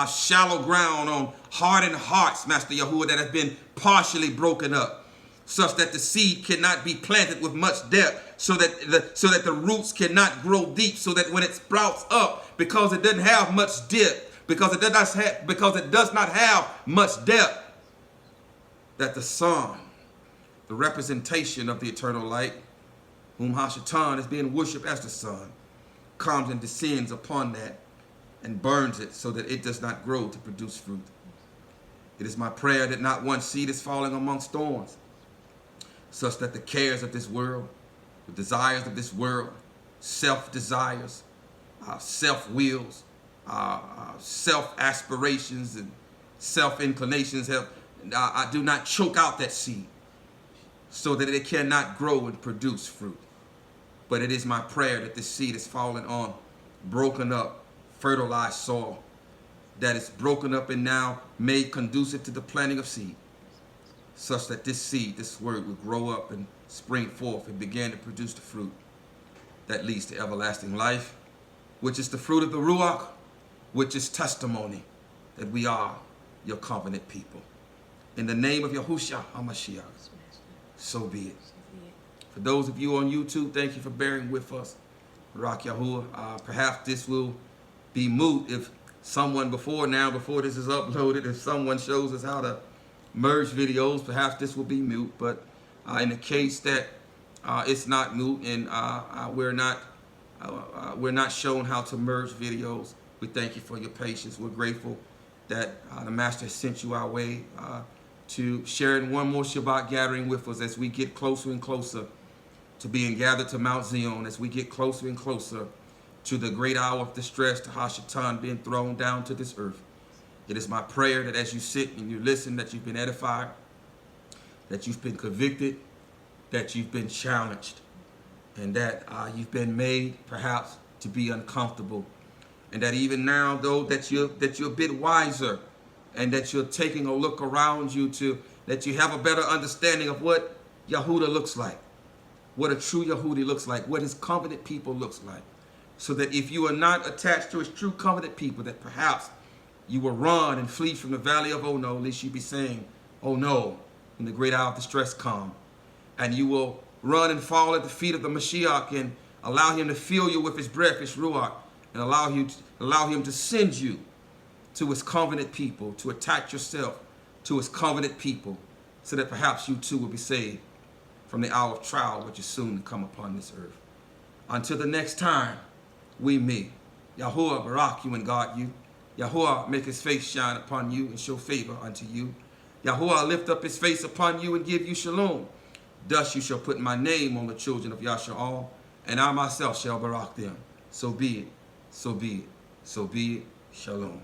shallow ground, on hardened hearts, Master Yahuwah, that have been partially broken up, such that the seed cannot be planted with much depth, so that the roots cannot grow deep, so that when it sprouts up, because it doesn't have much depth, because it does not have much depth, that the sun, the representation of the eternal light, whom Hashatan is being worshipped as the sun, comes and descends upon that and burns it so that it does not grow to produce fruit. It is my prayer that not one seed is falling amongst thorns, such that the cares of this world, the desires of this world, self-desires, self-wills, self-aspirations, and self-inclinations do not choke out that seed so that it cannot grow and produce fruit. But it is my prayer that this seed is fallen on broken up, fertilized soil, that is broken up and now made conducive to the planting of seed, such that this seed, this word, will grow up and spring forth and begin to produce the fruit that leads to everlasting life, which is the fruit of the Ruach, which is testimony that we are your covenant people. In the name of Yahushua HaMashiach, so be it. For those of you on YouTube, thank you for bearing with us. Rock Yahuwah. Perhaps this will be moot if someone before this is uploaded, if someone shows us how to merge videos, perhaps this will be moot. But in the case that it's not moot, and we're not shown how to merge videos. We thank you for your patience. We're grateful that the Master has sent you our way to sharing one more Shabbat gathering with us as we get closer and closer to being gathered to Mount Zion, as we get closer and closer to the great hour of distress, to Hashatan being thrown down to this earth. It is my prayer that as you sit and you listen, that you've been edified, that you've been convicted, that you've been challenged, and that you've been made perhaps to be uncomfortable, and that even now, though, that you're a bit wiser, and that you're taking a look around you that you have a better understanding of what Yahudah looks like, what a true Yahudi looks like, what his covenant people looks like, so that if you are not attached to his true covenant people, that perhaps you will run and flee from the valley of oh no, lest you be saying, oh no, when the great hour of distress come. And you will run and fall at the feet of the Mashiach and allow him to fill you with his breath, his Ruach, and allow him to send you to his covenant people, to attach yourself to his covenant people, so that perhaps you too will be saved from the hour of trial which is soon to come upon this earth. Until the next time we meet, Yahuwah barak you and guard you. Yahuwah make his face shine upon you and show favor unto you. Yahuwah lift up his face upon you and give you shalom. Thus you shall put my name on the children of Yasharal, and I myself shall barak them. So be it, so be it, so be it. Shalom.